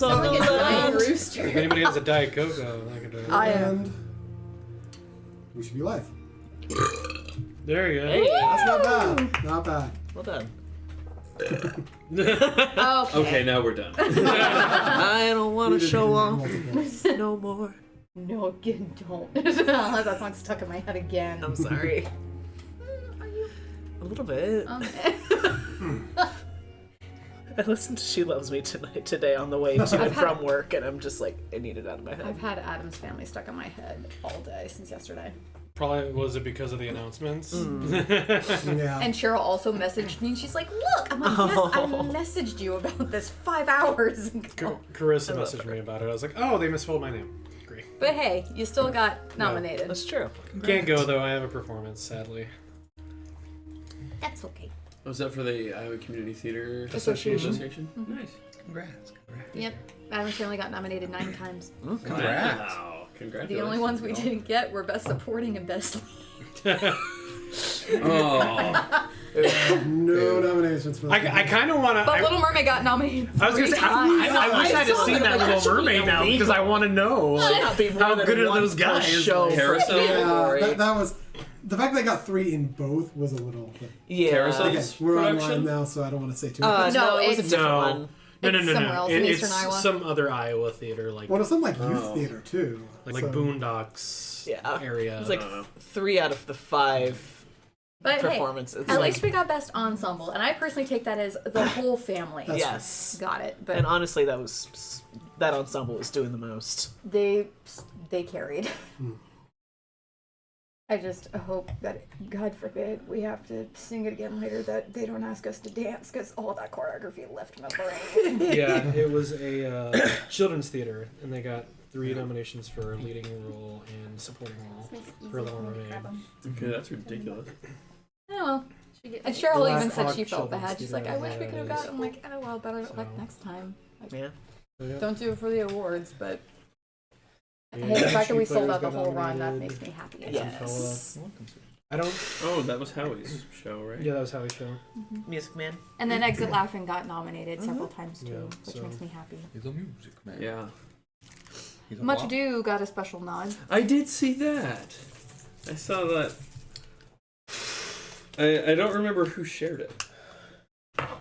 Dogs on the Lion land. rooster. If anybody has a Diet Coke, I can do it. I am. And we should be live. There you go. Hey. That's not bad. Not bad. Well done. Okay, now we're done. I don't want We to did show do off multiples. no more. No, again, don't. I'll have that song stuck in my head again. I'm sorry. Are you? A little bit. I listened to She Loves Me today on the way to and from work, and I'm just like, I need it out of my head. I've had Adam's Family stuck in my head all day since yesterday. Probably was it because of the announcements? Yeah. And Cheryl also messaged me, and she's like, "Look, I'm like, yes, I messaged you about this 5 hours ago." Carissa messaged me about it. I was like, oh, they misspelled my name. Great. But hey, you still got nominated. That's true. Can't go though. I have a performance, sadly. That's okay. Was that for the Iowa Community Theater Association. Nice. Congrats. Yep, Adam's Family got nominated 9 times. Congrats. Wow. Congratulations. The only ones we didn't get were Best Supporting and Best Lead. Oh. No nominations for that. I kind of want to. But Little Mermaid got nominated. I was gonna 3 say, times. I wish I'd have seen that Little Mermaid now because I want to know Not be more how than good are one those per guys. show for Carousel? category. that was the fact they got 3 in both was a little. But Yeah. Carousel? again, we're Production? online now, so I don't want to say too much. No, No, it was a it's- different No. one. No, It's somewhere else in it's Eastern Iowa. some other Iowa theater, like Well, it's some like youth Oh. theater too, like so- Boondocks Yeah. area. It was like 3 out of the 5 But hey, performances. at Like, least we got Best Ensemble, and I personally take that as the whole family That's yes. got it. But And honestly, that ensemble was doing the most. they carried. I just hope that, God forbid, we have to sing it again later, that they don't ask us to dance, because all that choreography left my brain. Yeah, it was a children's theater, and they got 3 nominations for leading role and supporting role for Little Mermaid. Okay, that's ridiculous. Oh, well. And Cheryl Black even said Hawk she felt Children's bad. She's like, Theater I wish we could have has- got it. I'm like, oh, well, better luck So- next time. Like, Yeah. Yeah. don't do it for the awards, but Yeah, hey, the fact that we She sold Players out the got whole run, that nominated. makes me happy. Yes. I don't. Oh, that was Howie's show, right? Yeah, that was how we show. Music Man. And then Exit Laughing got nominated several times too, Yeah, which so- makes me happy. He's a music man. Yeah. He's a Much wop. Ado got a special nod. I did see that. I saw that. I don't remember who shared it. Oh,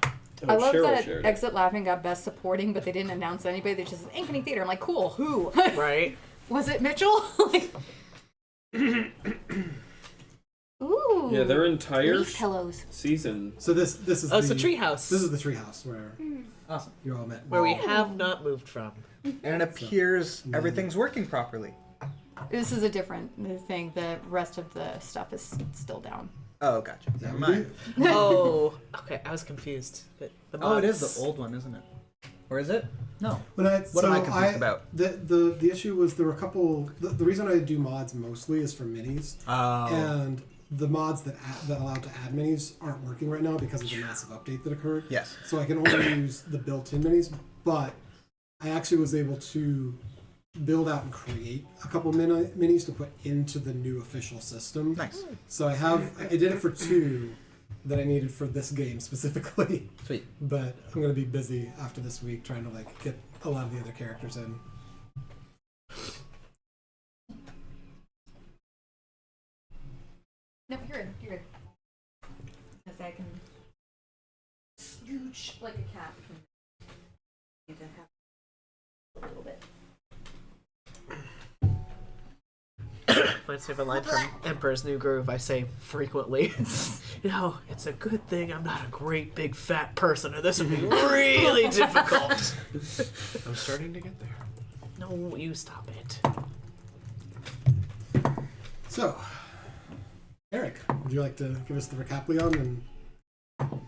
I love Cheryl that shared it. Exit Laughing got Best Supporting, but they didn't announce anybody. They just said Ankeny Theater. I'm like, cool, who? Right? Was it Mitchell? Like, ooh. Yeah, their entire Leaf pillows. season. So this is Oh, the it's a treehouse. This is the treehouse where Awesome. you all met. Where we have not moved from. And it appears everything's working properly. This is a different thing. The rest of the stuff is still down. Oh, gotcha. Yeah, Never we mind. Oh, okay. I was confused. But the Oh, it is mods- the old one, isn't it? Or is it? No. What am I confused about? The issue was there were a couple. The reason I do mods mostly is for minis, Oh. and the mods that allow to add minis aren't working right now because of the massive update that occurred. Yes. So I can only use the built-in minis, but I actually was able to build out and create a couple minis to put into the new official system. Nice. So I did it for 2 that I needed for this game specifically. Sweet. But I'm gonna be busy after this week trying to like get a lot of the other characters in. No, you're good. You're good. As I can scooch like a cat. Need to have a little bit. Reminds me of a line from Emperor's New Groove I say frequently. It's a good thing I'm not a great big fat person, or this would be really difficult. I'm starting to get there. No, you stop it. So, Eric, would you like to give us the recap, Leon? And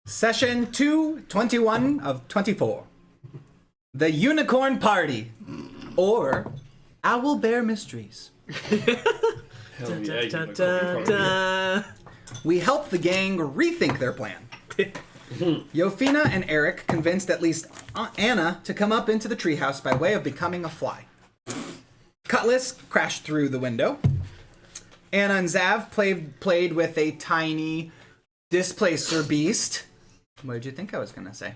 Session 221 of 24. The Unicorn Party. Or Owlbear Mysteries. Hell yeah, Dun, you dun, dun. We help the gang rethink their plan. Yofina and Eric convinced at least Anna to come up into the treehouse by way of becoming a fly. Cutlass crashed through the window. Anna and Zav played with a tiny displacer beast. What did you think I was going to say?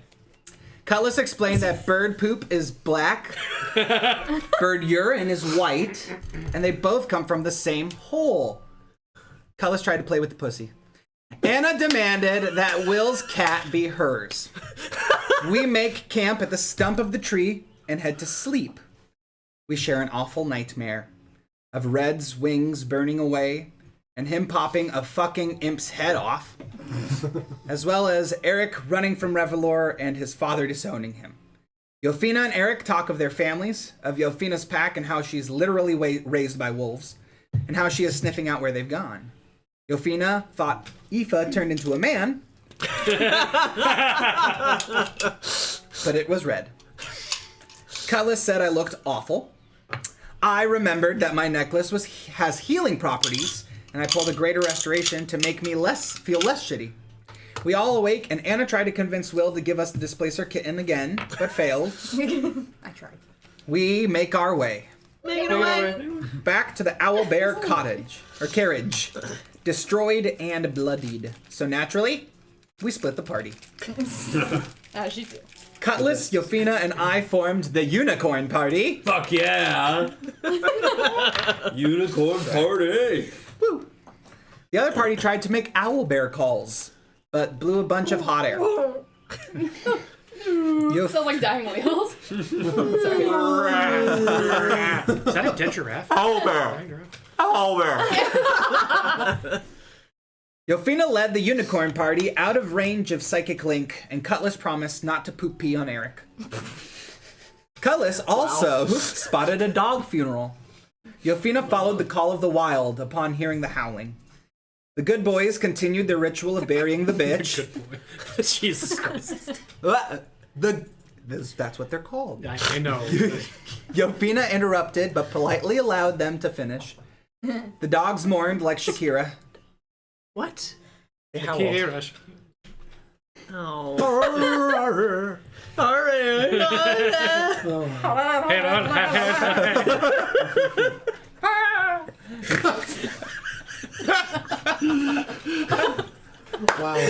Cutlass explained that bird poop is black, bird urine is white, and they both come from the same hole. Cutlass tried to play with the pussy. Anna demanded that Will's cat be hers. We make camp at the stump of the tree and head to sleep. We share an awful nightmare of Red's wings burning away and him popping a fucking imp's head off, as well as Eric running from Revelor and his father disowning him. Yofina and Eric talk of their families, of Yofina's pack and how she's literally raised by wolves, and how she is sniffing out where they've gone. Yofina thought Aoife turned into a man, but it was Red. Cutlass said I looked awful. I remembered that my necklace has healing properties, and I pulled a greater restoration to make me feel less shitty. We all awake, and Anna tried to convince Will to give us the displacer kitten again, but failed. I tried. We make our way. Make it away. Back to the owlbear carriage. Destroyed and bloodied. So naturally, we split the party. As you do. Cutlass, Yofina, and I formed the Unicorn Party. Fuck yeah! Unicorn party! Woo! The other party tried to make owlbear calls, but blew a bunch of hot air. Sounds like dying whales. Sorry. Is that a dead giraffe? Owlbear. Owlbear. Yofina led the Unicorn Party out of range of Psychic Link, and Cutlass promised not to poop pee on Eric. Cutlass also spotted a dog funeral. Yofina followed the call of the wild upon hearing the howling. The good boys continued their ritual of burying the bitch. Good boy. Jesus Christ. That's what they're called. I know. Yofina interrupted, but politely allowed them to finish. The dogs mourned like Shakira. What? They howled. Okay, Rush. Oh. All right. Wow.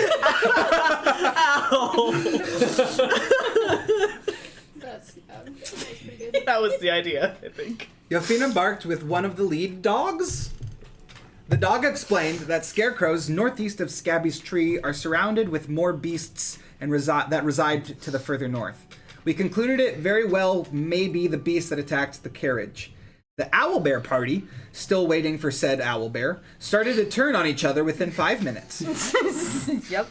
That's pretty good. That was the idea, I think. Yofina barked with one of the lead dogs. The dog explained that scarecrows northeast of Scabby's tree are surrounded with more beasts and that reside to the further north. We concluded it very well may be the beast that attacked the carriage. The owlbear party, still waiting for said owlbear, started to turn on each other within 5 minutes. Yep.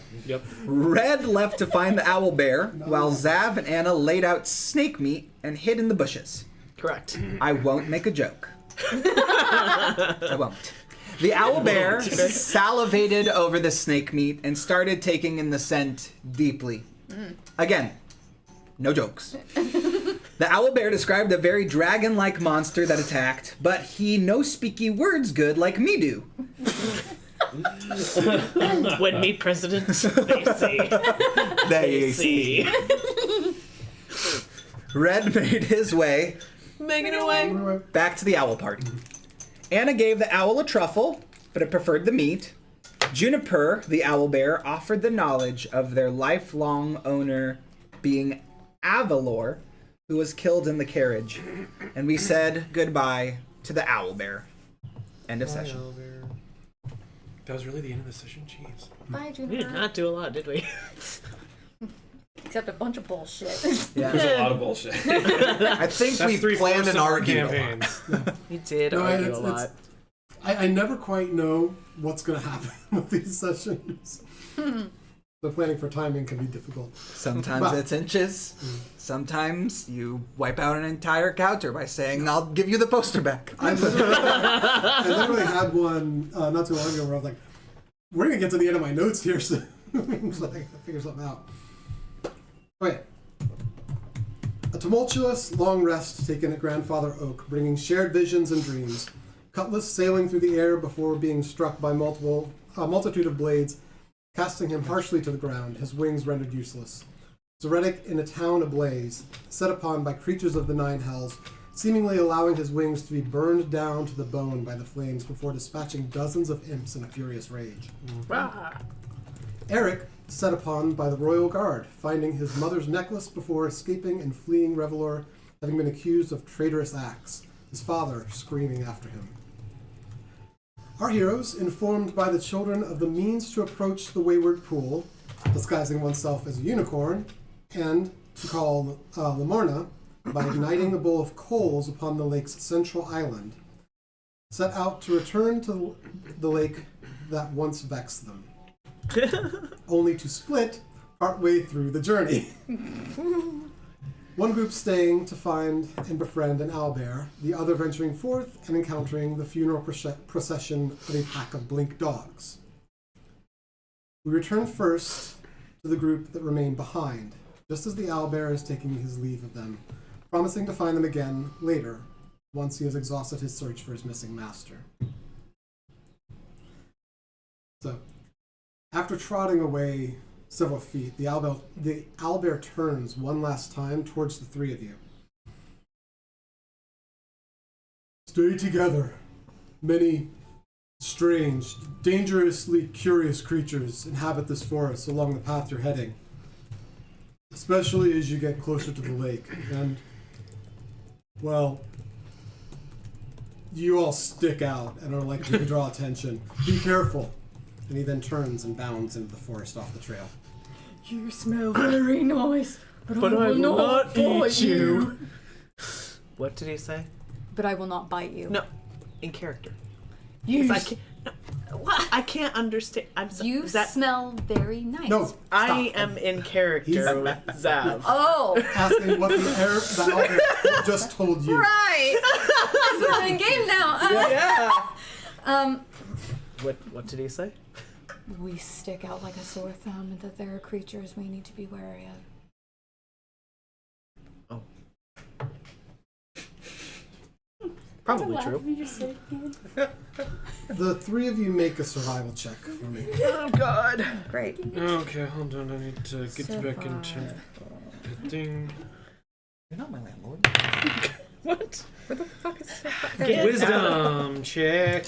Red left to find the owlbear, while Zav and Anna laid out snake meat and hid in the bushes. Correct. I won't make a joke. I won't. The owlbear salivated over the snake meat and started taking in the scent deeply. Again, no jokes. The owlbear described a very dragon-like monster that attacked, but he no speaky words good like me do. When meet president, they see. They see. Red made his way Making away. back to the owl party. Anna gave the owl a truffle, but it preferred the meat. Juniper, the owlbear, offered the knowledge of their lifelong owner being Avalor, who was killed in the carriage. And we said goodbye to the owlbear. End of session. That was really the end of the session? Jeez. Bye, We did Juniper. not do a lot, did we? Except a bunch of bullshit. There's a lot of bullshit. I think That's we planned an argument. campaigns. We did No, argue a it's- lot. I never quite know what's going to happen with these sessions. The planning for timing can be difficult. Sometimes But- it's inches. Sometimes you wipe out an entire counter by saying, I'll give you the poster back. I literally had one not too long ago where I was like, we're going to get to the end of my notes here soon. So I got to figure something out. Okay. A tumultuous long rest taken at Grandfather Oak, bringing shared visions and dreams. Cutlass sailing through the air before being struck by a multitude of blades, casting him harshly to the ground, his wings rendered useless. Za'Reddick in a town ablaze, set upon by creatures of the Nine Hells, seemingly allowing his wings to be burned down to the bone by the flames before dispatching dozens of imps in a furious rage. Eric, set upon by the royal guard, finding his mother's necklace before escaping and fleeing Revelor, having been accused of traitorous acts, his father screaming after him. Our heroes, informed by the children of the means to approach the Wayward Pool, disguising oneself as a unicorn, and to call Lamorna by igniting a bowl of coals upon the lake's central island, set out to return to the lake that once vexed them, only to split partway through the journey. One group staying to find and befriend an owlbear, the other venturing forth and encountering the funeral procession of a pack of blink dogs. We return first to the group that remained behind, just as the owlbear is taking his leave of them, promising to find them again later, once he has exhausted his search for his missing master. So, after trotting away several feet, the owlbear turns one last time towards the three of you. Stay together. Many strange, dangerously curious creatures inhabit this forest along the path you're heading, especially as you get closer to the lake. And, well, you all stick out and are likely to draw attention. Be careful. And he then turns and bounds into the forest off the trail. You smell very nice, but I will not eat bite you. What did he say? But I will not bite you. No, in character. You, I can't, I can't understand. I'm so, you is that, smell very nice. No, stop. I am in character He's- with Zav. Oh, Asking what the owlbear just told you. right. We're in game now. Yeah. What did he say? We stick out like a sore thumb, and that there are creatures we need to be wary of. Oh. Probably Laugh true. if you just said it. The three of you make a survival check for me. Oh God. Great. Okay, hold on. I need to get back into the thing. You're not my landlord. What? Where the fuck is Wisdom check.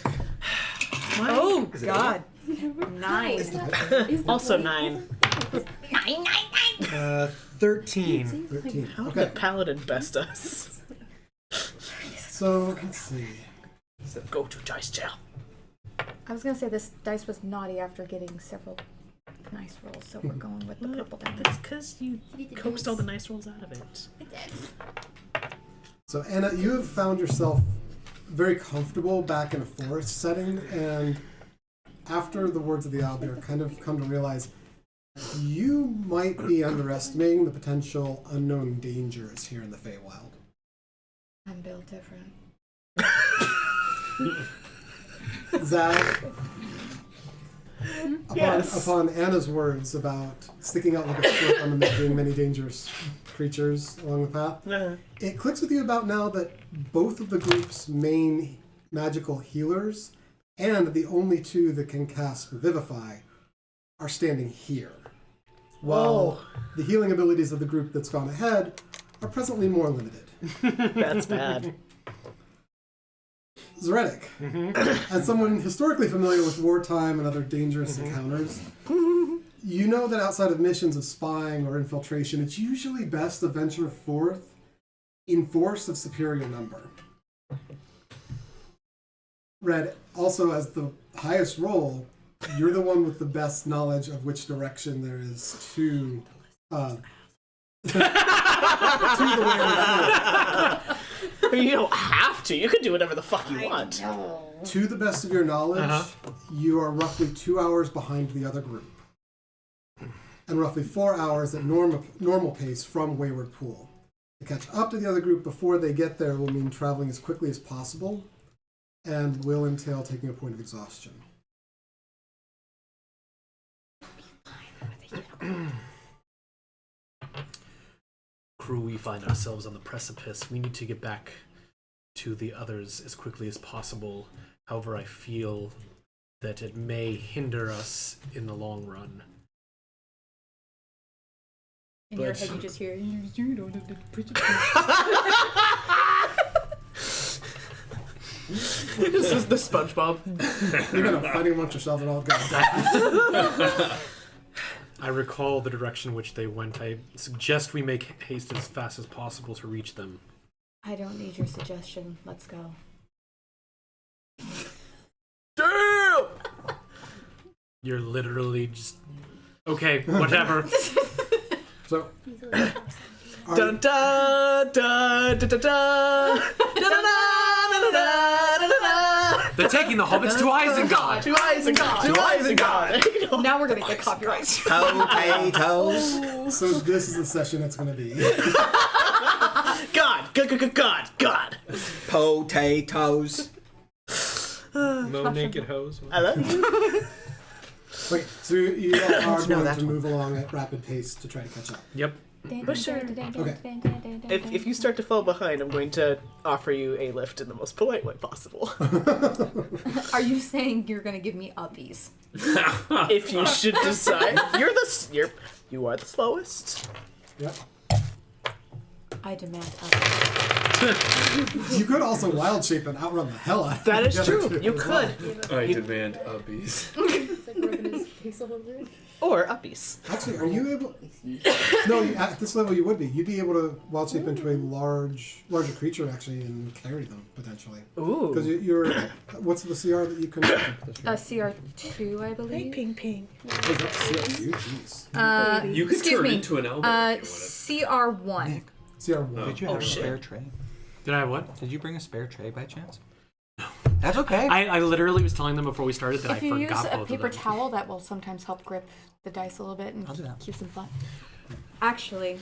Oh Is it God. 9. Also 9. 13. 13. How did Okay, the paladin best us? so let's see. Go to dice jail. I was gonna say this dice was naughty after getting several nice rolls, so we're going with the purple diamond. That's because you coaxed all the nice rolls out of it. So Anna, you have found yourself very comfortable back in a forest setting, and after the words of the owlbear, kind of come to realize you might be underestimating the potential unknown dangers here in the Feywild. I'm built different. Zach, Yes. upon Anna's words about sticking out like a sore thumb and there being many dangerous creatures along the path, it clicks with you about now that both of the group's main magical healers and the only two that can cast Revivify are standing here, while the healing abilities of the group that's gone ahead are presently more limited. That's bad. Za'Reddick, as someone historically familiar with wartime and other dangerous encounters, you know that outside of missions of spying or infiltration, it's usually best to venture forth in force of superior number. Red, also as the highest role, you're the one with the best knowledge of which direction there is to the Wayward Pool. You don't have to. You can do whatever the fuck you want. To the best of your knowledge, you are roughly 2 hours behind the other group, and roughly 4 hours at normal pace from Wayward Pool. To catch up to the other group before they get there will mean traveling as quickly as possible, and will entail taking a point of exhaustion. Crew, we find ourselves on the precipice. We need to get back to the others as quickly as possible. However, I feel that it may hinder us in the long run. In your head, you just hear, you don't have to preach it. This is the SpongeBob. You're gonna fighting amongst yourselves and all go. I recall the direction which they went. I suggest we make haste as fast as possible to reach them. I don't need your suggestion. Let's go. Damn! You're literally just... Okay, whatever. So, Dun dun dun dun dun dun dun. They're taking the hobbits to Isengard. To Isengard. To Isengard. Now we're gonna get copyrights. Potatoes. so this is the session it's going to be. God. God. Potatoes. No naked hose. I love you. Wait, so you all are No, going that's to move along at rapid pace to try to catch up. Yep. Okay. If you start to fall behind, I'm going to offer you a lift in the most polite way possible. Are you saying you're gonna give me uppies? If you should decide, you are the slowest. Yep. I demand uppies. You could also wild shape and outrun the hell out of That is the other true. two You as well. could, I demand uppies. It's like rubbing his face all over it. or uppies. Actually, are you able? No, at this level you would be. You'd be able to wild shape into a larger creature actually and carry them potentially. Ooh. Because you're, what's the CR that you can? CR2, I believe. Ping. Oh, that's CR2. Jeez. You could excuse turn me. into an owlbear if you wanted. CR1. CR1. Did you have a shit. spare tray? Did I have what? Did you bring a spare tray by chance? No. That's okay. I literally was telling them before we started that If I you forgot use a both paper of them. towel, that will sometimes help grip the dice a little bit and I'll do that. keep them flat. Actually,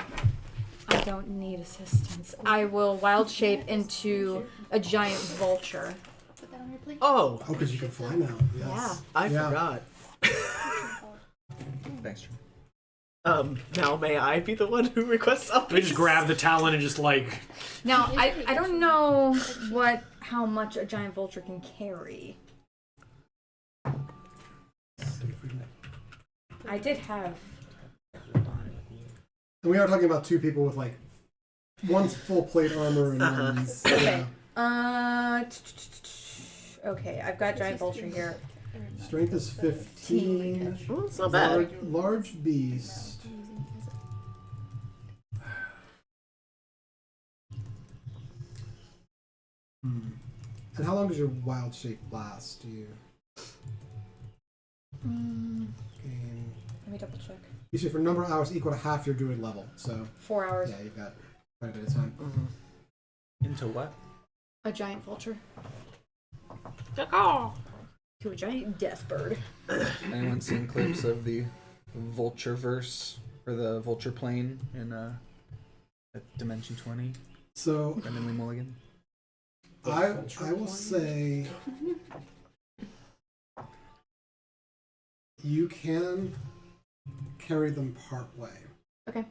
I don't need assistance. I will wild shape into a giant vulture. Put that on your plate. Oh, Oh, because you can fly now. Yes. I Yeah. forgot. Thanks, Drew. Now may I be the one who requests uppies? We just grab the talon and just like... Now, I don't know how much a giant vulture can carry. I did have. And we are talking about two people with like one's full plate armor and one's. Okay. Okay, I've got giant vulture here. Strength is 15. Well, it's not bad. Large beast. And how long does your wild shape last? Do you gain? Let me double check. You say for number of hours equal to half your druid level. So 4 hours. yeah, you've got quite a bit of time. Into what? A giant vulture. To a giant death bird. Anyone seen clips of the Vultureverse or the Vulture plane in Dimension 20? So Brendan Lee Mulligan? I will say you can carry them part way. Okay.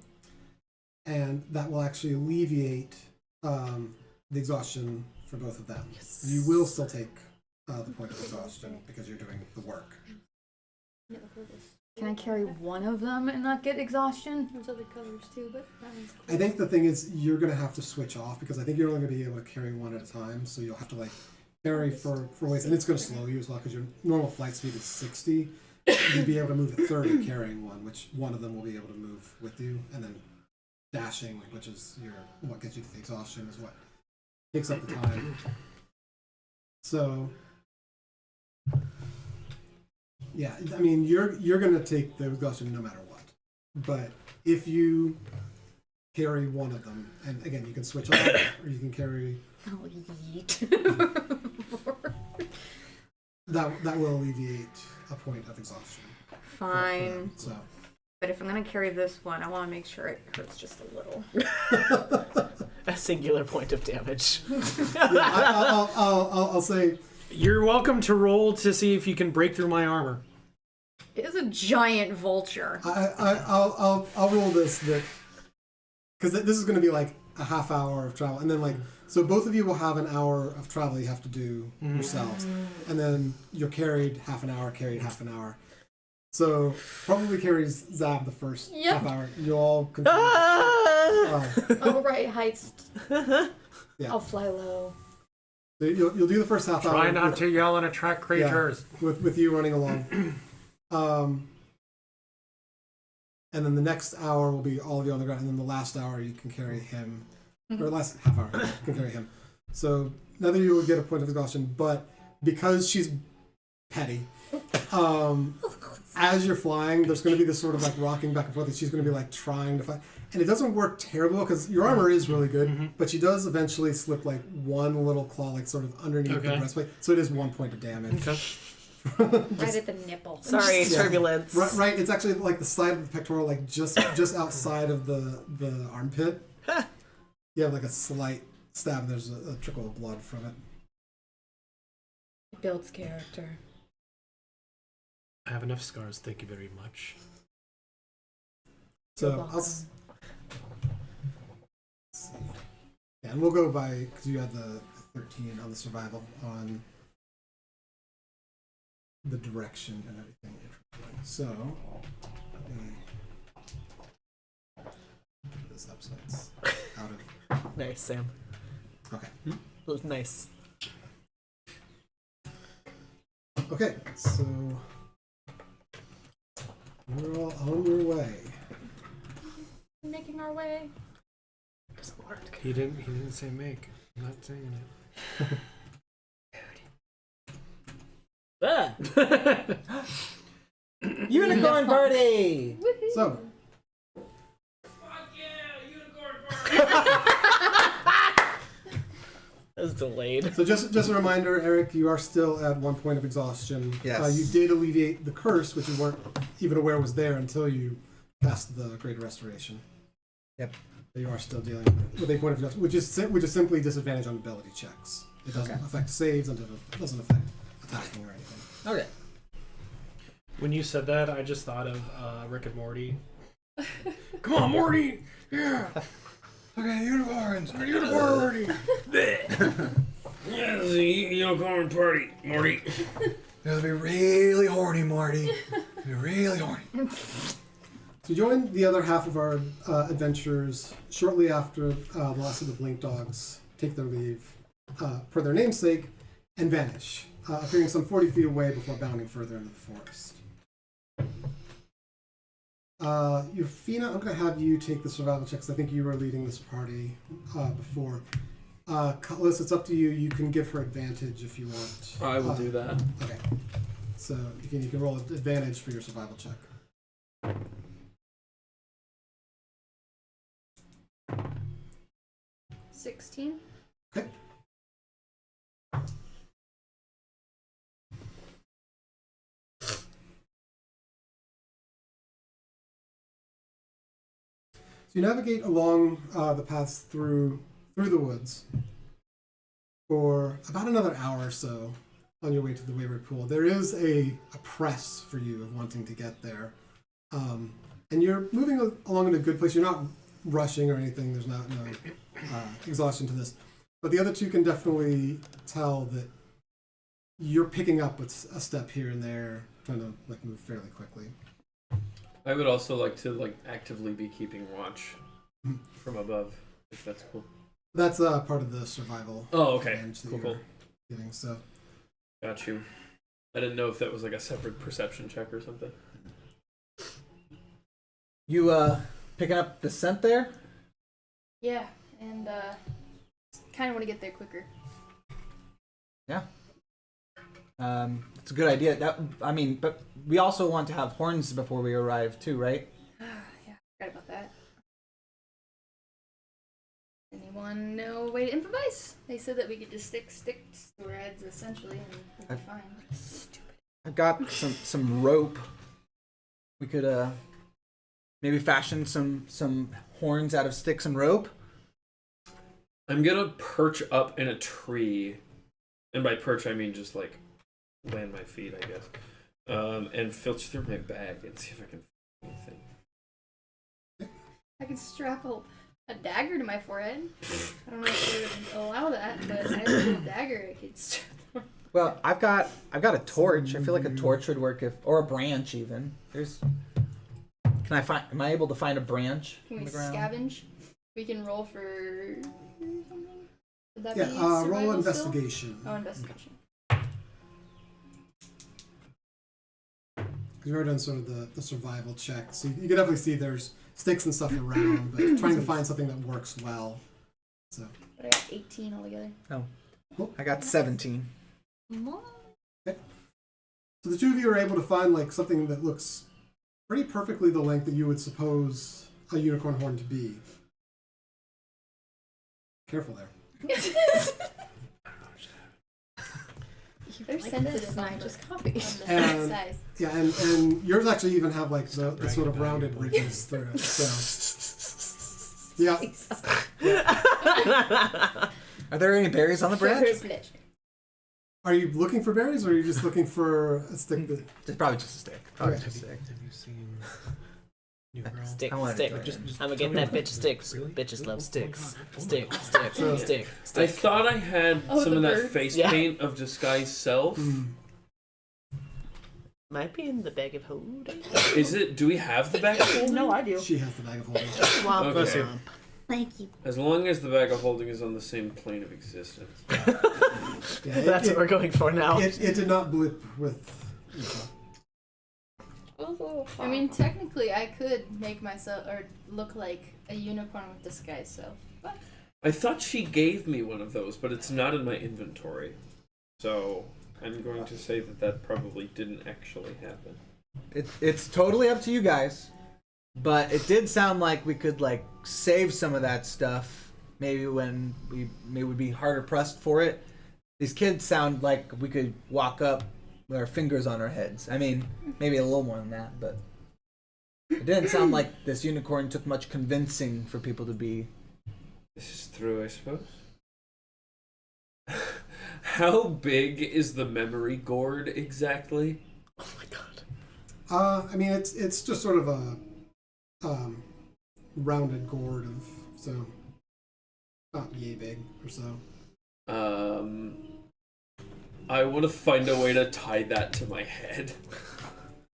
And that will actually alleviate the exhaustion for both of them. Yes. You will still take the point of exhaustion because you're doing the work. Yeah, look at this. Can I carry one of them and not get exhaustion? There's other colors too, but that one's cool. I think the thing is you're going to have to switch off because I think you're only going to be able to carry one at a time. So you'll have to like carry for ways, and it's going to slow you as well because your normal flight speed is 60. You'd be able to move at 30 carrying one, which one of them will be able to move with you, and then dashing, which is what gets you to the exhaustion, is what takes up the time. So yeah, I mean you're going to take the exhaustion no matter what. But if you carry one of them, and again you can switch off, or you can carry I'll eat. that will alleviate a point of exhaustion. for Fine. them. So But if I'm gonna carry this one, I want to make sure it hurts just a little. A singular point of damage. yeah, I'll say You're welcome to roll to see if you can break through my armor. It is a giant vulture. I'll roll this because this is going to be like a half hour of travel, and then like so both of you will have an hour of travel you have to do yourselves, and then you're carried half an hour. So probably carries Zab the first Yep. half hour. You all continue. All right, heights. Yeah. I'll fly low. So you'll do the first half hour. Try not to yell and attract creatures. with you running along. and then the next hour will be all of you on the ground, and then the last hour you can carry him, or last half hour you can carry him. So neither of you will get a point of exhaustion, but because she's petty, as you're flying, there's going to be this sort of like rocking back and forth that she's going to be like trying to fly. And it doesn't work terribly because your armor is really good, but she does eventually slip like one little claw like sort of underneath the breastplate. So it is 1 point of damage. Okay. Right at the nipple. Sorry, Yeah. turbulence. Right, it's actually like the side of the pectoral, like just outside of the armpit. You have like a slight stab and there's a trickle of blood from it. It builds character. I have enough scars, thank you very much. So welcome. let's see. Yeah, and we'll go by, because you had the 13 on the survival on the direction and everything. So, let me put this up so it's out of. Nice, Sam. Okay. Nice. Okay, so you're all on your way. Making our way. Doesn't work. He didn't say make. I'm not saying it. Ah. Unicorn party! So, That was delayed. so just a reminder, Eric, you are still at 1 point of exhaustion. Yes. You did alleviate the curse, which you weren't even aware was there until you passed the Great Restoration. Yep. So you are still dealing with a point of exhaustion, which is simply disadvantage on ability checks. It doesn't affect saves, and it doesn't affect attacking or anything. Okay. When you said that, I just thought of Rick and Morty. Come on, Morty! Yeah! Okay, unicorns! Unicorn party! Yeah, the unicorn party, Morty. It'll be really horny, Marty. It'll be really horny. So join the other half of our adventurers shortly after the last of the Blink Dogs take their leave, per their namesake, and vanish, appearing some 40 feet away before bounding further into the forest. Euphina, I'm going to have you take the survival checks. I think you were leading this party before. Cutlass, it's up to you. You can give her advantage if you want. I will do that. Okay. So you can roll advantage for your survival check. $16. Okay. So you navigate along the paths through the woods for about another hour or so on your way to the Wayward Pool. There is a press for you of wanting to get there. And you're moving along in a good place. You're not rushing or anything. There's no exhaustion to this. But the other two can definitely tell that you're picking up a step here and there, trying to like move fairly quickly. I would also like to actively be keeping watch from above, if that's cool. That's part of the survival. Oh, okay. advantage that Cool, you're cool. Getting, so. Got you. I didn't know if that was like a separate perception check or something. You picking up the scent there? Yeah, and kind of want to get there quicker. Yeah. It's a good idea. But we also want to have horns before we arrive too, right? Yeah, forgot about that. Anyone know a way to improvise? They said that we could just stick sticks to our heads essentially, and we'd be fine. Stupid. I've got some rope. We could maybe fashion some horns out of sticks and rope. I'm gonna perch up in a tree, and by perch I mean just like land my feet, I guess, and filch through my bag and see if I can find anything. I could strap a dagger to my forehead. I don't know if they would allow that, but I have a dagger I could strap. Well, I've got a torch. I feel like a torch would work or a branch even. Am I able to find a branch Can on we the ground? scavenge? We can roll for something? Would that Yeah, be roll survival investigation. Still? Oh, investigation. Because we've already done sort of the survival check. So you can definitely see there's sticks and stuff around, but trying to find something that works well. So. But I got 18 altogether. I got 17. Okay. So the two of you are able to find like something that looks pretty perfectly the length that you would suppose a unicorn horn to be. Careful there. They're sensitive and I just copy. And size. yeah, and yours actually even have like the sort of rounded ridges through it. So yeah. Are there any berries on the branch? Are you looking for berries, or are you just looking for a stick? That... It's probably just a stick. Probably Okay. just a stick. Have you seen New Girl? Stick, I wanted stick. to try it. I'm gonna get that bitch sticks. Really? Bitches love sticks. Oh my Stick, God. stick, So- stick, I stick. thought I had Oh, some the of that birds? face Yeah. paint of disguise self. Might be in the bag of holding. Is it? Do we have the bag of holding? No, I do. She has the bag of holding. Womp Okay. womp. Thank you. As long as the bag of holding is on the same plane of existence. Yeah, That's what we're going for now. It did not blip with. I mean, technically, I could make myself or look like a unicorn with disguise self. But I thought she gave me one of those, but it's not in my inventory. So I'm going to say that probably didn't actually happen. It's totally up to you guys, but it did sound like we could like save some of that stuff. Maybe when we would be harder pressed for it. These kids sound like we could walk up with our fingers on our heads. I mean, maybe a little more than that, but it didn't sound like this unicorn took much convincing for people to be. This is true, I suppose. How big is the memory gourd exactly? Oh my god. I mean, it's just sort of a rounded gourd of so not yay big or so. I want to find a way to tie that to my head,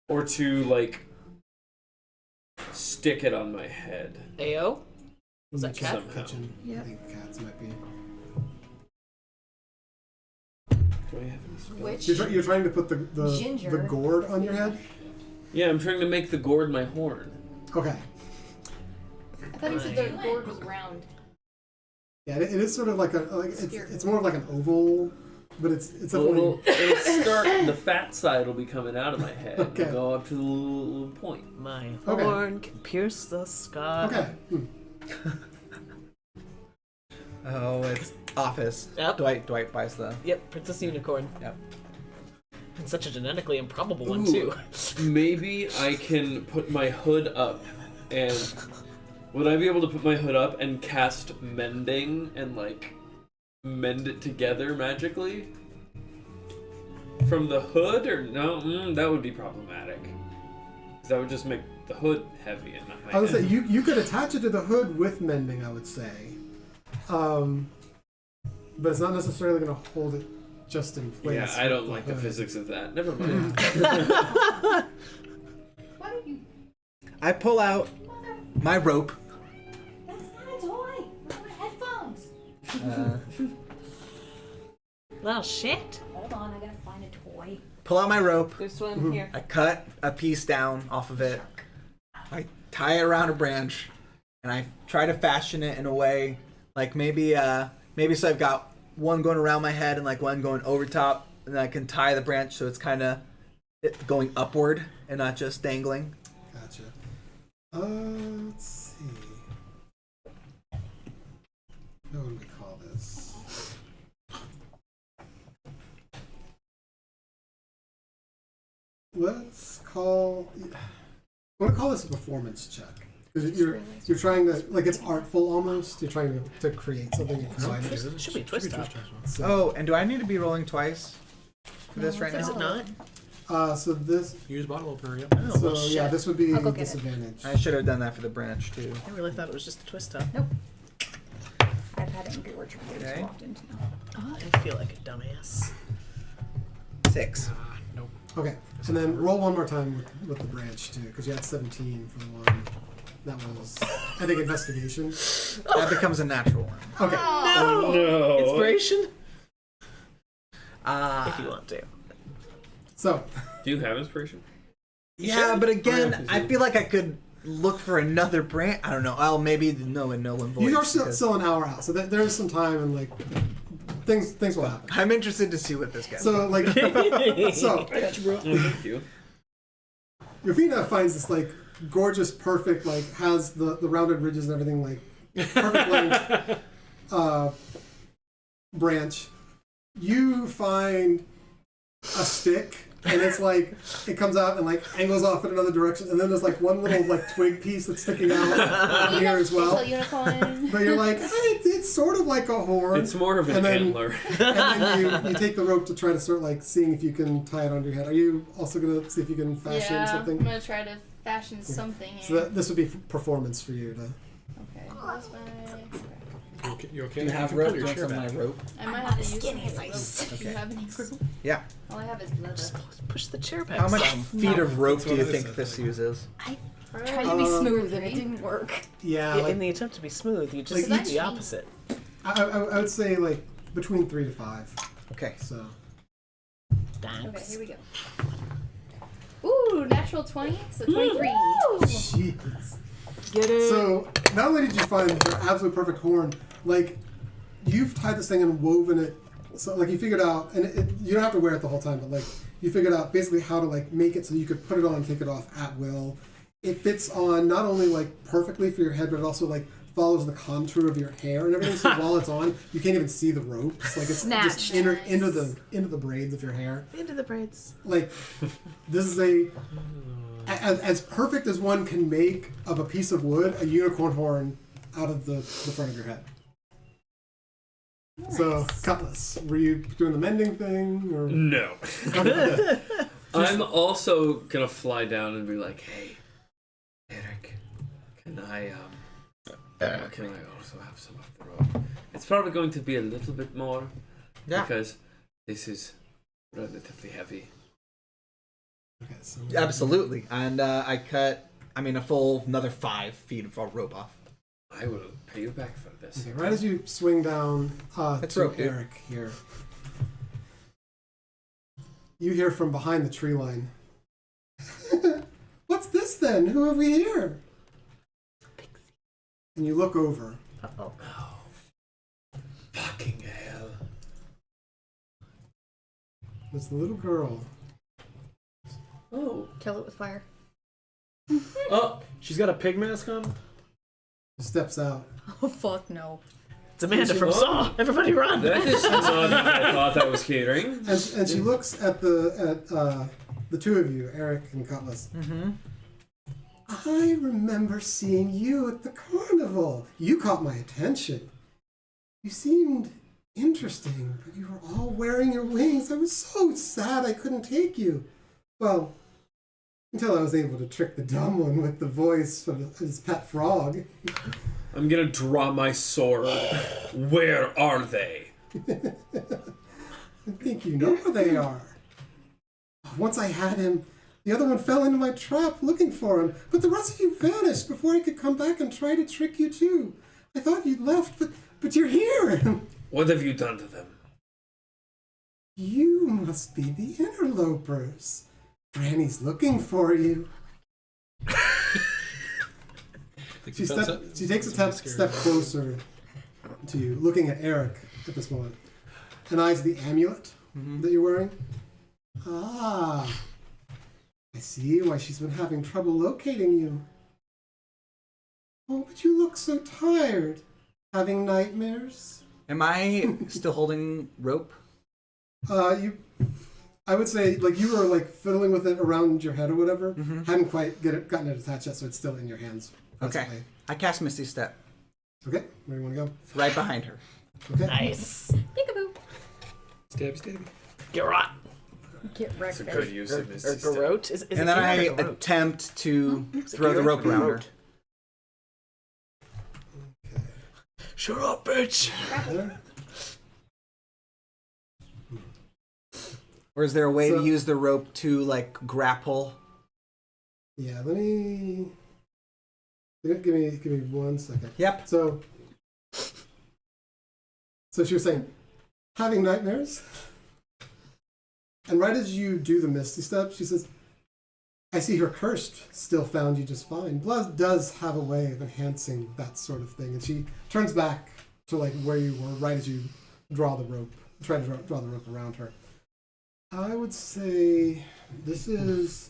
or to like stick it on my head. Ayo? Was that Just cat? Somehow. Pigeon. Yep. I think cats might be. Do I have any spells? Which? You're trying to put the Ginger. gourd on your head. Yeah, I'm trying to make the gourd my horn. Okay. I thought you said the gourd was round. Yeah, it is sort of like it's more of like an oval, but it's It'll definitely start. The fat side will be coming out of my head. Okay. And go up to the little point. My Okay. horn can pierce the sky. okay. Oh, it's Office. Yep. Dwight buys the. Yep, Princess Unicorn. Yep. And such a genetically improbable one, Ooh. too. Maybe I can put my hood up, and would I be able to put my hood up and cast mending and like mend it together magically from the hood, or no? That would be problematic. 'Cause that would just make the hood heavy and not my I would say head. you could attach it to the hood with mending. I would say, but it's not necessarily going to hold it just in place. Yeah, I don't with like the hood. physics of that. Never mind. Why don't you? I pull out my rope. That's not a toy. Those are my headphones. Well, shit. Hold on, I gotta find a toy. Pull out my rope. This one here. I cut a piece down off of it. I tie it around a branch, and I try to fashion it in a way like maybe so I've got one going around my head and like one going over top, and then I can tie the branch so it's kind of going upward and not just dangling. Gotcha. Let's see. What would we call this? Let's call. I want to call this a performance check because you're trying to like it's artful almost. You're trying to create something. Should be a twist up. So, Oh, and do I need to be rolling twice for this right Is now? it not? so this. Use bottle opener, yep. Oh, So well, shit. yeah, this would be I'll go get it. disadvantage. I should have done that for the branch too. I really thought it was just a twist up. I've had Angry Orchard Okay. so often to know. Oh, I feel like a dumbass. 6. Nope. Okay, and then roll one more time with the branch too, because you had 17 for the one. That was, I think, investigation. That becomes a natural one. Okay. No! No. Inspiration? If you want to. So, Do you have inspiration? Yeah, but again, I feel like I could look for another branch. I don't know. I'll maybe no and voice. You are still an hour out, so there is some time, and like things will happen. I'm interested to see what this guy. So like, so Thank you. Yofina finds this like gorgeous, perfect, like has the rounded ridges and everything, like perfect length branch. You find a stick. And it's like, it comes out and like angles off in another direction, and then there's like one little like twig piece that's sticking out from here as well. Unicorn. But you're like, it's sort of like a horn. It's more of an And then- antler. And then you take the rope to try to start like seeing if you can tie it onto your head. Are you also gonna see if you can fashion I'm something? gonna try to fashion something So here. this would be performance for you to. Okay. Where's my... You okay? Do you have can rope? pull Do you your want chair some of back. my rope? I might have to use some rope. Do you have any rope? Yeah. All I have is leather. Just push the chair back. How much some. feet of rope do what you it think is, this I think. uses? Tried to be smooth and it didn't work. Yeah, Yeah, like, in the attempt to be smooth, you just Like do each- the opposite. I would say like between 3 to 5. Okay. So Okay, Thanks. here we go. Ooh, natural 20, so 23. jeez. Get it? So not only did you find your absolute perfect horn, like you've tied this thing and woven it. So like you figured out, and you don't have to wear it the whole time, but like you figured out basically how to like make it so you could put it on and take it off at will. It fits on not only like perfectly for your head, but it also like follows the contour of your hair and everything. So while it's on, you can't even see the ropes. Like it's just Snatched. into the braids of your hair. Into the braids. Like this is as perfect as one can make of a piece of wood, a unicorn horn out of the front of your head. Nice. So, Cutlass, were you doing the mending thing? Or? No. I'm also gonna fly down and be like, hey, Eric, can I also have some of the rope? It's probably going to be a little bit more Yeah. because this is relatively heavy. Okay, so Absolutely. And I cut, a full another 5 feet of rope off. I will pay you back for this. Okay, right as you swing down That's to rope, dude. Eric here, you hear from behind the tree line. What's this then? Who have we here? And you look over. Uh-oh. Fucking hell. It's the little girl. Oh. Kill it with fire. Oh. She's got a pig mask on. Who steps out. Oh, fuck no. It's Amanda from Saw. Everybody run. That is not what I thought that was catering. And she looks at the two of you, Eric and Cutlass. Mm-hmm. I remember seeing you at the carnival. You caught my attention. You seemed interesting, but you were all wearing your wings. I was so sad I couldn't take you. Well, until I was able to trick the dumb one with the voice of his pet frog. I'm gonna draw my sword. Where are they? I think you know where they are. Once I had him, the other one fell into my trap looking for him, but the rest of you vanished before I could come back and try to trick you too. I thought you'd left, but you're here. What have you done to them? You must be the interlopers. Granny's looking for you. She takes a step closer to you, looking at Eric at this moment, and eyes the amulet that you're wearing. Ah, I see why she's been having trouble locating you. Oh, but you look so tired. Having nightmares? Am I still holding rope? I would say, like, you were, like, fiddling with it around your head or whatever. Mhm. Hadn't quite gotten it attached yet, so it's still in your hands. Okay. basically. I cast Misty Step Okay, where do you want to go? right behind her. Okay. Nice. Peekaboo. Stabby. Get rot. Get wrecked. It's a good use of Or Misty Step. garrote? Is And it then I garrote or garrote? attempt to Is it throw the garrote rope or around her. garrote? Shut up, bitch. There. Or is there a way So- to use the rope to, like, grapple? Yeah, let me... Give me 1 second. Yep. So she was saying, having nightmares? And right as you do the Misty Step, she says, I see her cursed still found you just fine. Blood does have a way of enhancing that sort of thing. And she turns back to like where you were right as you draw the rope, try to draw the rope around her. I would say this is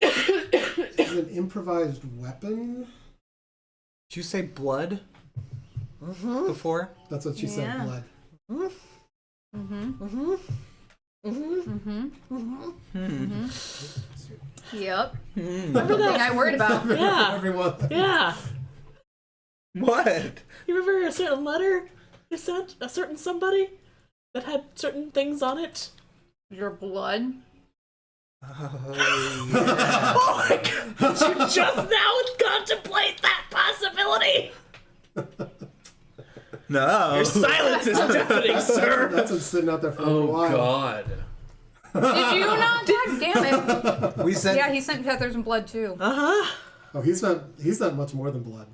an improvised weapon. Did you say blood before? That's what she said, blood. Yep. Remember that thing I worried about? Yeah. Everyone. Yeah. What? You remember a certain letter you sent a certain somebody that had certain things on it? Your blood. Oh, yeah. Oh my god! Did you just now contemplate that possibility? No. Your silence is deafening, sir. That's been sitting out there for a Oh while. God. Did you not? God damn it. We sent. Yeah, he sent feathers and blood too. Uh-huh. Oh, he's not much more than blood.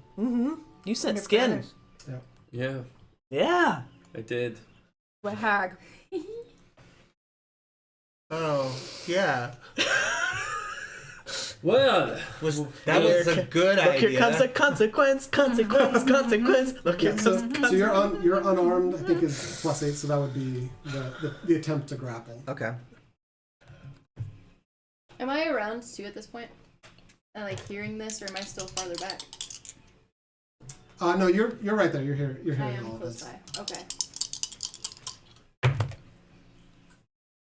You sent Your skin. feathers. Yeah, Yeah. I did. What hag? Oh, yeah. Well, That was a good Look, idea. here comes a consequence. Look, here comes So consequence. you're unarmed. I think is +8, so that would be the attempt to grapple. Okay. Am I around too at this point? Am I like hearing this, or am I still farther back? No, you're right there. You're here. You're I hearing am all of close this. by. Okay.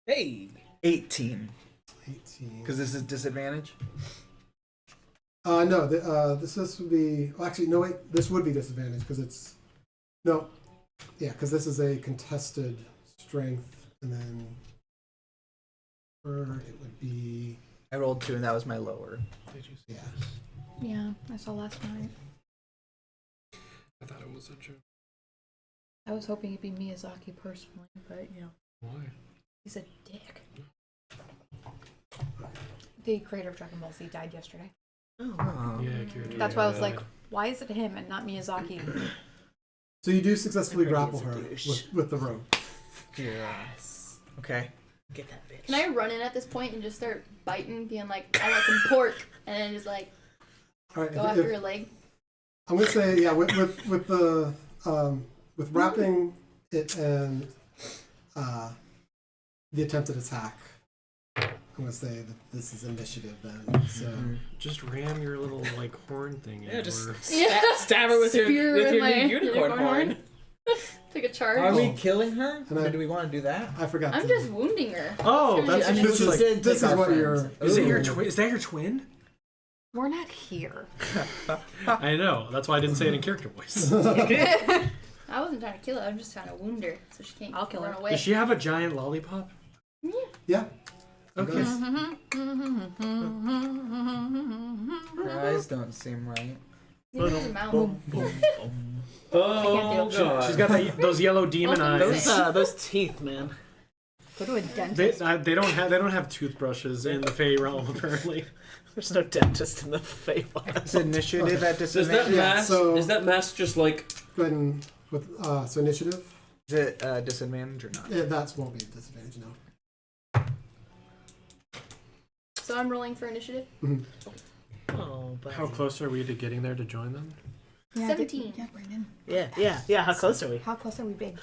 Hey. 18. 18. Because this is disadvantage. No. This would be. Well, actually, no. Wait. This would be disadvantage because it's. No. Yeah, because this is a contested strength, and then. It would be. I rolled 2, and that was my lower. Did you see Yeah. this? Yeah, I saw last night. I thought it was a joke. I was hoping it'd be Miyazaki personally, but you know, Why? he's a dick. The creator of Dragon Ball Z died yesterday. Oh. Yeah, Kira. That's why I was like, why is it him and not Miyazaki? So you do successfully Everybody grapple is a her douche. with the rope. Yes. Okay. Get that bitch. Can I run in at this point and just start biting, being like, I want some pork, and then just like All right. go after her leg? I'm gonna say yeah. With the with wrapping it and the attempted attack, I'm gonna say that this is initiative then. So Just ram your little like horn thing in. Yeah, just or- stab her with your Spear with with your my new unicorn horn. Take a charge. Are we killing her? And Or I- do we want to do that? I forgot. I'm to, just wounding her. Oh, that's I mean, this we is- did this take is our what friends. you're- Is it Ooh. your twin? Is that your twin? We're not here. I know. That's why I didn't say it in character voice. I wasn't trying to kill her. I'm just trying to wound her so she can't I'll kill run her. away. Does she have a giant lollipop? Yeah. Okay. Yes. Her eyes don't seem right. Maybe there's a mouth. Oh do it. God. She's got those yellow demon Those- eyes. Those teeth, man. Go to a They, dentist. they don't have toothbrushes in the Fey realm apparently. There's no dentist in the Feywild. Is initiative at Does that disadvantage? mask? so- Is that mask just like? Go ahead and with so initiative. Is it disadvantage or not? Yeah, that won't be a disadvantage. No. So I'm rolling for initiative. Oh, but How close are we to getting there to join them? Yeah, 17. Yeah, Brandon. yeah. How close are we? How close are we, babe?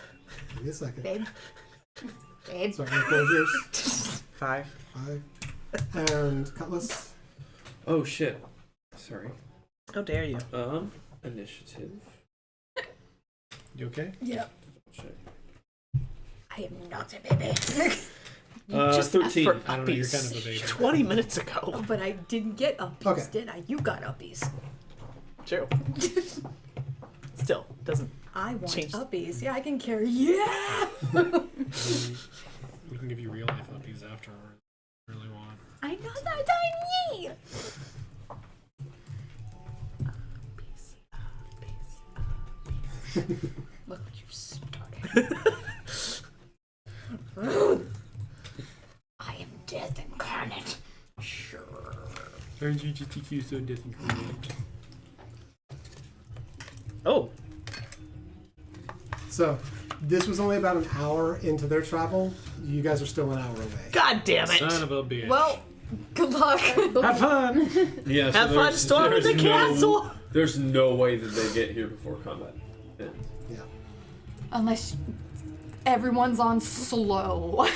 Give me a second. Babe? Babe? Sorry, closures. 5. 5. And cutlass. Oh shit. Sorry. How dare you? Initiative. You okay? Yeah. Check. I am not a baby. You just asked 13. for I don't know, you're uppies kind of a baby. 20 minutes ago. But I didn't get uppies, Okay. did I? You got uppies. True. Still doesn't. I want Change. uppies. Yeah, I can carry. Yeah! We can give you real life uppies after. If you really want. I'm not that tiny! Look what you started. I am death incarnate. Sure. LGBTQ so disincarnate. Oh, So this was only about an hour into their travel. You guys are still an hour away. god damn it! Son of a bitch. Well, Good luck. Have fun. Yeah, so Have fun storming the castle. There's no way that they get here before combat ends. Yeah. Unless everyone's on slow.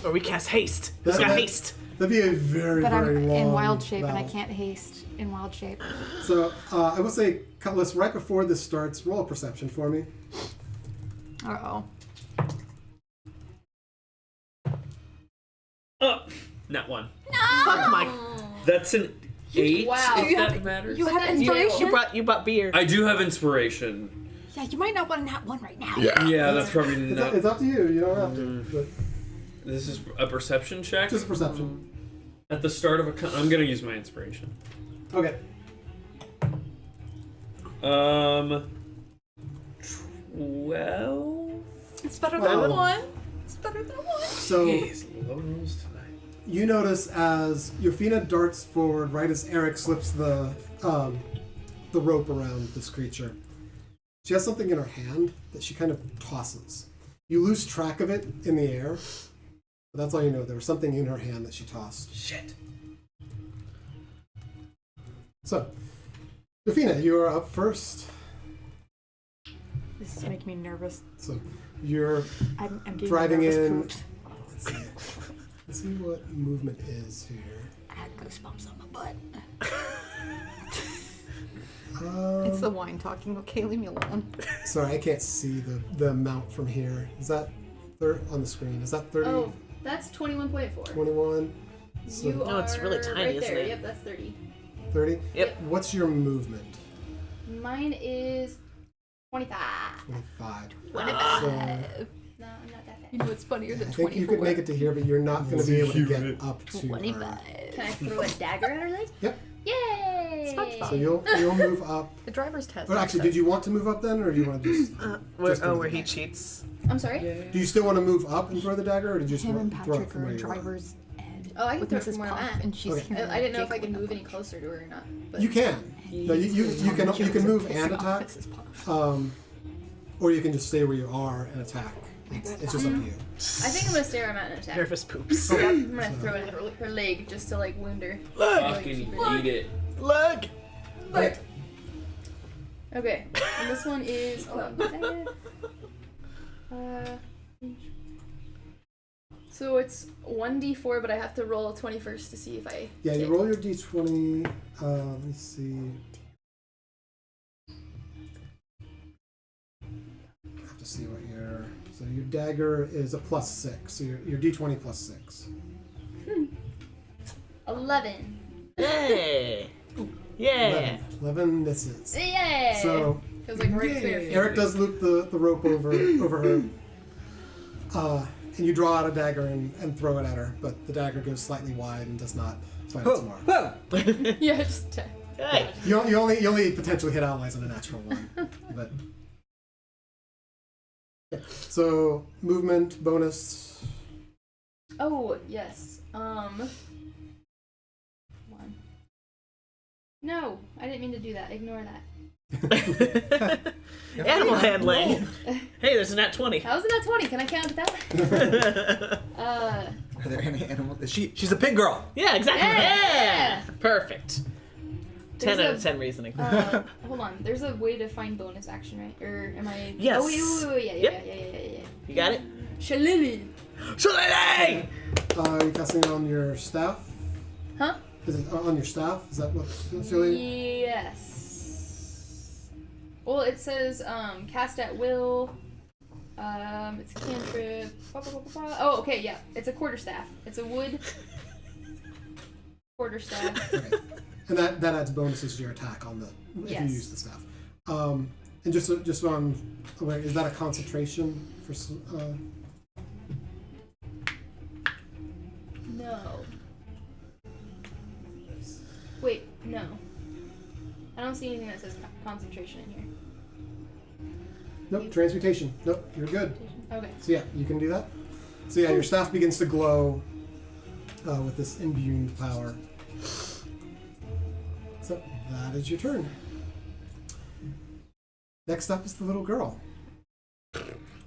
Or we cast haste. Who's got haste? That'd be a very, But very I'm long in wild shape and I battle. can't haste in wild shape. So I will say, Cutlass, right before this starts, roll a perception for me. Uh-oh. Not one. No! Fuck my. That's an 8, Wow. if You that have- matters. You have You inspiration? brought beer. I do have inspiration. Yeah, you might not want to nat one right now. Yeah, that's probably not. It's up to you. You don't have to. But This is a perception check? just a perception. At the start of a I'm gonna use my inspiration. Okay. 12? It's better than Wow. a one. It's better than a one. So Jeez, low rolls tonight. you notice as Yofina darts forward, right as Eric slips the rope around this creature, she has something in her hand that she kind of tosses. You lose track of it in the air, but that's all you know. There was something in her hand that she tossed. Shit. So, Yofina, you are up first. This is making me nervous. So you're I'm getting driving nervous in. pooped. Let's see what movement is here. I had goosebumps on my butt. Um, It's the wine talking. Okay, leave me alone. Sorry, I can't see the amount from here. Is that on the screen? Is that 30? Oh, that's 21.4. 21? So You No, it's really are tiny, right isn't there. it? Yep, that's 30. 30? Yep. What's your movement? Mine is 25. 25. So, No, I'm not that You fast. know what's funnier I than think 24? you could make it to here, but you're not going to be able to get up to her. 25. Can I throw a dagger at her leg? Yep. Yay! SpongeBob. So you'll move up. The driver's test. Or actually, did you want to move up then, or do you want to just... Just Where move he back. cheats. I'm sorry? Do you still want to move up and throw the dagger, or did you just Him and throw it Patrick from are where in you were? driver's ed. Oh, I can with throw it Mrs. from where I'm Puff, at. and she's Okay. hearing I didn't know if I giggling could move up any closer to her or not. But You can. No, you can move and attack, or you can just stay where you are and attack. It's just up to you. I think I'm gonna stay where I'm at and attack. Nervous poops. I'm gonna throw it at her leg just to like wound her. Fucking eat it. Look. Right. Okay, and this one is. So it's 1d4, but I have to roll a 21st to see if I. Yeah, you hit. roll your d20. Let me see. I have to see what your. So your dagger is a +6. So your d20 +6. 11. Hey. Yeah. 11 misses. Yay! So it was like right through your feet. Eric does loop the rope over her. And you draw out a dagger and throw it at her, but the dagger goes slightly wide and does not find its mark. Whoa! Yeah, just attack. Hey. You only potentially hit allies on a natural one, but yeah. So movement bonus. Oh yes. One. No, I didn't mean to do that. Ignore that. Animal handling. Hey, there's a nat 20. That was a nat 20. Can I count that? Are there any animals? She's a pig girl. Yeah, exactly. Yeah. Perfect. 10 There's out of 10 reasoning. Hold on. There's a way to find bonus action, right? Or am I? Yes. Oh wait. Yeah. Yep. Yeah. You got it? Shillelagh. Shillelagh! You're casting it on your staff. Huh? Is it on your staff? Is that what's really? Yes. Well, it says cast at will. It's a cantrip. Oh, okay, yeah. It's a quarterstaff. It's a wood quarterstaff. Okay. And that adds bonuses to your attack on the if Yes. you use the staff. And just so I'm aware, is that a concentration for? No. Wait, no. I don't see anything that says concentration in here. Nope, transmutation. Nope, you're good. Okay. So yeah, you can do that. So yeah, your staff begins to glow with this imbued power. So that is your turn. Next up is the little girl.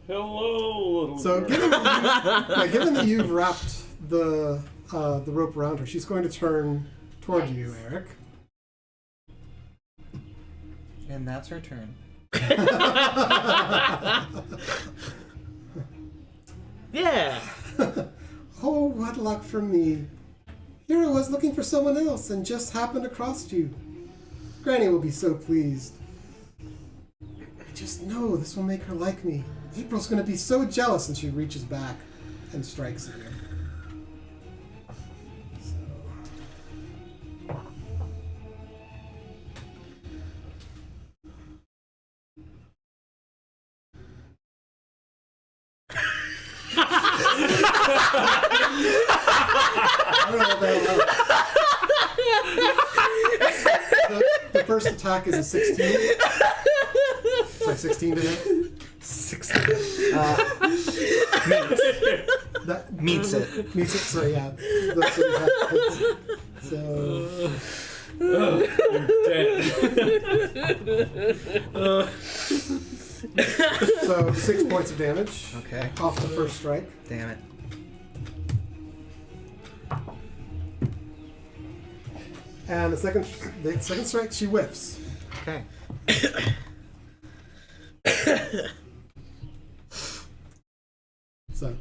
Hello, little So girl. given that you've wrapped the the rope around her. She's going to turn toward you, Eric. And that's her turn. Yeah. Oh, what luck for me. Here I was looking for someone else and just happened across you. Granny will be so pleased. I just know this will make her like me. April's going to be so jealous, and she reaches back and strikes at you. I don't know about the first attack is a 16. Sorry, 16 to hit. 16. Meets it. Meets it. So yeah, that's what hits. So. I'm dead. So 6 points of damage. Okay. Off the first strike. Damn it. And the second strike, she whiffs. Okay. So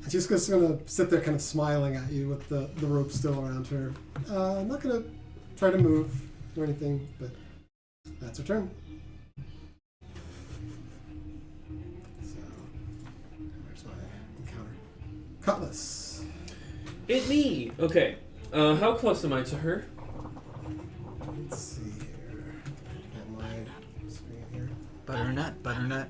she's just going to sit there kind of smiling at you with the rope still around her. I'm not going to try to move or anything, but that's her turn. So, where's my encounter? Cutlass. It me. Okay. How close am I to her? Let's see here. At my screen here. Butternut, butternut.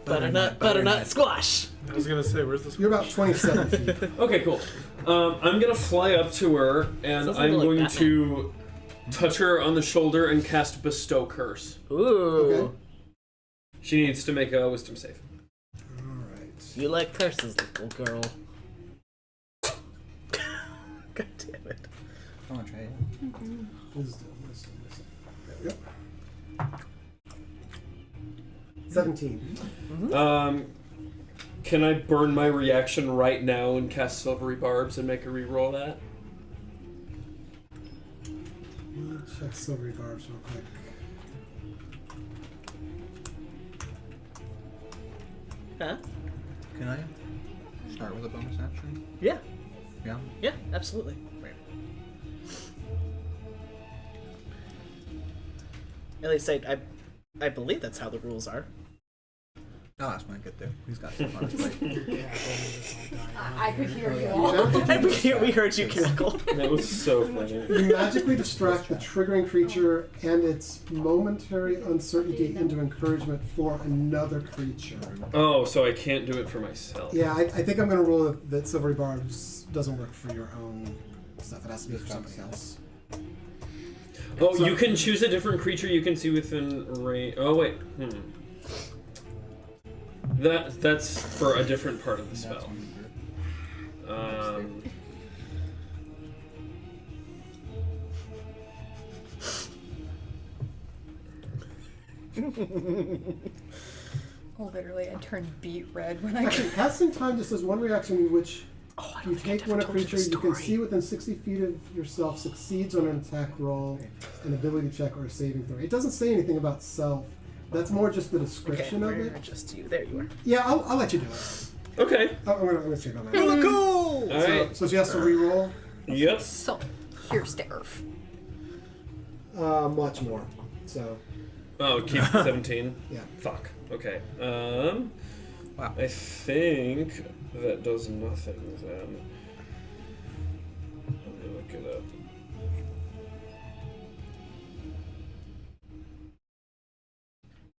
Butternut, squash. I was gonna say, where's this? You're about 27 feet. Okay, cool. I'm gonna fly up to her, and Sounds I'm like going Batman. to touch her on the shoulder and cast Bestow Curse. Ooh. Okay. She needs to make a wisdom save. Alright. You like curses, little girl. God damn it. I want to try it. Wisdom. There we go. 17. Can I burn my reaction right now and cast Silvery Barbs and make a reroll that? Check Silvery Barbs real quick. Huh? Can I start with a bonus action? Yeah. Yeah. Yeah, absolutely. Right. At least I believe that's how the rules are. I'll ask when I get there. He's got stuff on his plate. I could hear you all. We heard you, Kirill. That was so funny. You magically distract the triggering creature and its momentary uncertainty into encouragement for another creature. Oh, so I can't do it for myself. Yeah, I think I'm going to rule that Silvery Barbs doesn't work for your own stuff. It has to be for somebody else. Oh, So- you can choose a different creature you can see within range. Oh wait. That's for a different part of the spell. Oh, literally, I turned beet red when I Actually, casting time just says one reaction in which Oh, you take when a creature you can see within 60 feet of yourself succeeds on an attack roll, an ability check, or a saving throw. It doesn't say anything about self. That's more just the description of it. Just you. There you are. Yeah, I'll let you do it. Okay. I'm gonna check on that. Cool! Alright. So she has to re-roll Yep. So, here's the earth. much more. So Oh, keep 17. yeah. Fuck. Okay. Wow. I think that does nothing then. Let me look it up.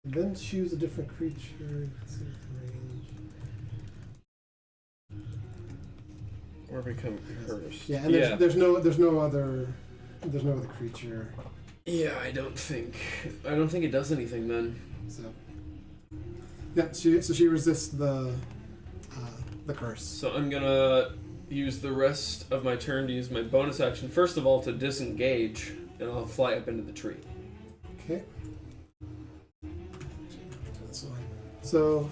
Then choose a different creature. Let's see the range. Or become cursed. Yeah, and there's no other creature. Yeah, I don't think it does anything then. So yeah, she resists the curse. So I'm gonna use the rest of my turn to use my bonus action. First of all, to disengage, and I'll fly up into the tree. Okay. So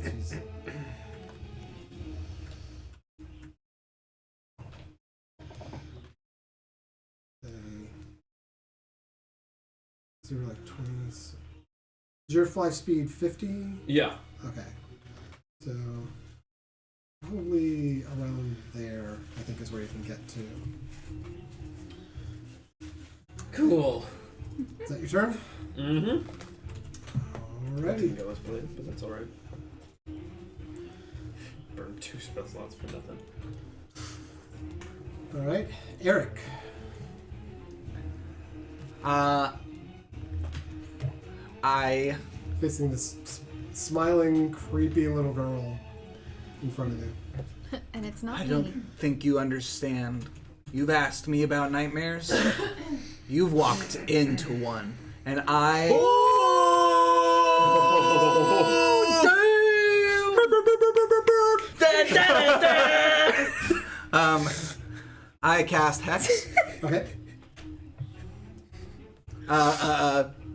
Jeez. So you're like 20. Is your fly speed 50? Yeah. Okay. So probably around there, I think, is where you can get to. Cool. Is that your turn? Mm-hmm. I Alrighty. didn't go as blade, but that's alright. Burn 2 spell slots for nothing. Alright. Eric. I Facing this smiling, creepy little girl in front of you. And it's not I me. don't think you understand. You've asked me about nightmares. You've walked into one, and I. I cast Hex. Okay.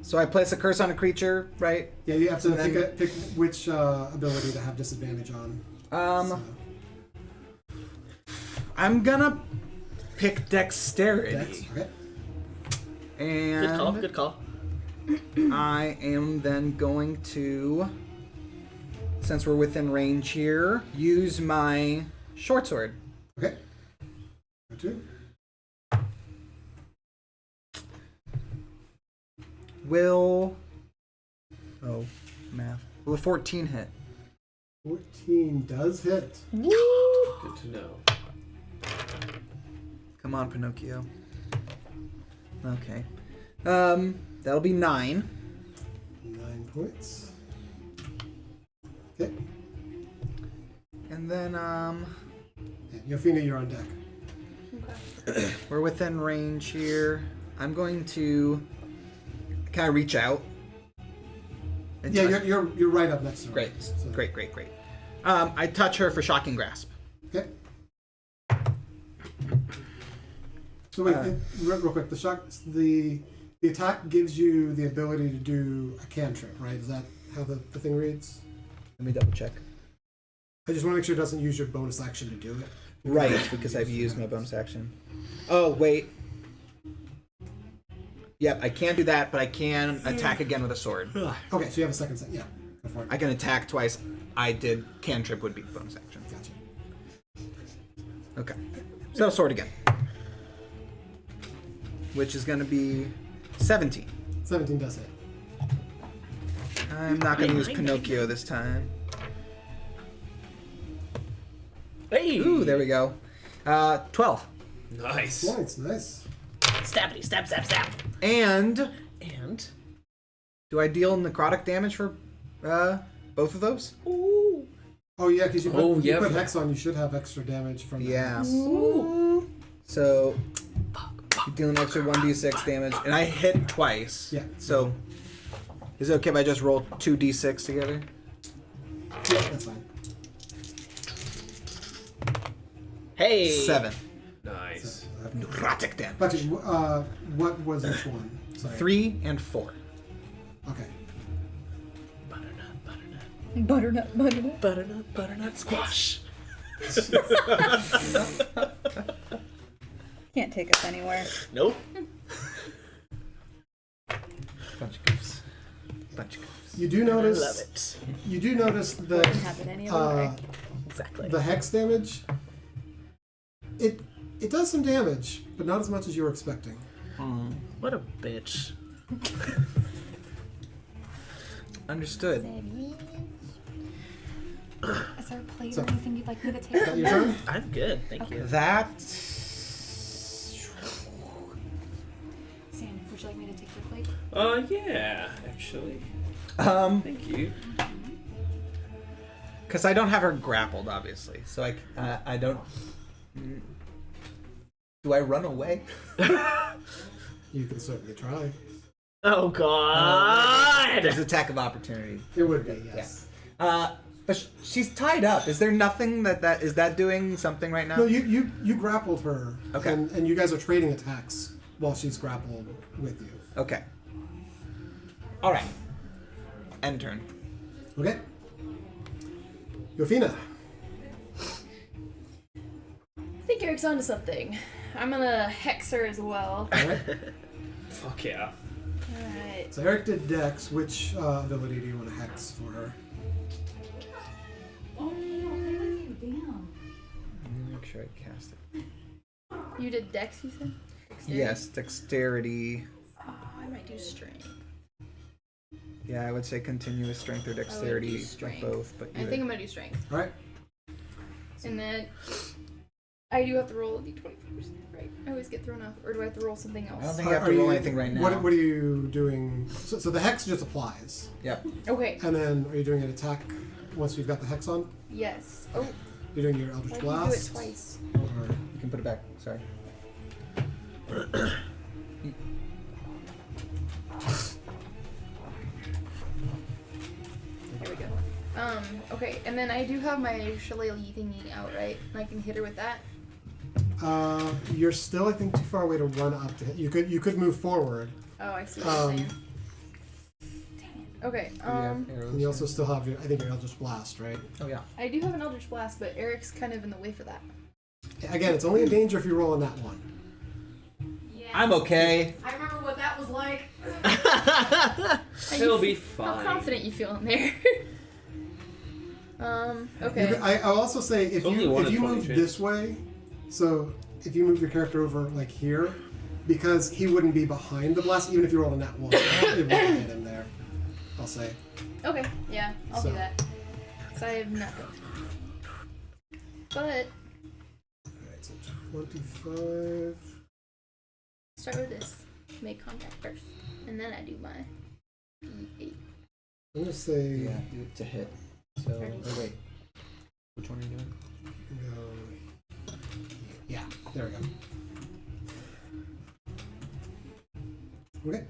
So I place a curse on a creature, right? Yeah, you have to And then- pick which ability to have disadvantage on. So, I'm gonna pick Dexterity. Dex. Okay. And Good call. I am then going to, since we're within range here, use my short sword. Okay. Go to. Will math. Will a 14 hit? 14 does hit. Good to know. Come on, Pinocchio. Okay. That'll be 9. 9 points. Okay. And then And Yofina, you're on deck. we're within range here. I'm going to kind of reach out. and Yeah, touch- you're right up next to her. Great, So- great. I touch her for shocking grasp. Okay. So wait, Uh, real quick. The attack gives you the ability to do a cantrip, right? Is that how the thing reads? Let me double check. I just want to make sure it doesn't use your bonus action to do it. Right, because I've used my bonus action. Oh, wait. Yep, I can't do that, but I can attack again with a sword. Okay, so you have a second set. Yeah, go for it. I can attack twice. I did cantrip would be bonus action. Gotcha. Okay. So sword again. Which is going to be 17. 17 does hit. I'm not going to use Pinocchio this time. Hey! Ooh, there we go. 12. Nice. Nice. Stabbity, stab, stab, stab. And And do I deal necrotic damage for both of those? ooh, Oh yeah, because you put, Oh, you yeah. put Hex on, you should have extra damage from the Yeah. Hex. So you deal an extra 1d6 damage, and I hit twice. Yeah. So is it okay if I just roll 2d6 together? Yeah, that's fine. hey, 7. Nice. Necrotic damage. Actually, what was each one? Sorry. 3 and 4. Okay. butternut, butternut, Butternut, butternut. butternut, butternut, squash. Can't take us anywhere. Nope. Bunch of goofs. You do I notice. love it. You do notice Wouldn't that have it any other way. Exactly. the Hex damage. It does some damage, but not as much as you were expecting. What a bitch. Understood. Is there a plate So- or anything you'd like me to Is take? that your turn? I'm good, thank you. That. Sam, would you like me to take your plate? Yeah, actually. Thank you. Because I don't have her grappled, obviously. So I don't. Do I run away? You can certainly try. Oh God! There's attack of opportunity. It would be, yes. But she's tied up. Is there nothing that is that doing something right now? No, you grappled her. Okay. And you guys are trading attacks while she's grappled with you. Okay. All right. End turn. Okay. Yofina. I think Eric's onto something. I'm gonna hex her as well. Alright. Fuck yeah. Alright. So Eric did Dex. Which ability do you want to hex for her? Make sure I cast it. You did Dex, you said? Dexterity? Yes, dexterity. Oh, I might do strength. Yeah, I would say continuous strength or dexterity, strength. both. But I think I'm gonna do strength. Alright. And then I do have to roll a d20 first, right? I always get thrown off. Or do I have to roll something else? I don't think you have to roll anything right now. What are you doing? So the hex just applies. Yep. Okay. And then are you doing an attack once you've got the hex on? Yes. Oh, You're doing your Eldritch why Blast? did you do it twice? Or You can put it back. Sorry. There we go. Okay, and then I do have my shillelagh thingy out, right? And I can hit her with that. you're still, I think, too far away to run up to hit. You could move forward. Oh, I see what you're saying. Okay, And you also still have your, I think, your Eldritch Blast, right? Oh yeah. I do have an Eldritch Blast, but Eric's kind of in the way for that. Again, it's only a danger if you roll on that one. Yeah. I'm okay. I remember what that was like. It'll be fine. How confident you feel in there? Okay. I'll also say if Only you one if in you 20 move chance. this way, so if you move your character over like here, because he wouldn't be behind the blast, even if you rolled a nat one, it wouldn't hit him there. I'll say. Okay, yeah, I'll So- do that. Because I have nothing. But, Alright, so 25. start with this. Make contact first. And then I do my D8. I'm gonna say Yeah, do it to hit. So, oh wait. Which one are you doing? go. Yeah, there we go. Okay.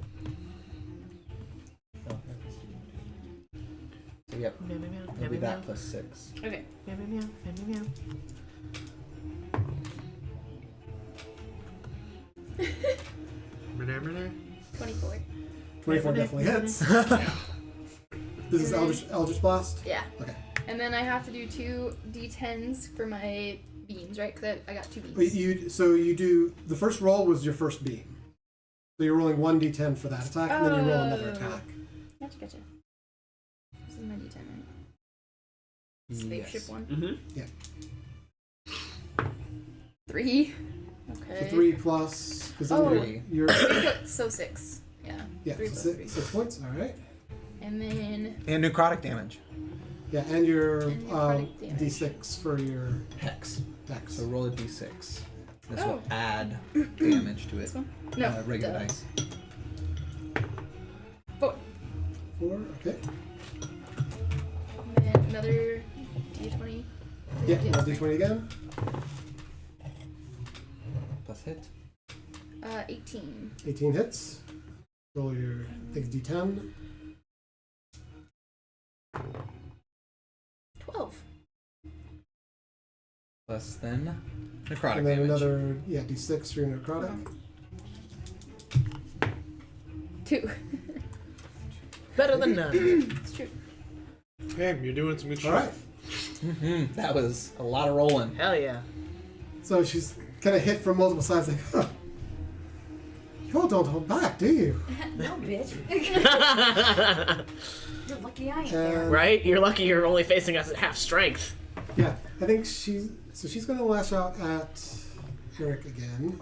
Oh, so yep. Meow, meow, meow, It'll meow, be meow, that plus 6. Okay. meow, meow, meow, meow, meow. Meow, meow, meow. 24. 24 definitely hits. This is Eldritch Blast? Yeah. Okay. And then I have to do 2 D10s for my beams, right? Because I got 2 beams. So you do, the first roll was your first beam. So you're rolling 1d10 for that attack, and then you roll another attack. Gotcha. This is my D10, right? Spaceship Yes. one. Mm-hmm. Yeah. 3. So Okay. 3 plus, because then Oh. you're 3 plus, so 6. Yeah. yeah, 3 so plus 3. 6 points, alright. And then And necrotic damage. Yeah, and your And necrotic damage. d6 for your Hex. dex. So roll a d6. This Oh. will add damage to it. this one? No. Regular duh. dice. 4. 4, okay. And then another D20. Yeah, roll d20 again. Plus hit. 18. 18 hits. Roll your, I think, d10. 12. Plus then necrotic And then damage. another, yeah, d6 for your necrotic. 2. Better than none. It's true. Hey, you're doing some good shit. Alright. Mm-hmm. That was a lot of rolling. Hell yeah. So she's kind of hit from multiple sides, like, huh. You don't hold back, do you? No, bitch. You're lucky I ain't And, there. Right? You're lucky you're only facing us at half strength. Yeah, I think she's going to lash out at Eric again,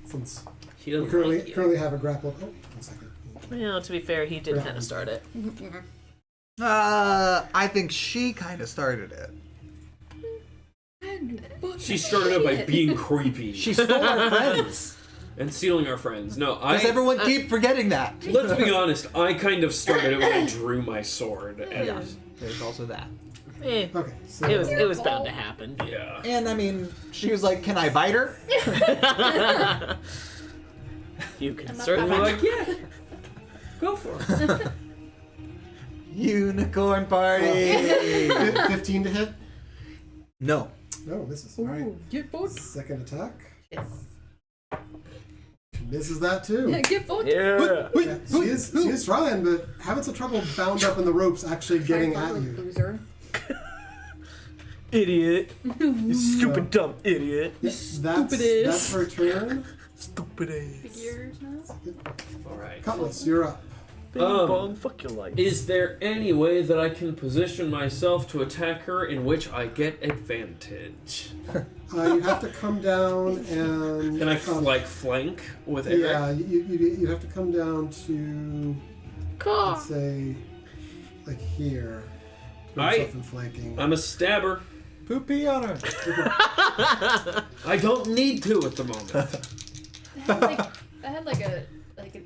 since He we doesn't like you. currently have a grapple. Oh, 1 second. Well, to be fair, he did kind of start it. I think she kind of started it. She started out by being creepy She stole our friends. and stealing our friends. No, Does everyone keep forgetting that? Let's be honest. I kind of started it when I drew my sword. And Yeah, there's also that. Eh, Okay, so it was bound to happen. yeah. And I mean, she was like, "Can I bite her?" You can I'm not certainly. And we're like, yeah, go for it. Unicorn party. 15 to hit. No. No, misses. All right. Get bored. Second attack. Yes. Misses that too. Get full. Yeah. Yeah, she is trying, but having some trouble bound up in the ropes actually getting at you. Loser. Idiot. You stupid dumb idiot. That's her turn. Stupid ass. Figures now. Alright. Cutlass, you're up. Bing bong, fuck your life. Is there any way that I can position myself to attack her in which I get advantage? You have to come down and... Can I flank with Eric? Yeah, you have to come down to... Let's say, like here. Put yourself in flanking. I'm a stabber. Poopy on her. I don't need to at the moment. I had like an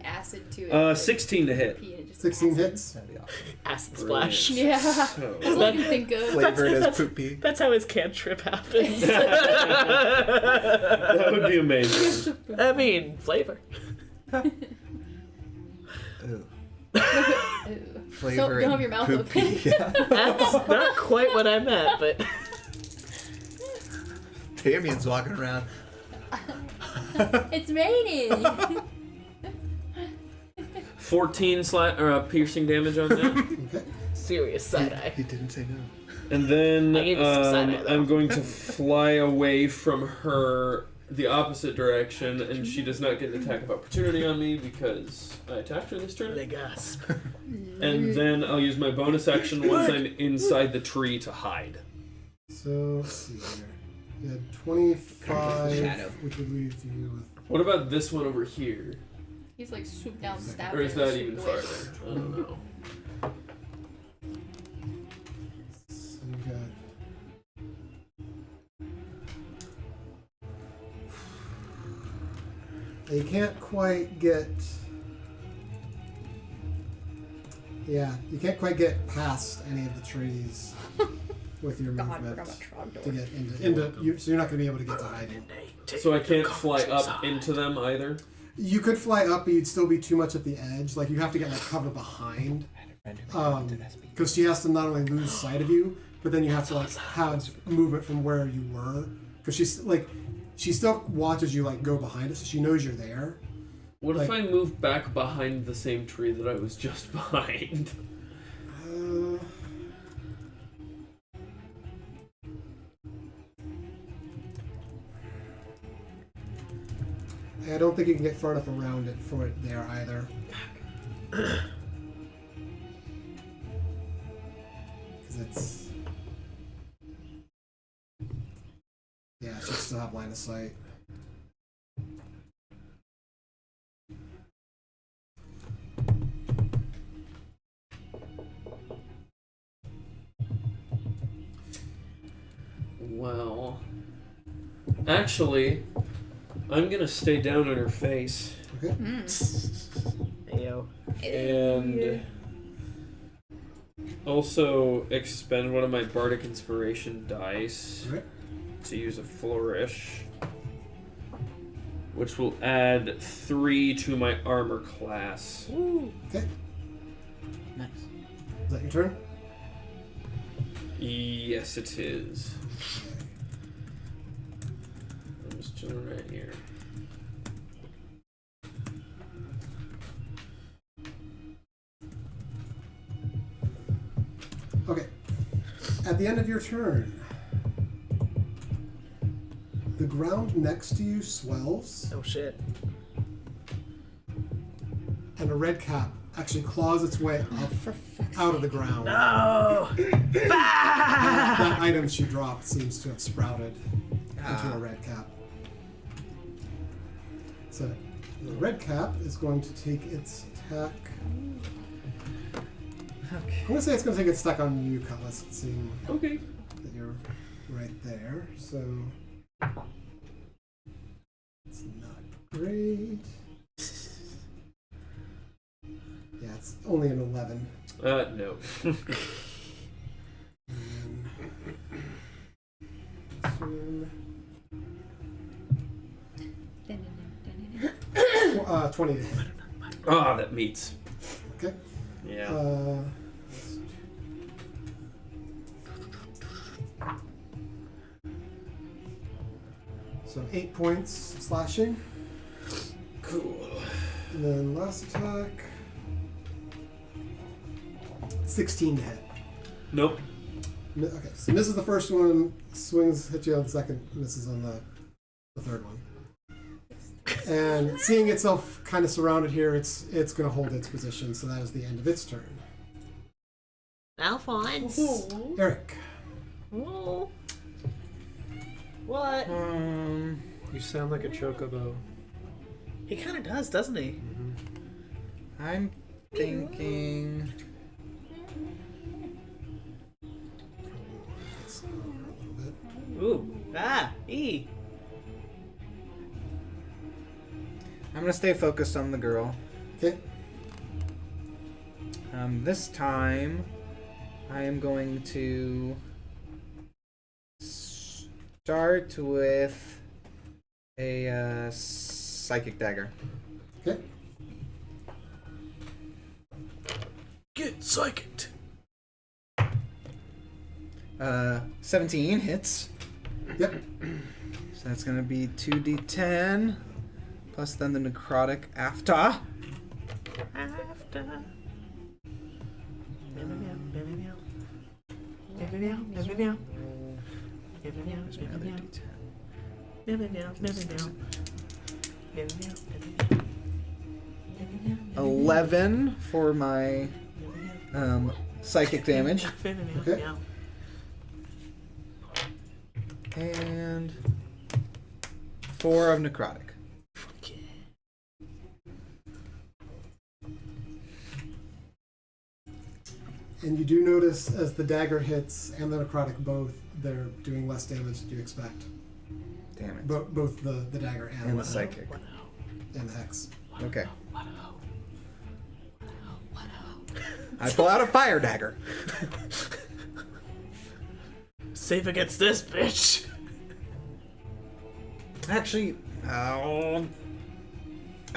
acid to it. 16 to hit. 16 hits. That'd be awesome. Acid splash. Yeah. So, That's all I can think of. Flavored as poopy. That's how his cantrip happens. that would be amazing. I mean, flavor. Ooh. Ew. Flavor Don't have your mouth poopy. open. Yeah. That's not quite what I meant, but... Damien's walking around. It's raining. 14 piercing damage on that. Okay. Serious side-eye. He didn't say no. And then I gave you some side-eye, though. I'm going to fly away from her the opposite direction, and she does not get an attack of opportunity on me because I attacked her this turn. They gasp. And then I'll use my bonus action once I'm inside the tree to hide. So, let's see here. You had 25, Shadow. which would leave you with... What about this one over here? He's like swooped down, stabbed Or is her, that and even swooped away. farther? I don't know. So you got... You can't quite get... Yeah, you can't quite get past any of the trees with your God, movement forgot about to Trogdor. get into you, so you're not going to be able to get to hiding. So I can't fly up into them either? You could fly up, but you'd still be too much at the edge. Like, you have to get, like, cover behind. Because she has to not only lose sight of you, but then you have to, like, have movement from where you were. Because she's, like, she still watches you, like, go behind it, so she knows you're there. What if I Like- move back behind the same tree that I was just behind? I don't think you can get far enough around it for it there either. Because it's... Yeah, she still have line of sight. Well, actually, I'm gonna stay down on her face Okay. Ayo. and also expend one of my bardic inspiration dice Alright. to use a flourish, which will add 3 to my armor class. Okay. Nice. Is that your turn? Yes, it is. I'm just chilling right here. Okay. At the end of your turn, the ground next to you swells, Oh shit. and a red cap actually claws its way up out of the ground. No! That item she dropped seems to have sprouted into a red cap. So the red cap is going to take its attack. Okay. I'm going to say it's going to take its attack on you, Cutlass, seeing Okay. that you're right there. So it's not great. Yeah, it's only an 11. No. And 20. Ah, that meets. Okay. Yeah. So 8 points of slashing. Cool. And then last attack. 16 to hit. Nope. Okay, so misses the first one, swings, hits you on the second, misses on the third one. And seeing itself kind of surrounded here, it's going to hold its position, so that is the end of its turn. Alphonse. Eric. Whoa. What? You sound like a chocobo. He kind of does, doesn't he? I'm thinking. Ooh. Ah. E. I'm gonna stay focused on the girl. Okay. This time, I am going to start with a psychic dagger. Okay. Get psychic. 17 hits. Yep. So that's gonna be 2d10 plus then the necrotic after. Where's my other d10? 11 for my psychic damage. Okay. And 4 of necrotic. And you do notice as the dagger hits and the necrotic both, they're doing less damage than you expect. Damn it. Both the dagger And the psychic. and the hex. Okay. I pull out a fire dagger. Safe against this bitch. Actually, I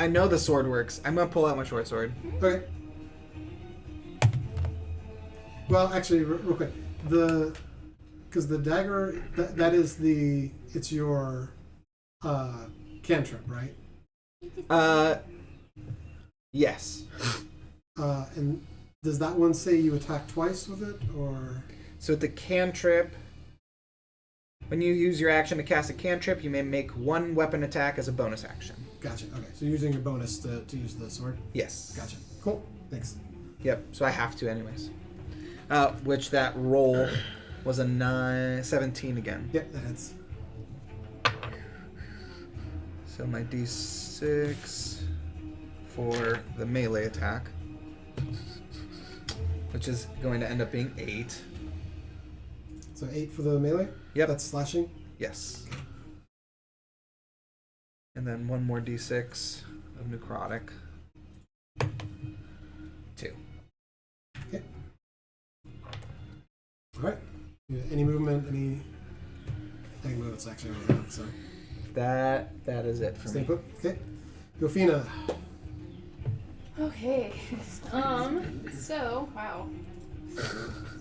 know the sword works. I'm gonna pull out my short sword. Okay. Well, actually, real quick, because the dagger that is it's your cantrip, right? Yes. And does that one say you attack twice with it, or? So the cantrip, when you use your action to cast a cantrip, you may make one weapon attack as a bonus action. Gotcha. Okay, so you're using your bonus to use the sword. Yes. Gotcha. Cool. Thanks. Yep. So I have to, anyways. Which that roll was a 17 again. Yep, that hits. So my d6 for the melee attack, which is going to end up being 8. So 8 for the melee. Yep. That's slashing. Yes. And then one more d6 of necrotic. 2. Okay. All right. Any movement? Any movements actually? So That is it for stay me. put. Okay. Yofina. Okay. So, wow.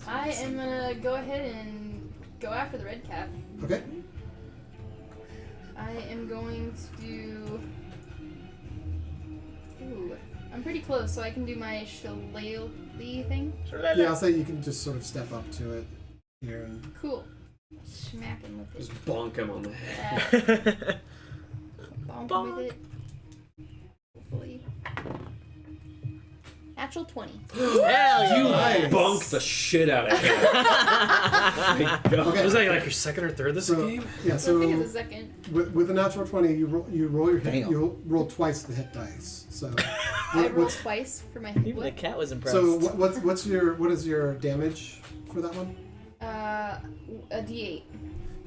I am gonna go ahead and go after the red cap. Okay. I am going to do... Ooh. I'm pretty close, so I can do my shillelagh thing. Yeah, I'll say you can just sort of step up to it here and. Cool. Smack him with it. Just bonk him on the head. Bonk Bonk. with it. Hopefully. Natural 20. Hell yeah. Nice. Bonk the shit out of him. My God. Okay. Was that like your second or third this So, game? yeah, I so think it's a second. with a natural 20, you roll your hit. Damn. You roll twice the hit dice. So. I rolled twice for my hit. Even the cat was impressed. So what is your damage for that one? A D8.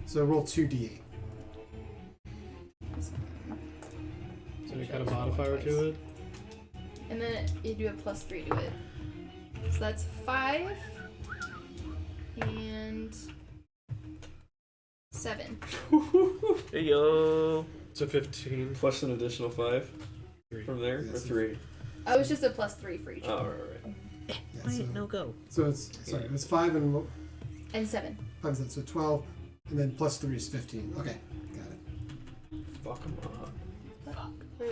So roll 2d8. So you got a modifier to it? And then you do a +3 to it. So that's 5 and 7. Yo. So 15. Plus an additional 5 Three. from there, or Yes. 3. Oh, it's just a +3 for each. Oh, right. Yeah, Wait, no go. So it's 5 and And 7. 5 and 7, so 12, and then +3 is 15. Okay, got it. Fuck him up. Where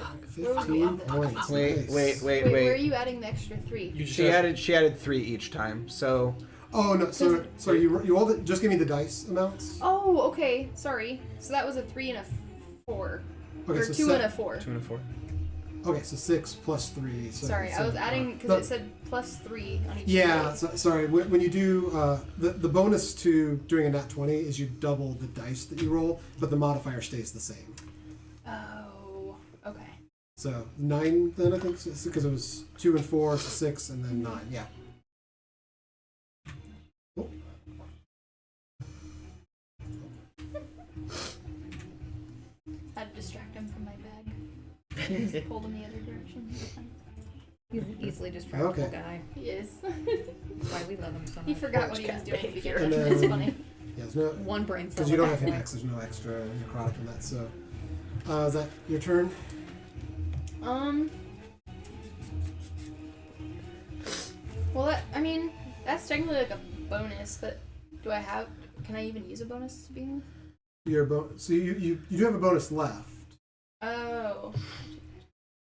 would we 15 add that? points. Wait. Wait, where are you adding the extra 3? You just She added 3 each time. So Oh no, sorry. You rolled it. Just give me the dice amounts. Oh, okay. Sorry. So that was a 3 and a 4. Okay, Or so 2 and a 4. 2 and a 4. Okay, so 6 plus 3. So, Sorry, I was adding because it said +3 on each. Yeah, side. sorry. When you do the bonus to doing a nat 20 is you double the dice that you roll, but the modifier stays the same. Oh, okay. So 9 then I think because it was 2 and 4, so 6 and then 9. Yeah. Cool. Had to distract him from my bag. Just pulled in the other direction. He's an easily distractible Okay. guy. He is. That's why we love him so much. He forgot what he was doing at the beginning. And It's then- funny. Yeah, there's no One brain cell. because you don't at have that hit point. X. There's no extra necrotic in that. So is that your turn? Well, that's technically like a bonus, but can I even use a bonus to begin with? So you do have a bonus left Oh.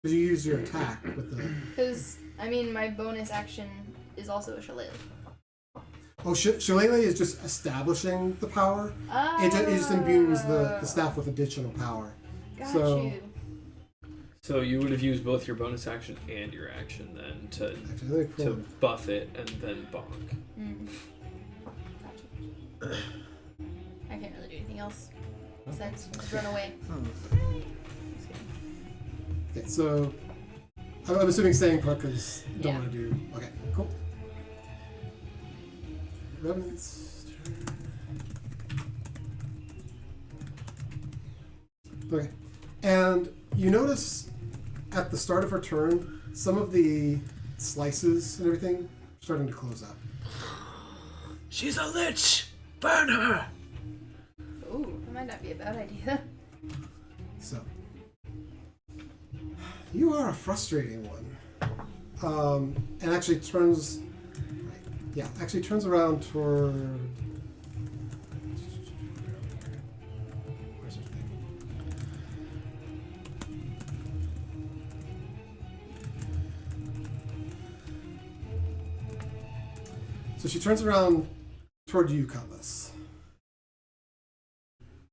because you used your attack with the. Because, my bonus action is also a shillelagh. Oh, Shillelagh is just establishing the power. Oh. It just imbues the staff with additional power. Got so- you. So you would have used both your bonus action and your action then Actually, let me pull to buff it and then bonk. Mm. Gotcha. I can't really do anything else besides just run away. Okay, so I'm assuming staying put because don't Yeah. want to do. Okay, cool. Revenant's turn. Okay, and you notice at the start of her turn, some of the slices and everything are starting to close up. She's a lich! Burn her! Ooh, that might not be a bad idea. So, you are a frustrating one. And actually turns around toward. Where's her thing? So she turns around toward you, Cutlass.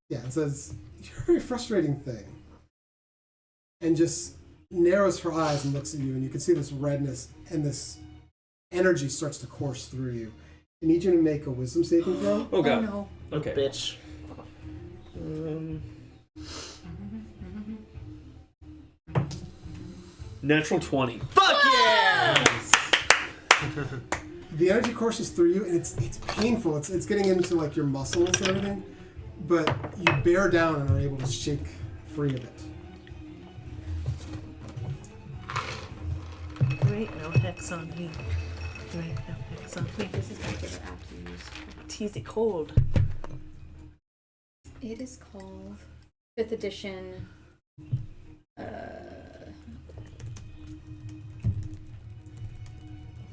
Yeah, and says, "You're a very frustrating thing." And just narrows her eyes and looks at you, and you can see this redness and this energy starts to course through you. I need you to make a wisdom saving throw. Oh god. no. Okay. Bitch. Natural 20. Fuck yeah! The energy courses through you, and it's painful. It's getting into like your muscles and everything, but you bear down and are able to shake free of it. Great, no hex on me. Great, no hex on me. This is my favorite app to use. Teasy cold. It is called 5th edition.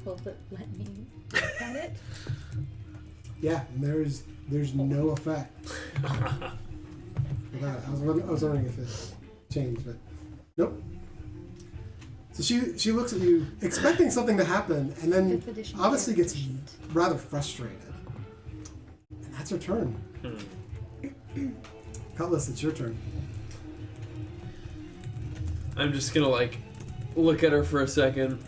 Will it let me look at it? Yeah, and there's no effect. I was wondering if it changed, but nope. So she looks at you, expecting something to happen, and then 5th edition obviously gets character sheet. rather frustrated. And that's her turn. Cutlass, it's your turn. I'm just gonna look at her for a second.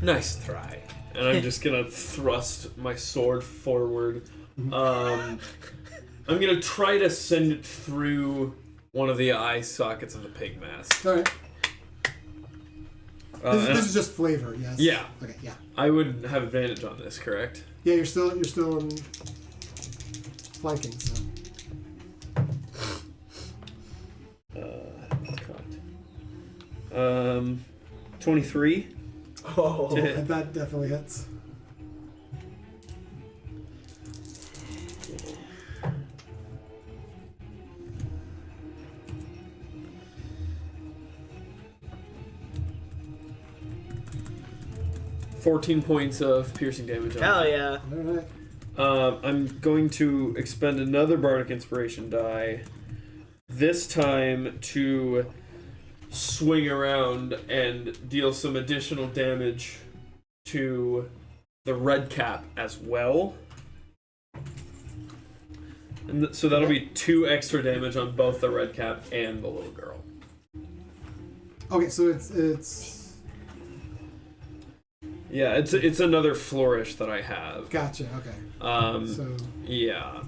Nice try. And I'm just gonna thrust my sword forward. I'm gonna try to send it through one of the eye sockets of the pig mask. All right. This is just flavor, yes. Yeah. Okay, yeah. I would have advantage on this, correct? Yeah, you're still in flanking, so. Cut. 23. Oh. That definitely hits. $14 points of piercing damage on Hell that. yeah. Alright. I'm going to expend another Bardic Inspiration die. This time to swing around and deal some additional damage to the red cap as well. And so that'll be 2 extra damage on both the red cap and the little girl. Okay, so it's Yeah, it's another flourish that I have. gotcha. Okay. So Yeah.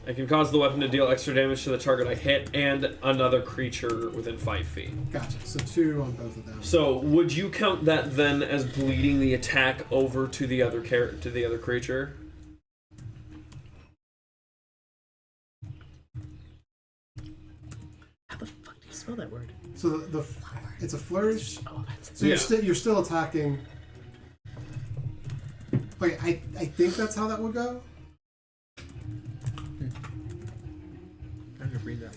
I can cause the weapon to deal extra damage to the target I hit and another creature within 5 feet. gotcha. So 2 on both of them. So would you count that then as bleeding the attack over to the other creature? How the fuck do you spell that word? So it's a flourish. Oh, that's So you're still attacking. Okay, I think that's how that would go. I'm gonna read that.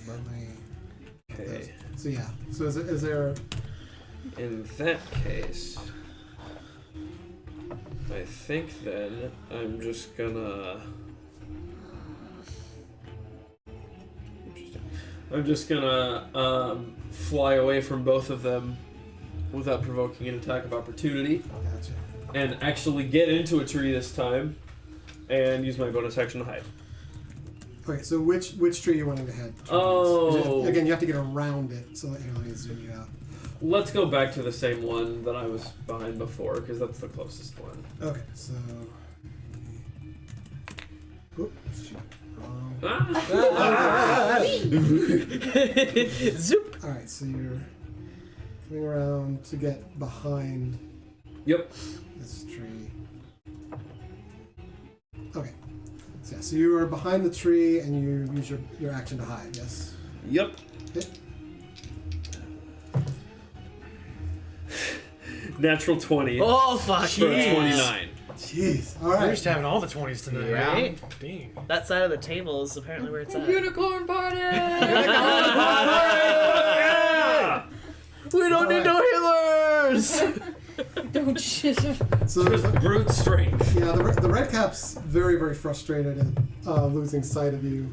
Okay. So yeah. So is there? In that case, I think then I'm just gonna. Fly away from both of them without provoking an attack of opportunity, Gotcha. and actually get into a tree this time, and use my bonus action to hide. Okay, so which tree are you wanting to head towards? Oh. Again, you have to get around it. So let me zoom you out. Let's go back to the same one that I was behind before, because that's the closest one. Okay, so. Oops. Shoot. Wrong. Zoop. All right, so you're coming around to get behind Yep. this tree. Okay. So you are behind the tree and you use your action to hide. Yes. Yep. Hit. Natural 20 Oh fuck! for a 29. Jeez. All We're right. just having all the 20s tonight, Yeah. right? Dang. That side of the table is apparently where it's at. Unicorn party! Yeah! We don't need no healers. Don't shit. So Brute strength. yeah, the red cap's very very frustrated at losing sight of you,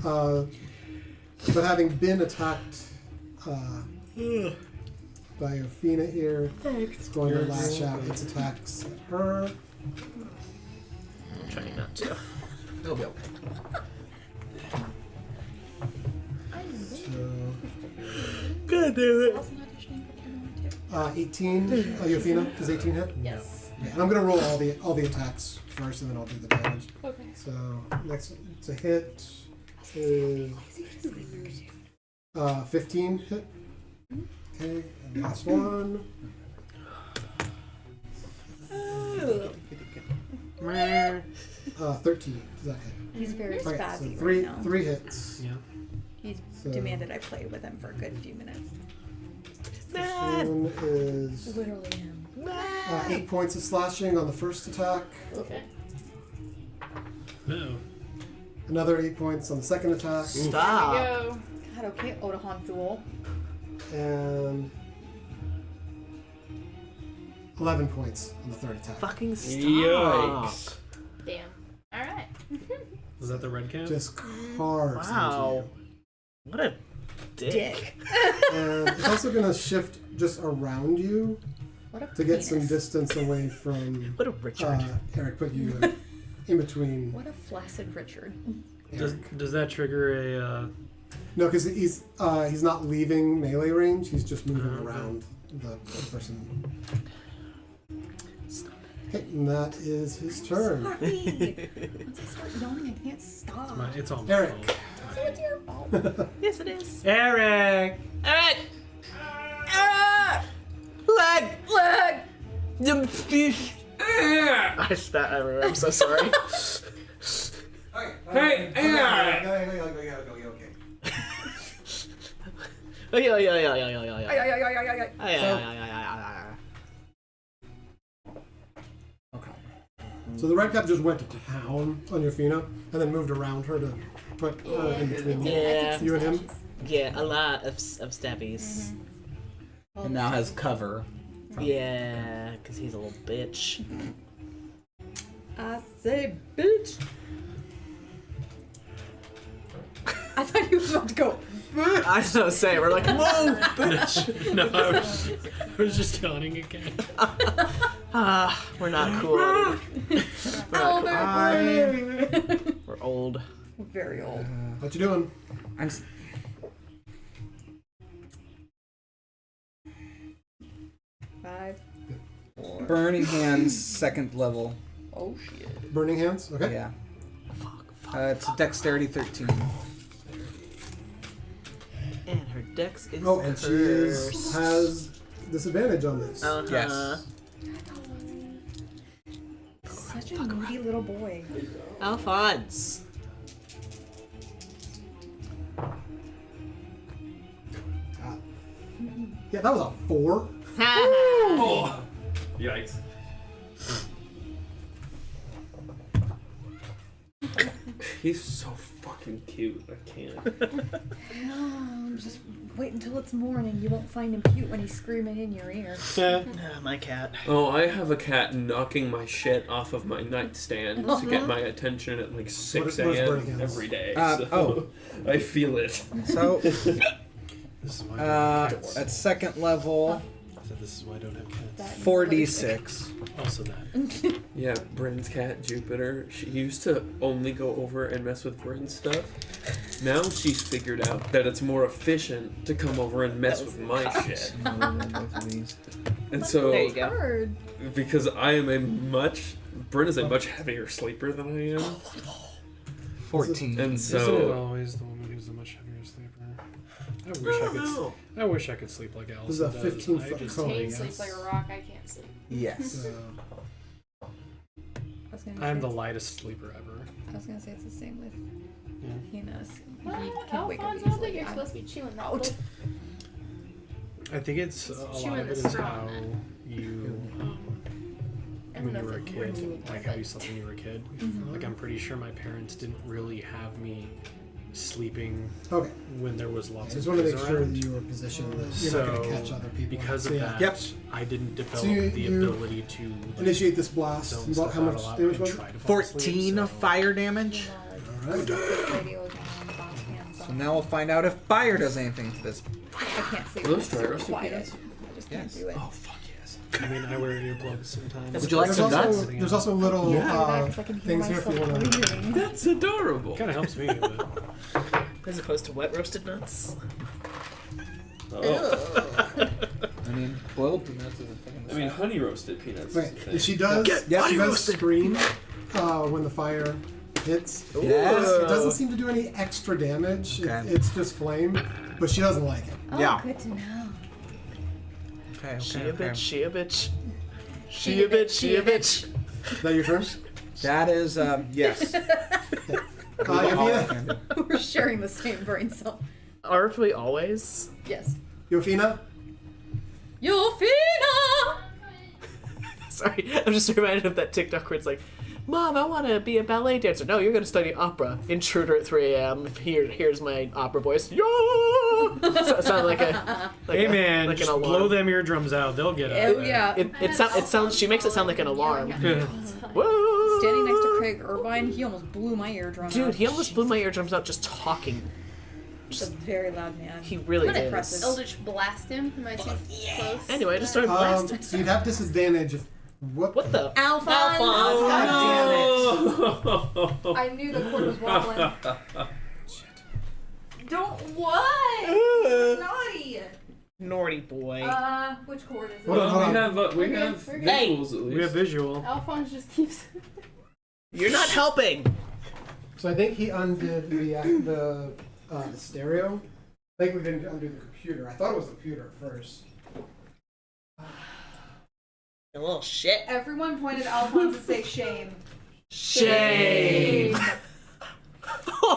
but having been attacked by Yofina here, it's going to lash out its attacks at her. I'm trying not to. It'll be okay. So, God damn it. 18, Yofina, does 18 hit? Yes. Yeah, and I'm gonna roll all the attacks first, and then I'll do the damage. Okay. So next to hit is 15 hit. Okay, and last one. 13. Does that hit? He's very Okay, spazzy so right three now. hits. Yeah. He's So- demanded I play with him for a good few minutes. This one is Literally him. 8 points of slashing on the first attack. Okay. Uh-oh. Another 8 points on the second attack, Stop. Go. God, okay, Odahan Fool. and 11 points on the third attack. Fucking stop. Yikes. Damn. All right. Is that the red cap? Just carves Wow. What a dick. Dick. into you. And it's also going to shift just around you What a to get some penis. distance away from What a Richard. Eric. Put you in between. What a flaccid Richard. Eric. Does that trigger a... No, because he's not leaving melee range. He's just moving Okay. around the person. Okay, and that is his turn. Sorry. Once I start yawning, I can't stop. It's all my Eric. fault. So it's your fault. Yes, it is. Eric! Alright. Leg. I spat everywhere. I'm so sorry. Hey, Eric! Oh yeah. Ay, ay, ay, ay, ay, ay. Okay. So the red cap just went to town on Yofina and then moved around her to put her in between Yeah. you and him. Yeah, a lot of stabbies. And now has cover. Yeah, because he's a little bitch. I say, bitch. I thought you were about to go. I was gonna say, we're like, whoa, bitch. No, I was just yawning again. We're not cool. We're old. Very old. What you doing? I'm 5. Burning Hands, 2nd level. Oh shit. Burning hands. Okay. Yeah. It's Dexterity 13. And her dex is Oh, and she has disadvantage on this. Yes. Such a moody little boy. Alphonse. Yeah, that was a 4. Oh, yikes. He's so fucking cute. I can't. Just wait until it's morning. You won't find him cute when he's screaming in your ear. My cat. Oh, I have a cat knocking my shit off of my nightstand to get my attention at like 6 What is Burning a.m. Hands? every day. Oh. So I feel it. So, This is why I don't have cats. at 2nd level, So this is why I don't have cats. 4d6. Also that. Yeah, Bryn's cat, Jupiter, she used to only go over and mess with Bryn's stuff. Now she's figured out that it's more efficient to come over and mess with my shit. And so, There you go. Bird. because I am Bryn is a much heavier sleeper than I am. 14. And Isn't it so, always the woman who's a much heavier sleeper? I wish I could sleep like This is a Allison does. 15-foot I just cone. Kane sleeps like a rock. I can't sleep. Yes. I was gonna I'm say the it's- lightest sleeper ever. I was gonna say it's the same with Yeah. Hina's. Well, He can wake up Alphonse, I don't think easily. you're I'm supposed to be chewing that. out. I think it's a lot chewing of it the is straw, how man. you I don't when know you were a if it kid, works with like my how you butt. slept when you were a kid. Like I'm pretty sure my parents didn't really have me sleeping Okay. when there was lots Just of want to kids make sure around. that you were positioned that you're So, not going to catch other people. because So, of yeah. that, Yep. I didn't develop you- the you ability to Initiate this blast. zone And stuff how out much a lot damage and was it? try to fall asleep, 14 so- fire damage. Alright. Radios on, bounce hands So on. now we'll find out if fire does anything to this. I can't sleep. Are those when dry it's roasted quiet. peanuts? I just can't Yes. do it. oh fuck yes. I mean, I wear earplugs sometimes. Would you like There's some also, nuts? There's also little Because I can hear things here if you myself want to. breathing. That's adorable. Kind of helps me. But As opposed to wet roasted nuts. Oh. I mean, boiled peanuts is a thing. I mean, honey roasted peanuts. Wait, is the thing. and she does. Yeah. She does scream when the fire hits. Yes. It doesn't seem to do any extra damage. Okay. It's just flame, but she doesn't like it. Oh, Yeah. good to know. Okay, She okay, a bitch, okay. she a bitch. She a bitch, she a bitch. Is that your turn? That is, yes. All I Yofina? can do. We're sharing the same brain cell. Aren't we always? Yes. Yofina? Yofina! Sorry, I'm just reminded of that TikTok where it's like, Mom, I want to be a ballet dancer. No, you're going to study opera. Intruder at 3 a.m. Here's my opera voice. Yo! Sound like a like hey a, man, like just an alarm. blow them eardrums out. They'll get out. Oh, there. yeah. It sounds. She makes it sound like an alarm. Whoa! Standing next to Craig Irvine, he almost blew my eardrum out. Dude, he almost blew my eardrums out just talking. He's a very loud man. He really I'm gonna did. Impressive. Eldritch blast him. Am I too close? Anyway, I just started blasting. So you'd have disadvantage if. What the? Alphonse! God I knew the cord was wobbling. Don't what? Naughty. Naughty boy. Which cord is it? Hold on, hold on. We We're have good, we're visuals good. Hey. at least. We have visual. Alphonse just keeps. You're not helping. So I think he undid the stereo. I think we didn't undo the computer. I thought it was the computer at first. A little shit. Everyone pointed at Alphonse to say shame. Shame.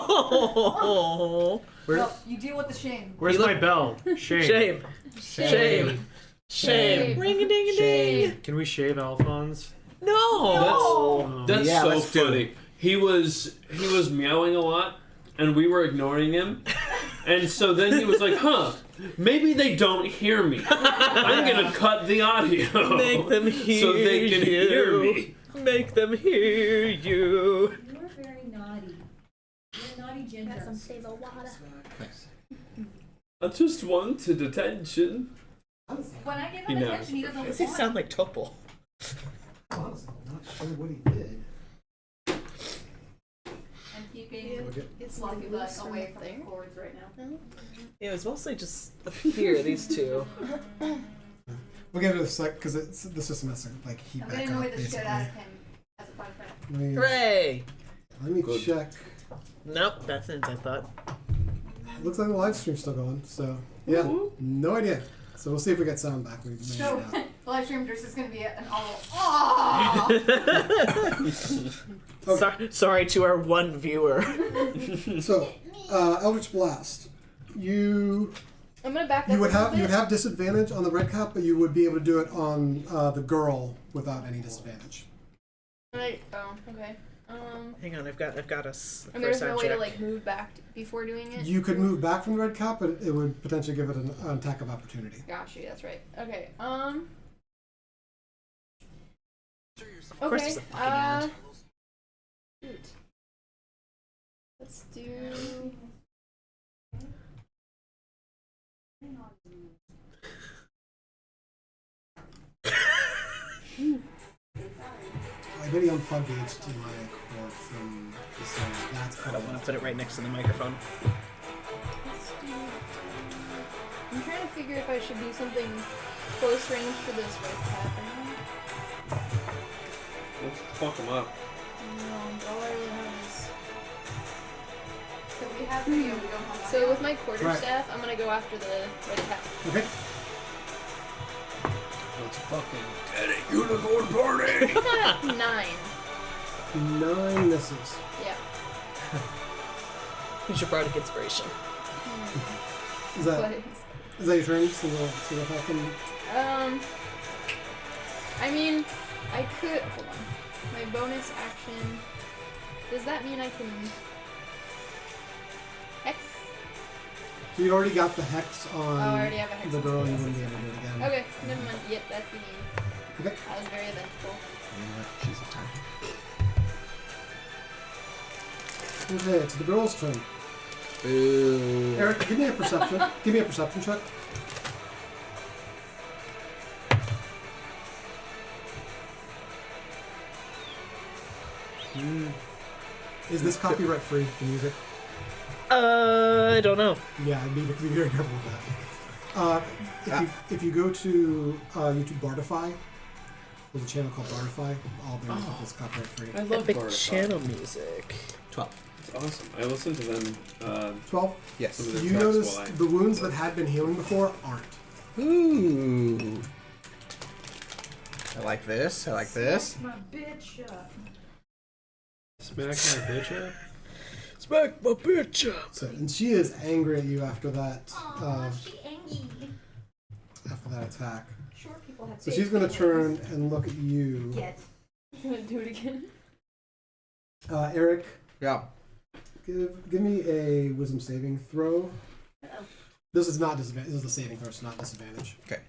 Oh. No, you deal with the shame. Where's You my look- bell? Shame. Shame. Shame. Shame. Ring a ding a ding. Can we shave Alphonse? No. Oh. That's Yeah, so let's do funny. He was meowing a lot, and we were ignoring him. And so then he was like, "Huh? Maybe they don't hear me. I'm gonna cut the audio Make them hear so they can you. hear me." Make them hear you. You are very naughty. You're a naughty ginger. Got some stable water. I just wanted attention. When I give He him knows. attention, he doesn't Does he want sound like Topol? Honestly, I'm not sure what he did. I'm keeping Okay. its lucky butt away from the cords right now. Yeah, it was mostly just up here, these two. We'll give it a sec because the system has to like heat I'm back gonna up. annoy the shit Basically. out of him as a punishment. Hooray! Let me Good. check. Nope, that's an inside thought. It looks like the live stream's still going. So yeah, no idea. So we'll see if we get sound back. We may So not. the live stream just is gonna be an all. Sorry to our one viewer. So Eldritch Blast. You I'm gonna back that would a little have you would bit. have disadvantage on the red cap, but you would be able to do it on the girl without any disadvantage. Right. Oh, okay. Hang on, I've got us. And there's no way to like move back before doing it. You could move back from the red cap, but it would potentially give it an attack of opportunity. Gosh, that's right. Okay. course Okay. it's a fucking ad. Shoot. Let's do. I bet he unplugged the HDMI cord from the side. That's I probably don't want to put it right next to the microphone. Let's do. I'm trying to figure if I should do something close range for this red cap or not. Let's fuck him up. No, all I really have is. So we have three, we don't have So with my quarterstaff, Right. I'm gonna go after the red cap. Okay. Let's fucking get it, unicorn party! 9. 9 misses. Yeah. Use your bardic inspiration. Is that But is that your turn? Single attack and I mean, I could. Hold on. My bonus action. Does that mean I can. Hex? so you already got the hex on I already have a hex the on girl. You somebody wouldn't be able to do it again. Okay, never mind. Yep, that's the name. Okay. I was very eventful. You know what? She's a time. Okay, it's the girl's turn. Boo. Eric, give me a perception. Give me a perception check. Is this copyright free? The music? I don't know. Yeah, I'd be very careful with that. If you go to YouTube Bardify, there's a channel called Bardify. All their music is copyright free. I love Epic Bardify. channel music. 12. It's awesome. I listen to them. 12. Yes. Some of the You tracks notice while I- the wounds that had been healing before aren't. Ooh. I like this. I like this. My bitch up. Smack my bitch up. Smack my bitch up. So, and she is angry at you after that. She angry. After that attack. Short people have. So big she's gonna feelings. turn and look at you, Get. I'm gonna do it again. Eric. Yeah. Give me a wisdom saving throw. Uh-oh. This is not disadvantage. This is the saving throw, so not disadvantage. Okay.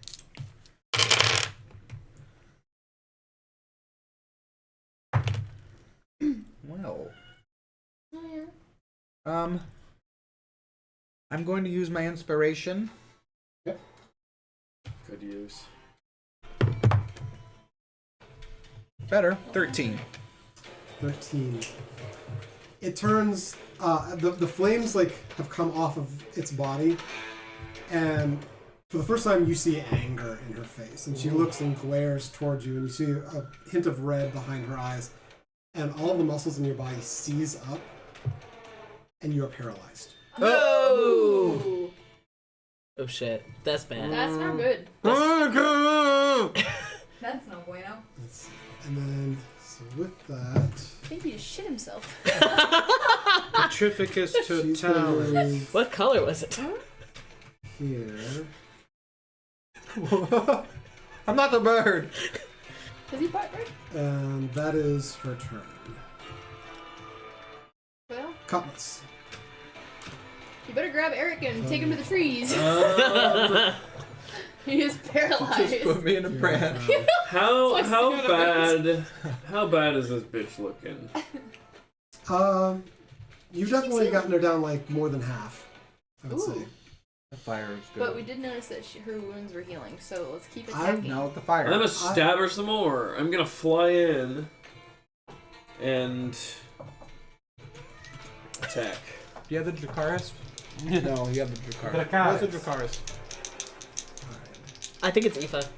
Well. Oh, yeah. I'm going to use my inspiration. Good use. Better. 13. 13. It turns. The flames like have come off of its body, and for the first time you see anger in her face, and she looks and glares towards you, and you see a hint of red behind her eyes, and all the muscles in your body seize up, and you are paralyzed. Oh! Oh shit. That's bad. That's not good. That's no bueno. And then, so with that, I think he just shit himself. Petrificus she's gonna totalis. move What color was it? here. I'm not the bird. Does he bite right? And that is her turn. Well, Cutlass. you better grab Eric and take him to the trees. He is paralyzed. Just put me in a pram. How It's like how bad is this bitch looking? You've definitely gotten her down like more than half, I would Ooh. say. The fire is good. But we did notice that her wounds were healing, so let's keep attacking. No, the fire. I'm gonna stab her some more. I'm gonna fly in and attack. Do you have the Dracaris? No, you have the Dracaris. What's What's the Dracaris? I think it's Aoife.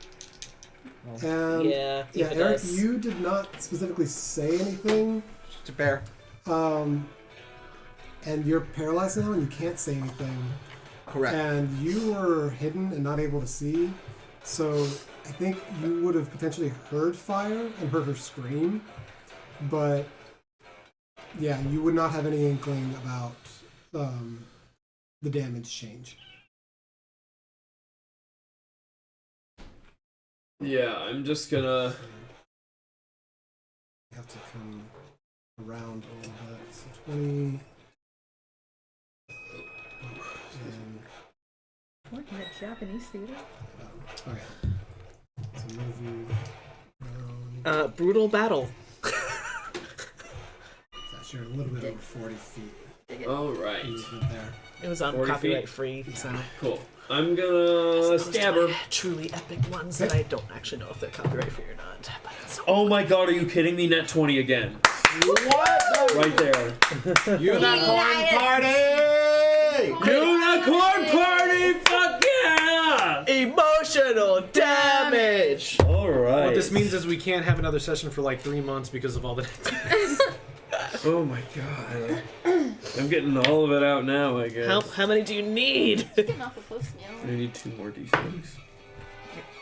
And Yeah, yeah, Aoife Eric, does. you did not specifically say anything. It's a bear. And you're paralyzed now, and you can't say anything. Correct. And you were hidden and not able to see, so I think you would have potentially heard fire and heard her scream, but yeah, you would not have any inkling about the damage change. Yeah, I'm just gonna. You have to come around a little bit. So 20. And, Working at Japanese theater. okay. So move you around. Brutal battle. It's actually a little bit over 40 feet. Alright. Movement there. It was on 40 copyright free, so Cool. I'm gonna stab her. truly epic ones that I don't actually know if they're copyright free or not. But it's so Oh my god, are you kidding me? Net 20 again. What? Right there. Unicorn party! Unicorn party! Fuck yeah! emotional damage. Alright. What this means is we can't have another session for like 3 months because of all the. Oh my god. I'm getting all of it out now, I guess. How many do you need? Getting awful close now. I need 2 more d6.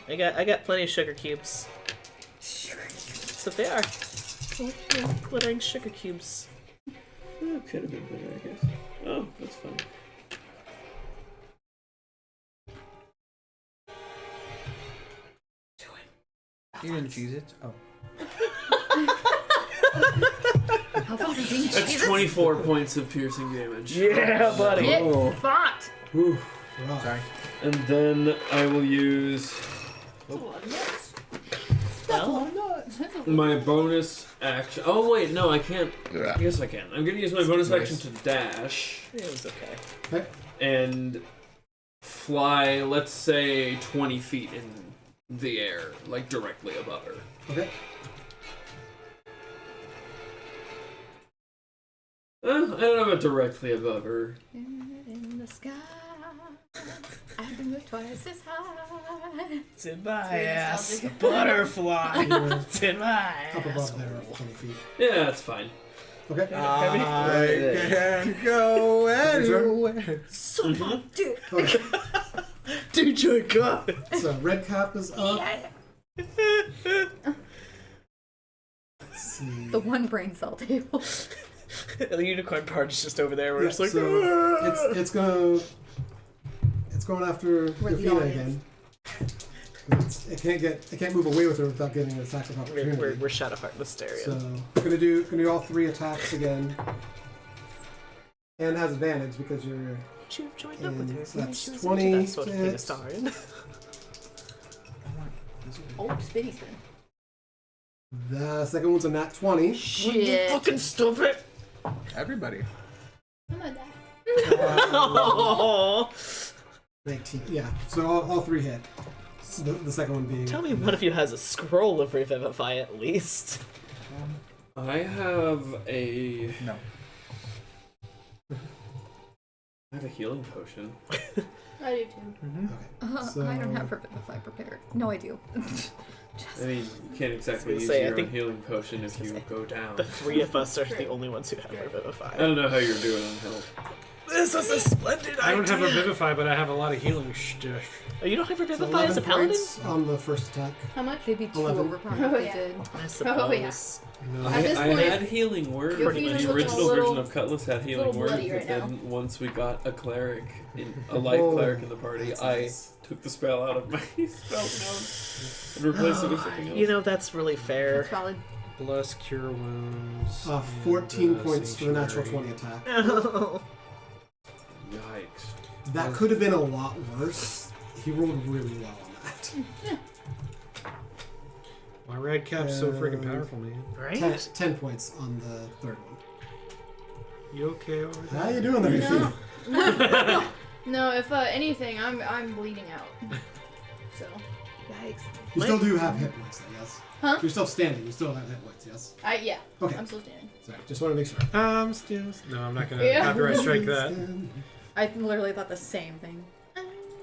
I got plenty of sugar cubes. That's what they are. Glittering sugar cubes. Oh, could have been better, I guess. Oh, that's fine. You didn't choose it? Oh. That's 24 points of piercing damage. Yeah, buddy. Get Oh. fucked. Ooh, wow. Sorry. And then I will use my bonus action. Oh wait, no, I can't. Yes, I can. I'm gonna use my bonus action to dash It was okay. Okay. and fly, let's say, 20 feet in the air, like directly above her. Okay. I don't know about directly above her. In the sky, I can go twice as high. It's in my very ass. nostalgic. Butterfly. It's in my Up above ass. there, 20 feet. Yeah, that's fine. Okay. I can go anywhere. Okay. Dude, you're good. So red cap is up. Let's see. The one brain cell table. The unicorn party's just over there. We're Yeah, just like, so "Ah." it's going after We're the Yofina audience. again. It can't move away with her without getting an attack of opportunity. we're shadow heart hysteria. So gonna do all 3 attacks again, and has advantage because you're. You've joined up with her. So Maybe that's she was 20 into that sort of thing hits. to star in. Oh, spinny spin. The second one's a nat 20. Shit. Fucking stop it. Everybody. I'm gonna die. Oh. 19. Yeah. So all 3 hit. So the second one being. Tell me one of you has a scroll of Revivify at least. I have a No. healing potion. I do too. Okay. So, I don't have Revivify prepared. No, I do. I mean, you can't exactly I was use gonna say, I your own think- healing potion if you go down. The 3 of us are the only ones who have I Revivify. don't know how you're doing on health. This is a splendid I don't have idea. Revivify, but I have a lot of healing stuff. Oh, you don't have so Revivify as a 11 paladin? points on the first attack. How much? They'd be too 11. overpowered Oh, if yeah. they did. I suppose. Oh, yeah. No. At this I point, had healing word. your The feet are looking a original little- version of Cutlass had healing little word, bloody but right then once we got a cleric, a light Oh, cleric in the party, that's I nice. took the spell out of my spell notes and replaced it with something else. You know, that's really fair. That's valid. Bless, cure wounds. 14 and, points for the natural sanctuary. 20 attack. Yikes. That could have been a lot worse. He rolled really well on that. My red cap's so freaking powerful, man. Right? 10 points on the third one. You okay over there? How you doing there, No. Yofina? No, if anything, I'm bleeding out. So. Yikes. You still do have hit points, though, yes? Huh? You're still standing. You still have hit points, yes? Yeah. Okay. I'm still standing. Sorry, just want to make sure. I'm still. No, I'm not gonna Yeah. copyright strike that. I literally thought the same thing.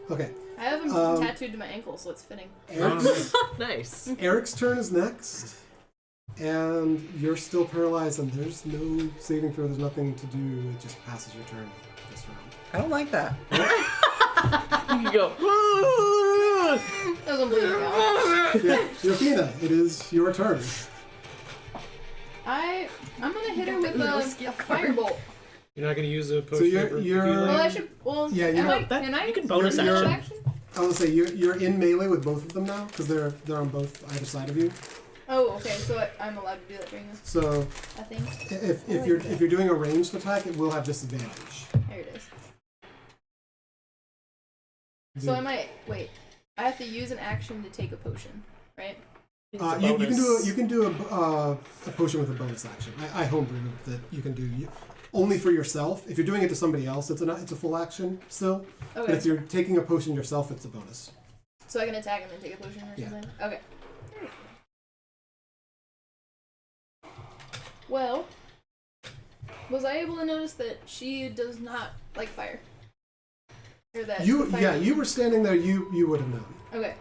Okay. I have him tattooed to my ankle, so it's fitting. Nice. Eric's turn is next. And you're still paralyzed, and there's no saving throw. There's nothing to do. It just passes your turn this round. I don't like that. You go. As I'm bleeding out. Yeah. Yofina, it is your turn. I'm gonna hit her with a firebolt. You're not gonna use a potion. you're- of you're- healing? Well, I should. Well, Yeah, am I, that- can I? you can bonus bonus action. I will say you're in melee with both of them now because they're on both either side of you. Oh, okay. So I'm allowed to do that during this. So I think. if you're doing a ranged attack, it will have disadvantage. There it is. So I might wait. I have to use an action to take a potion, right? It's a you can do a potion with a bonus action. I homebrew that you can do only for yourself. If you're doing it to somebody else, it's a full action still. But Okay. if you're taking a potion yourself, it's a bonus. So I can attack and then take a potion or Yeah. something? Okay. Well, was I able to notice that she does not like fire? Or that the fire- you were standing there. You would have known. Okay.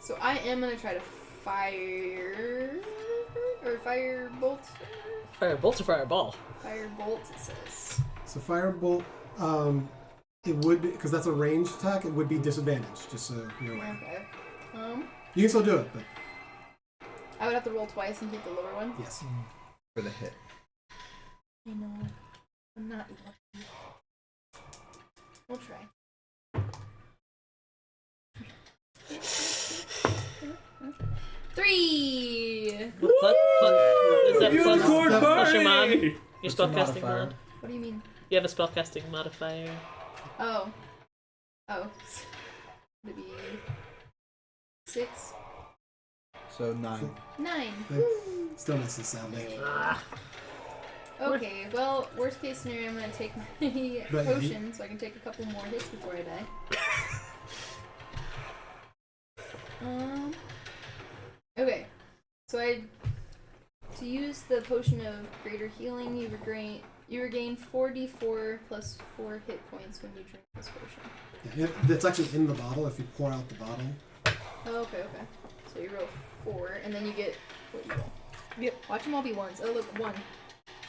So I am gonna try to fire or firebolt. Firebolt or fireball? Firebolt, it says. So firebolt, it would be because that's a ranged attack. It would be disadvantaged, just so you're aware. Okay. You can still do it, but I would have to roll twice and get the lower one. yes. For the hit. I know. I'm not lucky. We'll try. Three! Is that Unicorn plus your mod? party! Your What's your spellcasting modifier? mod? What do you mean? You have a spellcasting modifier. Oh. Oh. Would it be 6? So 9. 9. That still makes it sound like. Okay, well, worst case scenario, I'm gonna take my But potion so I can take a couple more hits before I die. Okay, so to use the potion of greater healing, you regain 4d4 plus 4 hit points when you drink this potion. Yeah, it's actually in the bottle if you pour out the bottle. Oh, okay. So you roll 4, and then you get what you roll. Yep. Watch them all be 1s. Oh, look, 1.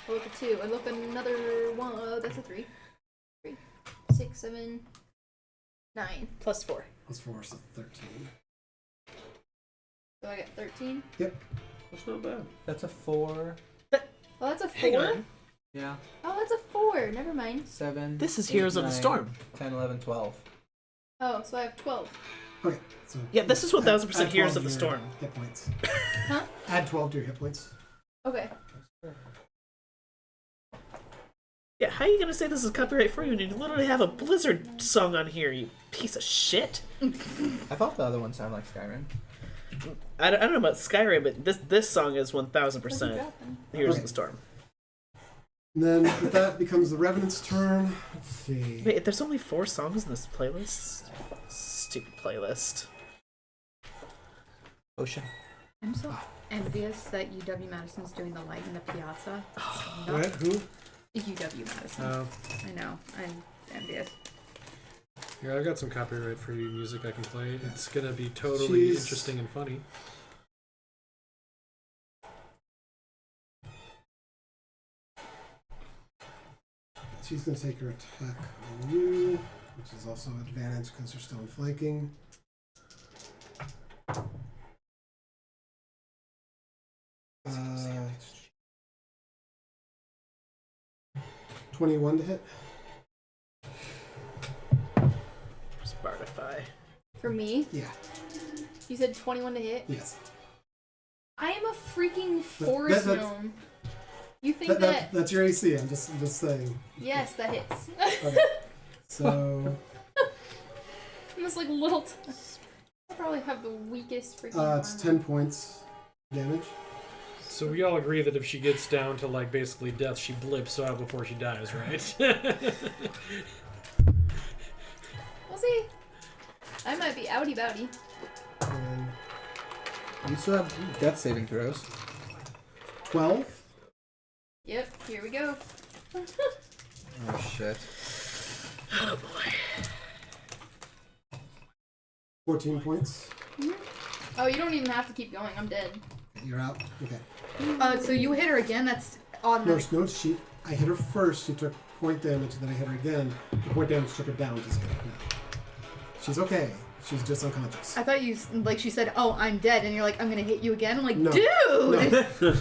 Oh, look, a 2. And look, another 1. Oh, that's a 3. 3, 6, 7, 9. Plus 4. Plus 4, so 13. So I got 13. Yep. That's not bad. That's a 4. Oh, that's a 4? Hang on. Yeah. Oh, that's a 4. Never mind. 7. This is 8, Heroes of the 9, Storm. 10, 11, 12. Oh, so I have 12. Okay. So Yeah, this is 1000% add Heroes 12 of the to your Storm. Hit points. Huh? Add 12 to your hit points. Okay. Yeah, how are you gonna say this is copyright free when you literally have a Blizzard song on here, you piece of shit? I thought the other one sounded like Skyrim. I don't know about Skyrim, but this song is What's 1000% he dropping? Heroes Okay. of the Storm. And then with that becomes the Revenant's turn. Let's see. Wait, there's only 4 songs in this playlist? Stupid playlist. Ocean. I'm so envious that UW Madison's doing the light in the piazza. What? Who? UW Madison. I know. I'm envious. Here, I've got some copyright-free music I can play. It's gonna be totally Jeez. interesting and funny. She's going to take her attack on you, which is also advantage because you're still in flanking. Uh, 21 to hit. Spartify. For me, Yeah. you said 21 to hit. Yes. I am a freaking forest that's- gnome. You think That's your AC. I'm just saying. Yes, that hits. Okay. So I'm just like little. I probably have the weakest freaking. it's armor. 10 points damage. So we all agree that if she gets down to like basically death, she blips out before she dies, right? We'll see. I might be outie bouty. And You still have death saving throws. 12. Yep, here we go. Oh shit. Oh boy. 14 points. Oh, you don't even have to keep going. I'm dead. You're out. Okay. So you hit her again. That's automatic. No, I hit her first. She took point damage, and then I hit her again. The point damage took her down to 0 now. She's okay. She's just unconscious. I thought you she said, "Oh, I'm dead," and you're like, "I'm gonna hit you again." I'm like, No. dude, No.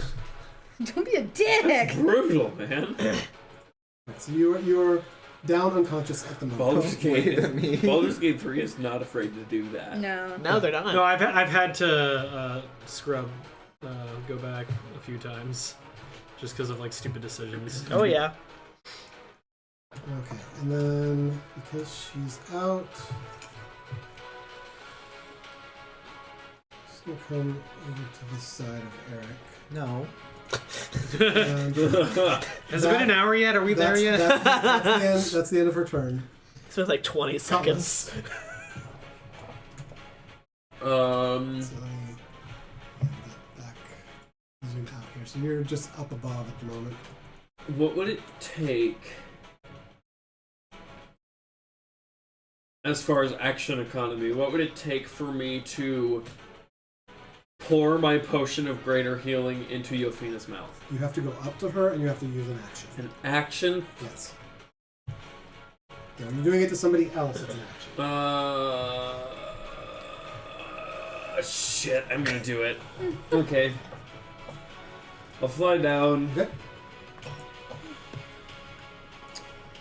don't be a dick. Brutal, man. Right, so you're down unconscious at the moment. Baldur's Gate 3 is not afraid to do that. No. No, they're not. No, I've had to scrub, go back a few times, just because of like stupid decisions. Oh yeah. Okay, and then because she's out, she's gonna come over to this side of Eric. No. And Has it been an hour yet? Are we there yet? That's the end of her turn. It's been like 20 seconds. So let me get back, zoom out here. So you're just up above at the moment. What would it take, as far as action economy, what would it take for me to pour my potion of greater healing into Yofina's mouth? You have to go up to her and you have to use an action. An action? Yes. Yeah, when you're doing it to somebody else, it's an action. Shit, I'm gonna do it. Okay. I'll fly down. Okay.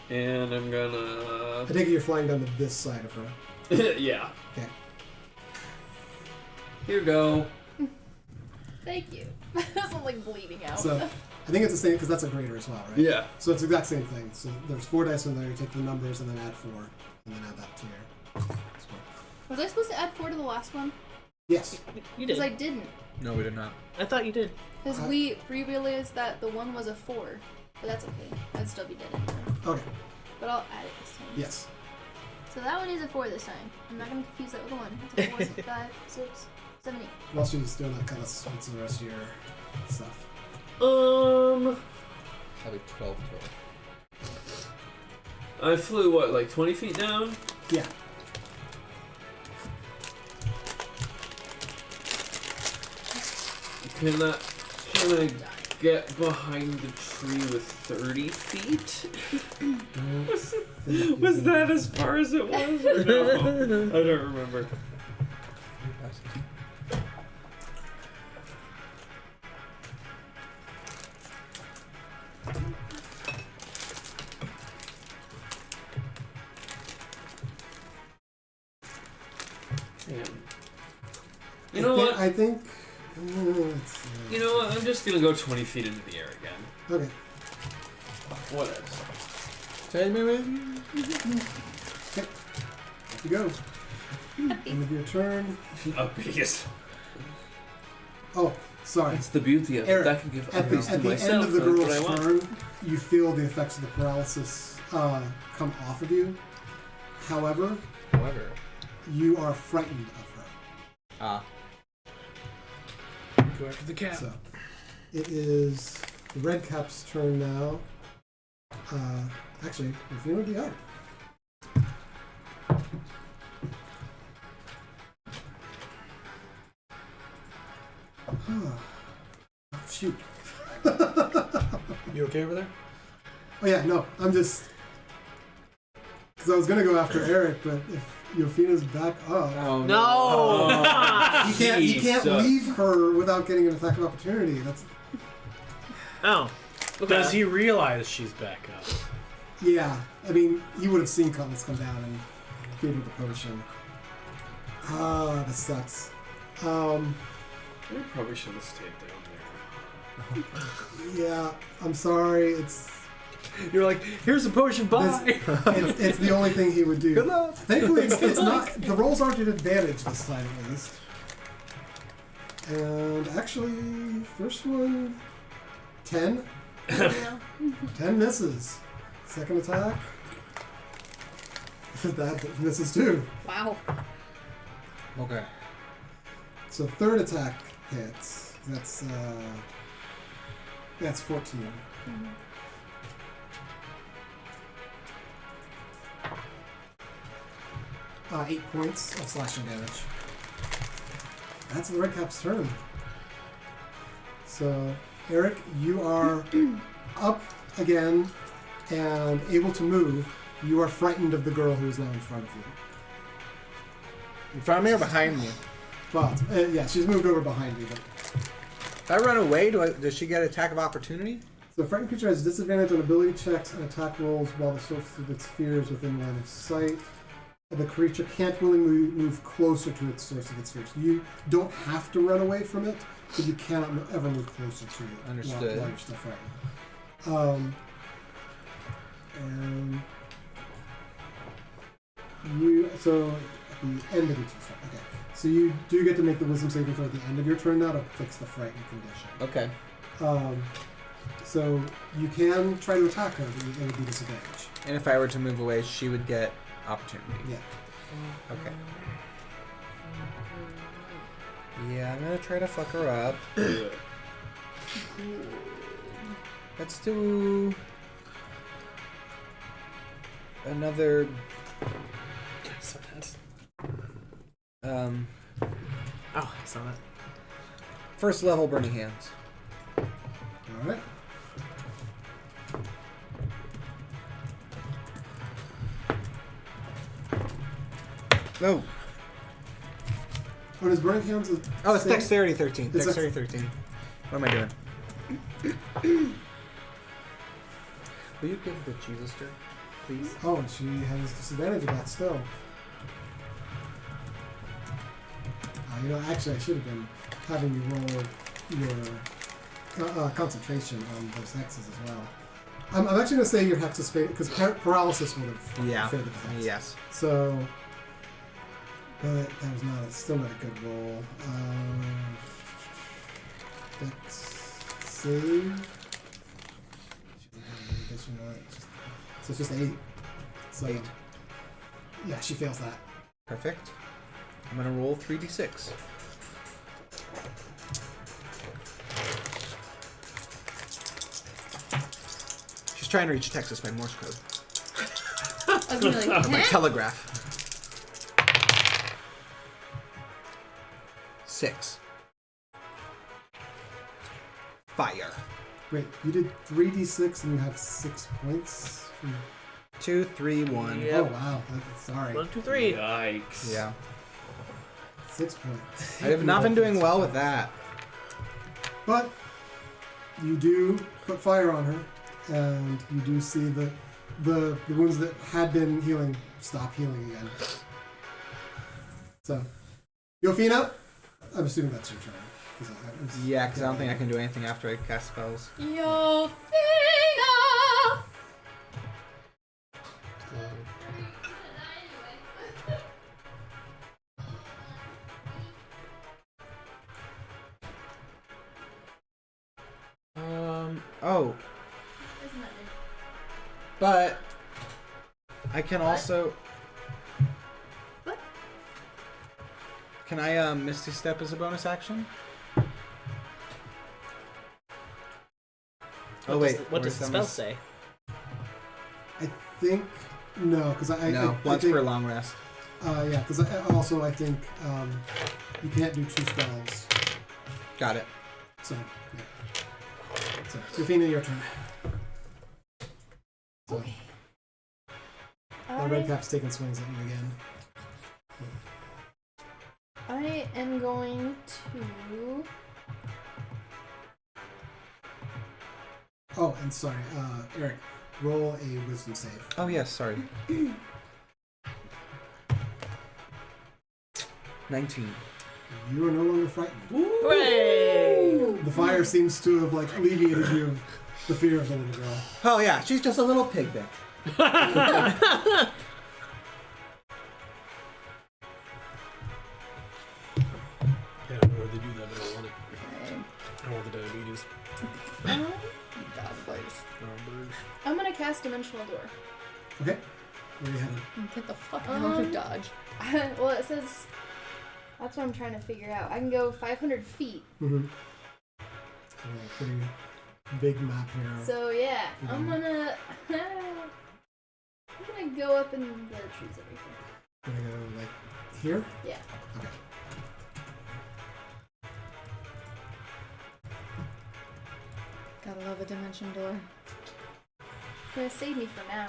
And I'm gonna... I take it you're flying down to this side of her. Yeah. Okay. Here you go. Thank you. I'm like bleeding out. So I think it's the same because that's a greater as well, right? Yeah. So it's the exact same thing. So there's 4 dice in there. You take the numbers and then add 4, and then add that to your score. Was I supposed to add 4 to the last one? Yes. You Because did. I didn't. No, we did not. I thought you did. Because we realized that the one was a 4. But that's okay. I'd still be dead anyway. Okay. But I'll add it this time. Yes. So that one is a 4 this time. I'm not going to confuse that with a 1. It's a 4, 5, 6, 7, 8. While she's doing that, kind of switch to the rest of your stuff. That'll be 12 total. I flew, what, like 20 feet down? Yeah. Can I get behind the tree with 30 feet? Was that as far as it was? Or no? I don't remember. Damn. You know what? I think. You know what? I'm just gonna go 20 feet into the air again. Okay. Whatever. Take me with you. Okay. Off you go. End of your turn. A beast. Oh, sorry. That's the beauty of Eric, it. I can give At the, upgrades at to the myself. end of the That's what I girl's want. turn, you feel the effects of the paralysis come off of you. However, you are frightened of her. Ah. Go after the cat. So, it is the red cap's turn now. Actually, if you would be up. Oh, shoot. You okay over there? Oh yeah, no, I'm just because I was gonna go after Eric, but if Yofina's back up, Oh, No! you can't Jesus. leave her without getting an attack of opportunity. That's Oh. Okay. Does he realize she's back up? yeah. I mean, he would have seen Cutlass come down and feed with the potion. Ah, that sucks. We probably should have stayed down Yeah, I'm sorry. It's You're like, here's a potion, bye! it's the only thing he would do. Good luck. Thankfully, it's not. The rolls aren't at advantage this time, at least. And actually, first one, 10. 10 misses. Second attack. That misses too. Wow. Okay. So third attack hits. That's 14. 8 points of slashing damage. That's the Redcap's turn. So, Eric, you are up again and able to move. You are frightened of the girl who is now in front of you. In front of me or behind me? Well, yeah, she's moved over behind you. But... If I run away, does she get attack of opportunity? So, a frightened creature has disadvantage on ability checks and attack rolls while the source of its fear is within line of sight. The creature can't willingly move closer to its source of its fear. So you don't have to run away from it, but you cannot ever move closer to it. Understood. While you're still frightened. And you, so at the end of each turn. Okay. So you do get to make the wisdom saving throw at the end of your turn now to fix the frightened condition. Okay. So you can try to attack her, but it would be disadvantage. And if I were to move away, she would get opportunity. Yeah. Okay. Yeah, I'm gonna try to fuck her up. Let's do another. So tense. Um, Oh, I saw that. first level burning hands. All right. No. What is burning hands? Oh, it's same? dexterity 13. It's Dexterity 13. What am I doing? Will you give the Jesus stir, please? Oh, and she has disadvantage of that still. Actually, I should have been having you roll your concentration on those hexes as well. I'm actually going to say your hex is faded, because paralysis would have faded the hex. Yes. So, but that was still not a good roll. Dex save. She doesn't have any additional. So it's just 8. So, 8. Yeah, she fails that. Perfect. I'm gonna roll 3d6. She's trying to reach Texas by Morse code. I was gonna be like, By "Huh?" telegraph. 6. Fire. Wait, you did 3d6 and you have 6 points? 2, 3, 1. Yep. Oh, wow. Sorry. 1, 2, 3. Yikes. Yeah. 6 points. I have not been doing well with that. But you do put fire on her, and you do see the wounds that had been healing stop healing again. So, Yofina, I'm assuming that's your turn. Yeah, because I don't think I can do anything after I cast spells. Yofina! Oh. But I can also. What? Can I Misty Step as a bonus action? Oh wait, What does the spell where's say? I think no, because No, once think, per long rest. Yeah, because I think you can't do 2 spells. Got it. So, yeah. So, Yofina, your turn. So, the red cap's taking swings at you again. I am going to. Oh, and sorry, Eric, roll a wisdom save. Oh yes, sorry. 19. You are no longer frightened. Hooray! The fire seems to have alleviated you of the fear of the little girl. Oh yeah, she's just a little pig bitch. Yeah, I don't know where they do that, but I want it. I want the diabetes. I'm gonna cast Dimensional Door. Okay. Where are you headed? Get the fuck out of Dodge. Well, it says. That's what I'm trying to figure out. I can go 500 feet. Mm-hmm. Pretty big map here. So yeah, I'm gonna go up in the trees over here. We're gonna go like here? Yeah. Okay. Gotta love a dimension door. It's gonna save me for now.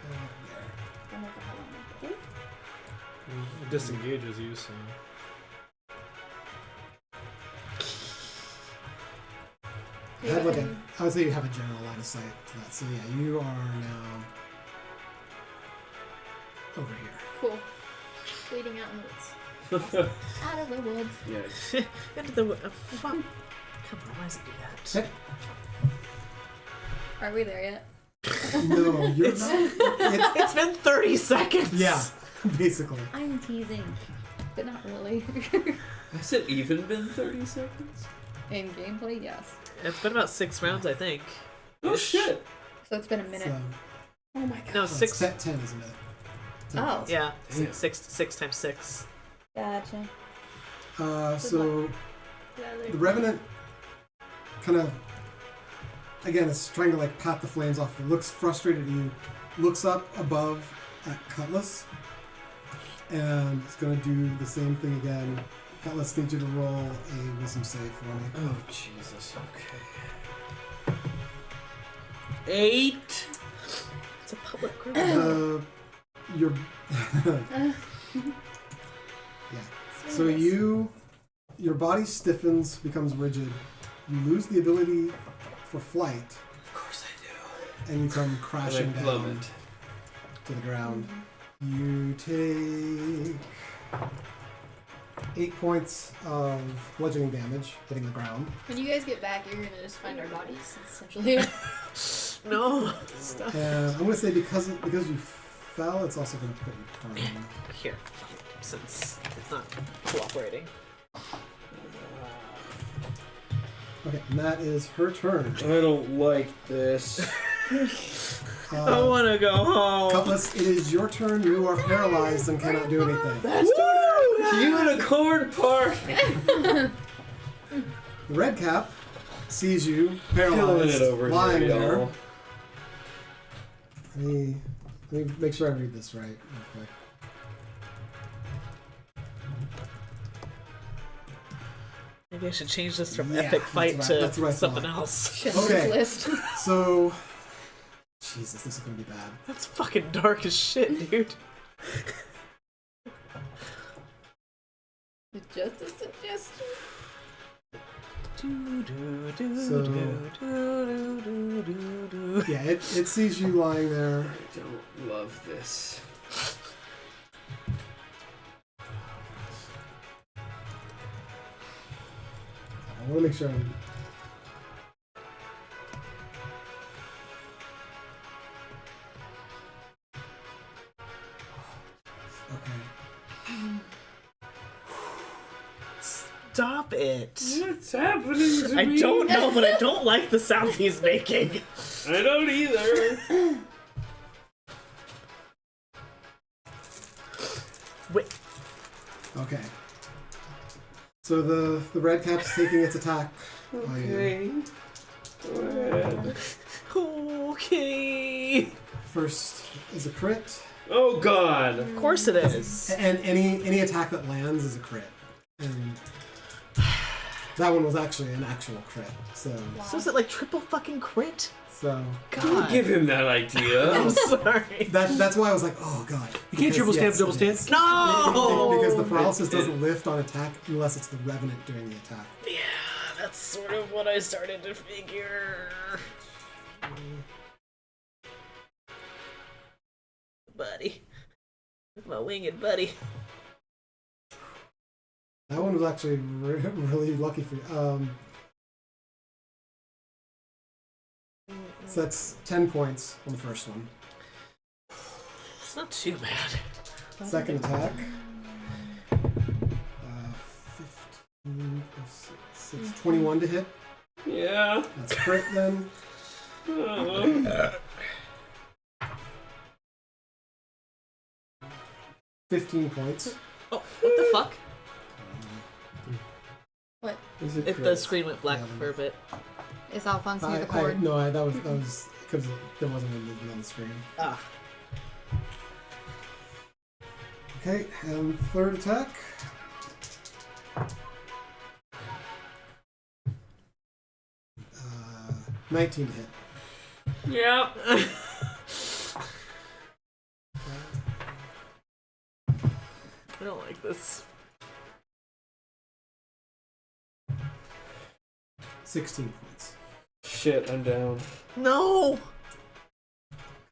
There. I don't know how long. It disengages you, so. I had like I would say you have a general line of sight to that. So yeah, you are now over here. Cool. Waiting out in the woods. Out of the woods. Yeah. Into the fuck. Come on, why does it do that? Okay. Are we there yet? No, you're not. It's been 30 seconds. Yeah, basically. I'm teasing, but not really. Has it even been 30 seconds? In gameplay, yes. It's been about 6 rounds, I think. Oh shit! So it's been a minute. So, Oh my god. No, oh, 6. 10 isn't it? 10 Oh. points. Yeah, Damn. 6 times 6. Gotcha. So the Revenant kind of, again, is trying to like pat the flames off. It looks frustrated at you, looks up above at Cutlass, and it's going to do the same thing again. Cutlass needs you to roll a wisdom save for me. Oh Jesus! Okay. 8. It's a public group. You're yeah. So your body stiffens, becomes rigid. You lose the ability for flight, Of course I and you come do. crashing And I down plummet. to the ground. You take 8 points of bludgeoning damage hitting the ground. When you guys get back, you're gonna just find our bodies, essentially. No. Stop. And I'm gonna say because you fell, it's also gonna put you prone. Here, since it's not cooperating. Okay, and that is her turn. I don't like this. I want to go home. Cutlass, it is your turn. You are paralyzed and cannot do anything. Unicorn park. The red cap sees you Killing paralyzed, it over lying here, there. y'all. Let me make sure I read this right real quick. Maybe I should change this from Yeah, epic fight that's what I to something thought. else. Schindler's Okay. List. So, Jesus, this is gonna be bad. That's fucking dark as shit, dude. Just a suggestion. Yeah, it sees you lying there. I don't love this. I want to make sure I'm... Okay. Stop it. What's happening to I me? don't know, but I don't like the sound he's making. I don't either. Wait. Okay. So the red cap's taking its attack. on you. Okay. Go ahead. Okay. First is a crit, Oh God. Of course it is. and any attack that lands is a crit. And that one was actually an actual crit. So So is it like triple fucking crit? Don't God. give him that idea. I'm sorry. that's why I was like, oh god. You can't triple stamp, double stamp. No! Because the paralysis doesn't lift on attack unless it's the revenant doing the attack. Yeah, that's sort of what I started to figure. Buddy. My winged buddy. That one was actually really lucky for you. So that's 10 points on the first one. It's not too bad. Second attack. 15 plus 6, 21 to hit. Yeah. That's crit then. 15 points. Oh, what the fuck? What? Is it If the correct? screen went black Yeah, for a bit. Is Alphonse near the that cord? was because there wasn't any movement on the screen. Ah. Okay, and third attack. Uh, 19 to hit. Yeah. I don't like this. 16 points. Shit, I'm down. No!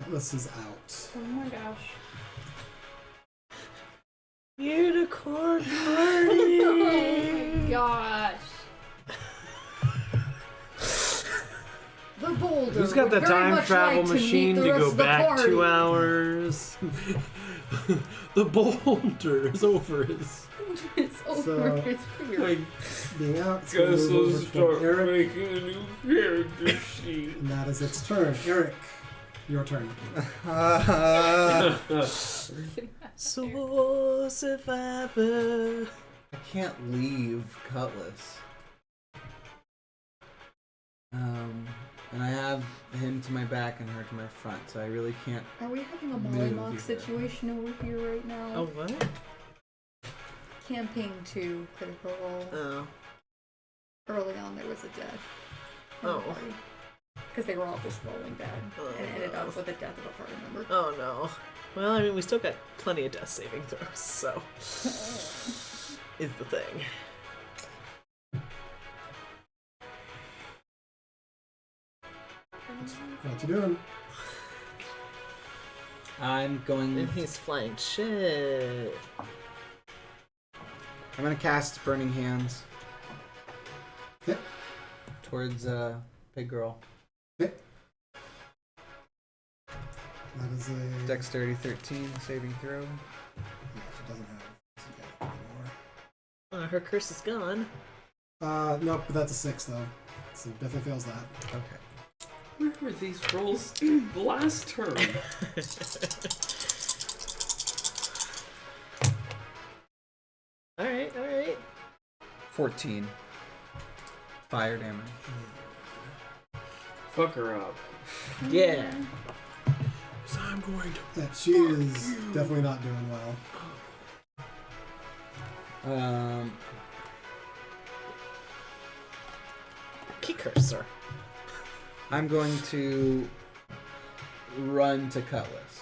This is out. Oh my gosh. Unicorn Oh party! my gosh. The boulder. Who's got the would very time much travel like to meet machine the to rest go of the back party. 2 hours? The boulder is over his. It's over. So- It's weird. I Being out, it's going to guess move I'll over to start Eric, making a new character sheet. and that is its turn. Eric, your turn. So survivor. I can't leave Cutlass. And I have him to my back and her to my front, so I really can't. Are we having a Move Mollymock either. situation over here right now? Oh, what? Campaign 2 critical role. Oh. Early on, there was a death. Oh. Because they were all just rolling bad, Oh, and it ended no. up with the death of a party member. Oh no. Well, I mean, we still got plenty of death saving throws, so. Is the thing. What you doing? I'm going. And he's flying shit. I'm gonna cast Burning Hands. Okay. Towards Pig Girl. Okay. That is a... Dexterity 13 saving throw. She doesn't have anymore. Her curse is gone. Nope, but that's a 6 though. So definitely fails that. Okay. Where were these rolls last turn? Alright, alright. 14. Fire damage. Fuck her up. Yeah. So I'm going to. Yeah, she is definitely not doing well. Key cursor. I'm going to run to Cutlass.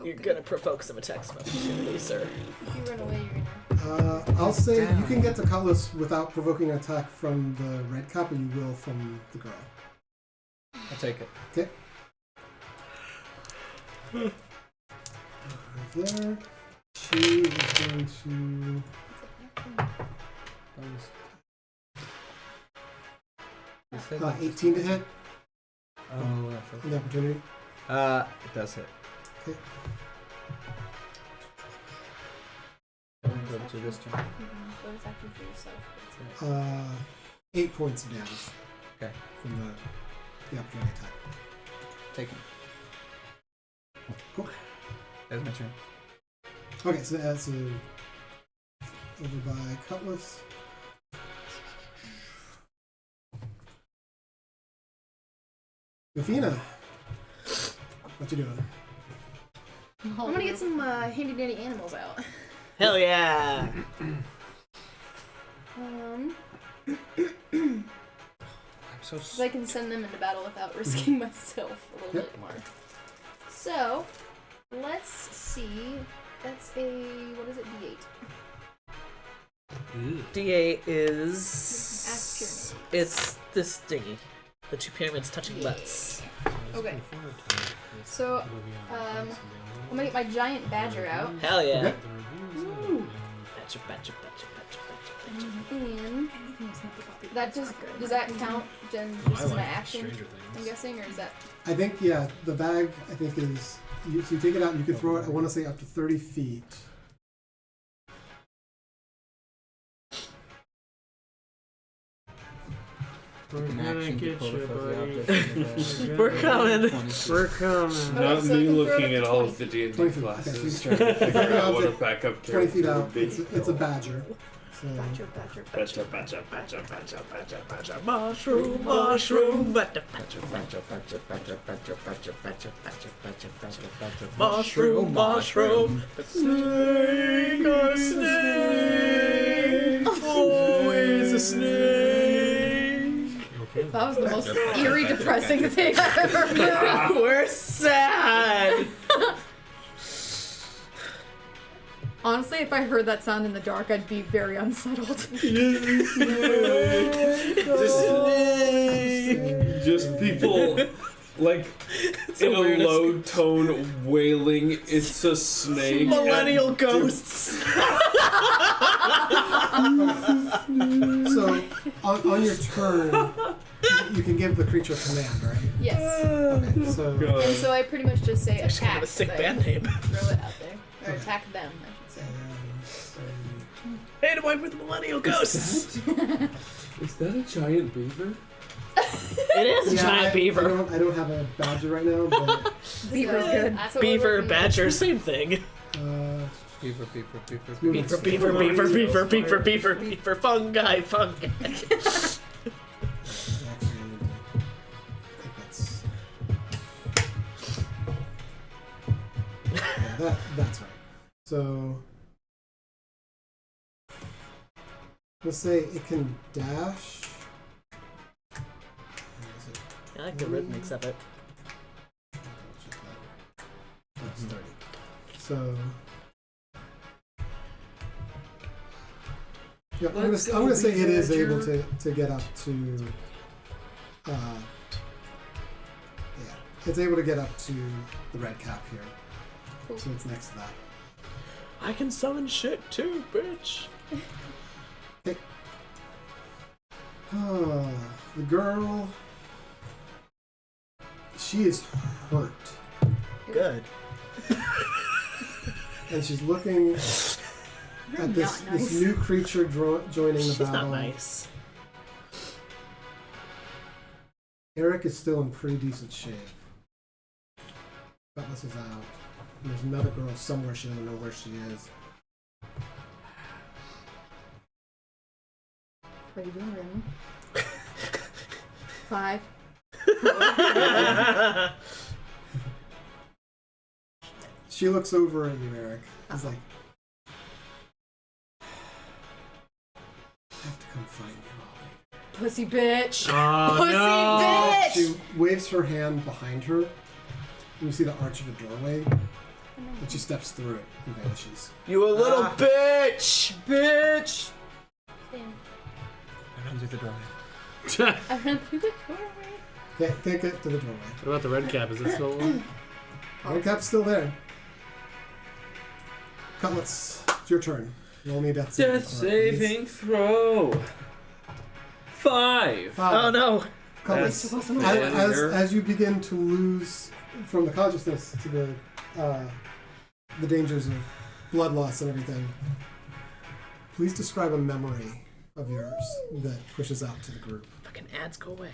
You're gonna provoke some attacks of opportunity, sir. If you run away, you're gonna. I'll say Down. you can get to Cutlass without provoking an attack from the red cap, and you will from the girl. I'll take it. Okay. Right there. She is going to... 18 to hit. Oh, The opportunity. it does hit. Okay. Go to this turn. But it's actually for yourself. 8 points of damage. Okay. From the opportunity attack. Taken. Cool. That's my turn. Okay, so that's over by Cutlass. Athena, what you doing? I'm gonna get some handy dandy animals out. Hell yeah! I'm so. So I can send them into battle without risking myself a little Yep. bit more. So, let's see. That's a, what is it, D8. D8 is. Ask pyramids. It's this thingy. The 2 pyramids touching butts. Okay. So, I'm gonna get my giant badger out. Hell yeah! Okay. Badger, badger, badger, badger, badger, badger. And that just, does that count, Jen, I just as my like action, Stranger I'm Things. guessing, or is that... I think, yeah, the bag, I think, is... so you take it out and you can throw it, I want to say, up to 30 feet. An action to get pull you, a fuzzy buddy. object in the bag. We're coming. 22. We're coming. Not so I me can throw looking it at all of the 20 D&D feet. classes, Okay, trying to figure so out what a object backup 20 character feet out. would be. It's a badger. So Mushroom, mushroom, mushroom, mushroom. Snake, a snake. Always a snake. Okay. That was the most eerie, depressing thing I've ever heard. We're sad. Honestly, if I heard that sound in the dark, I'd be very unsettled. Just people like in a low tone wailing, "It's a snake." Millennial ghosts. So on your turn, you can give the creature a command, right? Yes. Okay, so And so I pretty much just say Actually, kind attack. of a sick but band name. Throw it out there. Or attack them, I should say. Hey, the one with the millennial ghosts. Is that a giant beaver? It is a giant beaver. I don't have a badger right now, but Beaver's good. That's what we're Beaver, working badger, same thing. Beaver. Beaver, beaver, fungi. Actually, I think that's. Yeah, that's right. So let's say it can dash. I like the rhythmics of it. That's 30. So yeah, I'm gonna say it is able to get up to. Yeah, it's able to get up to the red cap here. So it's next to that. I can summon shit too, bitch. Okay. The girl. She is hurt. Good. And she's looking at this new creature joining the She's battle. not nice. Eric is still in pretty decent shape. Cutlass is out. And there's another girl somewhere, she doesn't know where she is. What are you doing, Raymond? 5. She looks over at you, Eric. She's like, I have to come find you, Ollie. Pussy bitch. Oh, Pussy no. bitch. She waves her hand behind her, and you see the arch of a doorway, and she steps through it and vanishes. You a little bitch! Bitch. Damn. I run through the doorway. I ran through the doorway. Can't get to the doorway. What about the red cap? Is it still on? Red cap's still there. Cutlass, it's your turn. Roll me a death saving. Death saving throw. 5. Oh no! Cutlass, That's as you begin to lose from the consciousness to the dangers of blood loss and everything, please describe a memory of yours that pushes out to the group. Fucking ads, go away.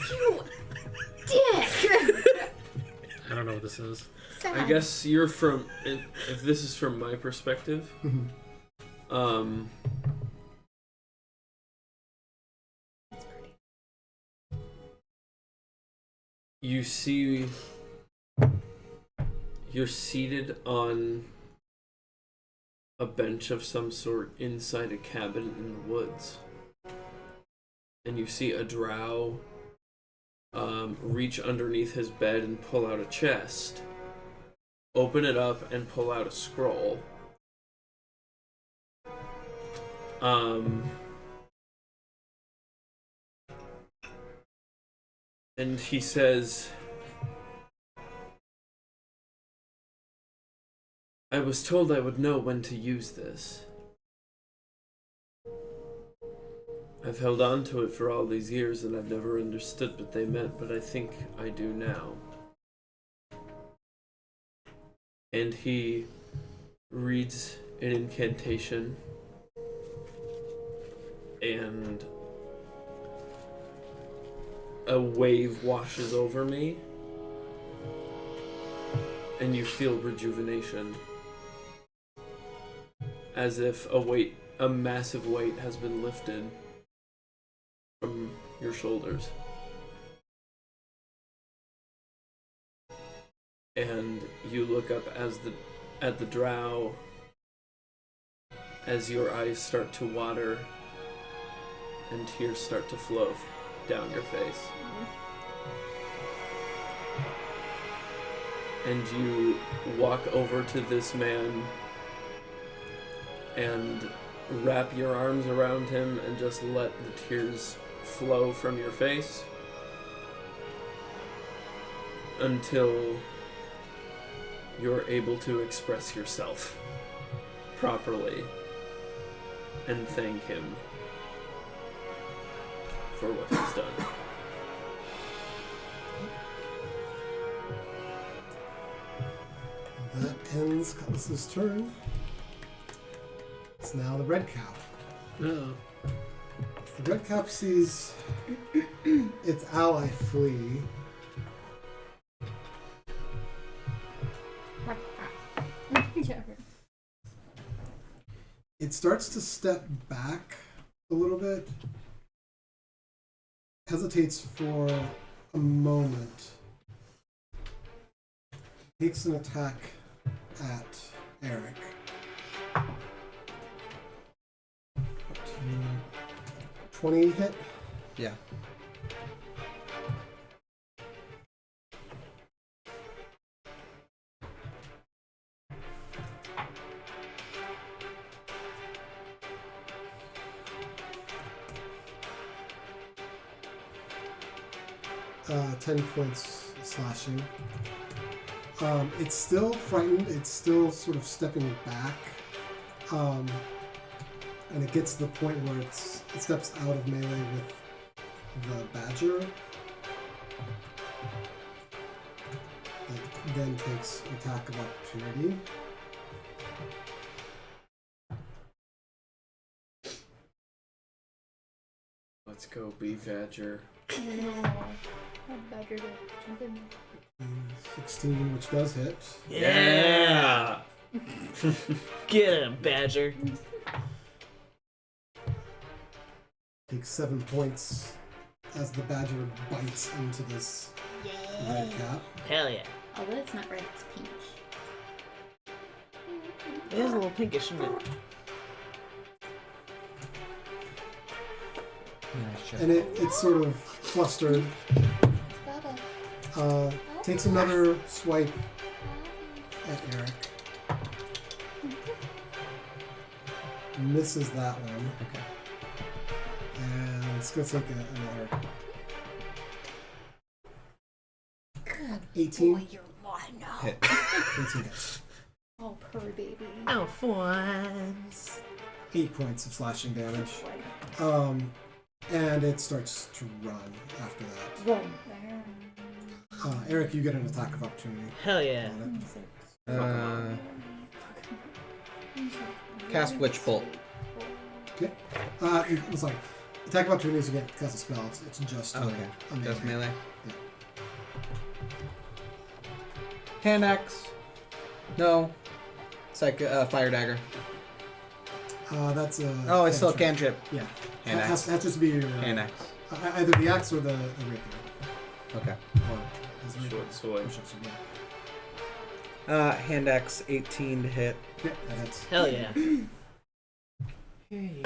You dick. I don't know what this is. Sad. I guess you're from. If this is from my perspective, you see, you're seated on a bench of some sort inside a cabin in the woods, and you see a drow reach underneath his bed and pull out a chest, open it up and pull out a scroll. And he says, I was told I would know when to use this. I've held on to it for all these years and I've never understood what they meant, but I think I do now. and he reads an incantation, and a wave washes over me, and you feel rejuvenation, as if a massive weight has been lifted from your shoulders. And you look up at the drow as your eyes start to water and tears start to flow down your face. And you walk over to this man and wrap your arms around him and just let the tears flow from your face until you're able to express yourself properly and thank him for what he's done. That ends Cutlass's turn. It's now the red cap. Uh-oh. The red cap sees its ally flee. Yeah. It starts to step back a little bit, hesitates for a moment, takes an attack at Eric. 20 hit? Yeah. Uh, 10 points slashing. It's still frightened. It's still sort of stepping back. And it gets to the point where it steps out of melee with the badger. It then takes attack of opportunity. Let's go, be Badger. No. Badger to jump in. 16, which does hit. Yeah! Get him, Badger. Takes 7 points as the badger bites into this red cap. Hell yeah. Although it's not red, it's pink. It is a little pinkish, isn't it? And it's sort of flustered. Takes another swipe at Eric. Misses that one. Okay. And it's going to take another. Good 18. boy, you're lying now. Hit. 18 hits. Oh, purr baby. Oh, for once. 8 points of slashing damage. And it starts to run after that. Run. Eric, you get an attack of opportunity. Hell yeah. on Cast Witch Bolt. it. Okay. It's like attack of opportunities you get because of spells. It's just Okay. a Just melee. melee. Yeah. Hand axe. No. It's like fire dagger. That's a. Oh, it's still a cantrip. cantrip. Yeah. Hand Has axe. to be your Hand axe. either the axe or the rapier. Okay. Or is it Short sword. short sword, yeah. Hand axe 18 to hit. Yeah, that hits. Hell yeah. Hey.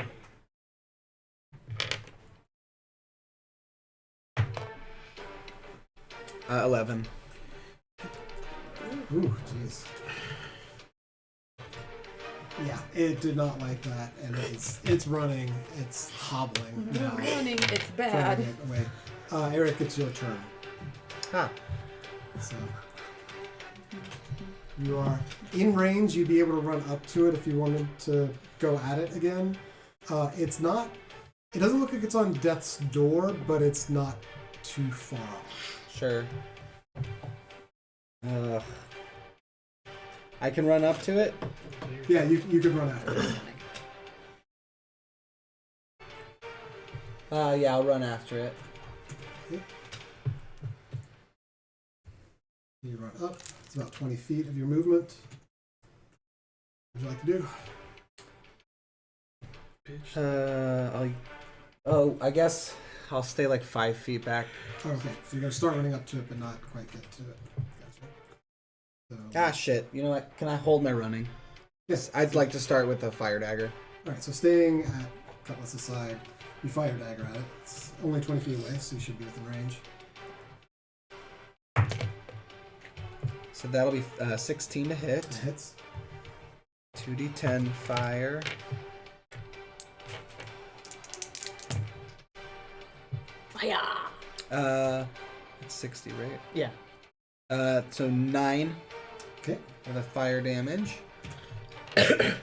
Uh, 11. Ooh, jeez. Yeah, it did not like that, and it's running, it's hobbling now. Running, it's trying bad. to get away. Eric, it's your turn. Ah. So you are in range. You'd be able to run up to it if you wanted to go at it again. It's not. It doesn't look like it's on death's door, but it's not too far off. Sure. I can run up to it. Yeah, you could run after it. Yeah, I'll run after it. You run up. It's about 20 feet of your movement. What would you like to do? I guess I'll stay like 5 feet back. Oh, okay, so you're gonna start running up to it, but not quite get to it. Gotcha. So, Ah, shit. You know what? Can I hold my running? yes. I'd like to start with the fire dagger. All right. So staying at Cutlass's side, you fire dagger at it. It's only 20 feet away, so you should be within range. So that'll be 16 to hit. It hits. 2d10 fire. Fire! It's 60, right? Yeah. So 9 Okay. for the fire damage. That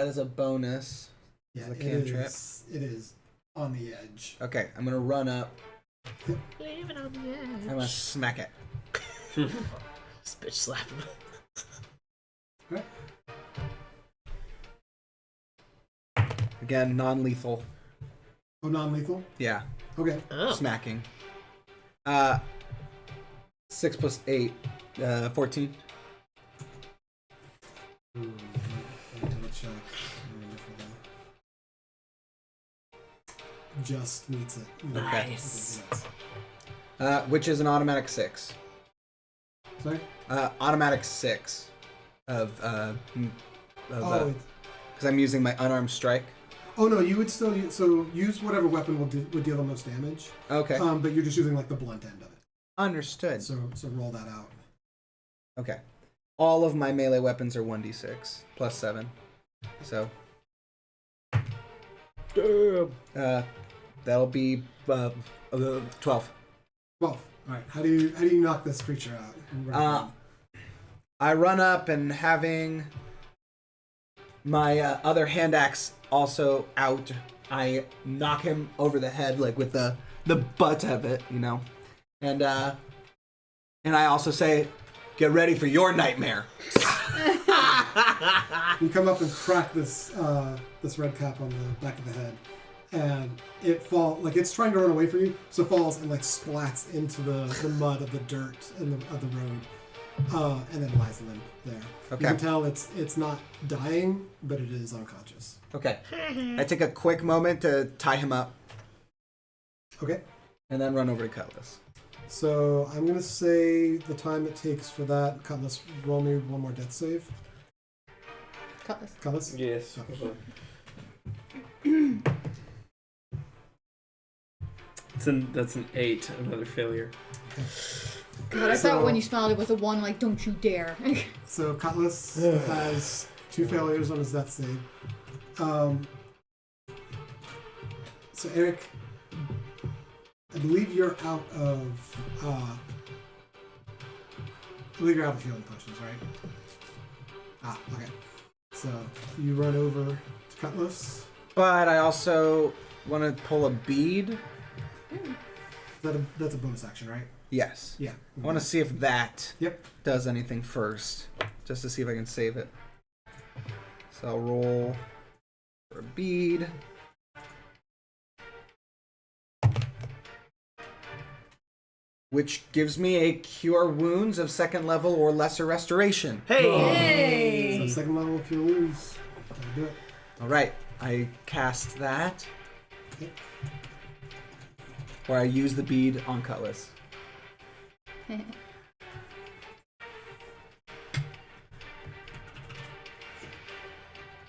is a bonus. Yeah, It's a cantrip. It is on the edge. Okay, I'm gonna run up. Leave it on the edge. I'm gonna smack it. This bitch slap him. Right. Again, non-lethal. Oh, non-lethal. Yeah, Okay. Oh. smacking. 6 plus 8, 14. Ooh, let me double check. Just meets it. Nice. Which is an automatic 6. Sorry. Automatic 6 of Oh, because I'm using my unarmed strike. oh no, you would still use whatever weapon would deal the most damage. Okay, But you're just using like the blunt end of it. understood. So roll that out. Okay, all of my melee weapons are 1d6 plus 7. So Damn. that'll be 12. 12. All right. How do you knock this creature out? I run up and having my other hand axe also out, I knock him over the head like with the butt of it, you know, and I also say, "Get ready for your nightmare." You come up and crack this red cap on the back of the head, and it falls like it's trying to run away from you, so it falls and like splats into the mud of the dirt of the road, and then lies limp there. Okay. You can tell it's not dying, but it is unconscious. Okay, I take a quick moment to tie him up Okay. and then run over to Cutlass. So I'm gonna say the time it takes for that. Cutlass, roll me one more death save. Cutlass. Cutlass. Yes. That's an 8. Another failure. God, I thought when you smiled it was a 1, like, don't you dare. So Cutlass has 2 failures on his death save. So Eric, I believe you're out of healing potions, right? Ah, okay. So you run over to Cutlass. But I also want to pull a bead. That's a bonus action, right? Yes. Yeah. I want to see if that Yep. does anything first, just to see if I can save it. So I'll roll for a bead. Which gives me a cure wounds of 2nd level or lesser restoration. Hey! So second level if you lose. That'll do it. All right, I cast that. Okay. Or I use the bead on Cutlass.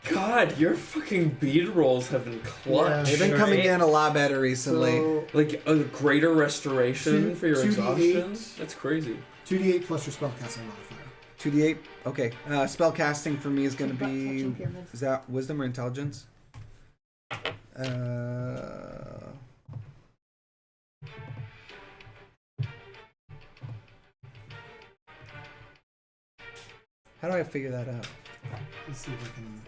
God, your fucking bead rolls have been clutch. They've been coming in a lot better recently. So Like a greater restoration Two- for your 2d8. exhaustion? That's crazy. 2d8 plus your spellcasting modifier. 2d8. Okay. Spell casting for me is going to Butt be. touching pyramids. Is that wisdom or intelligence? How do I figure that out? Let's see if I can.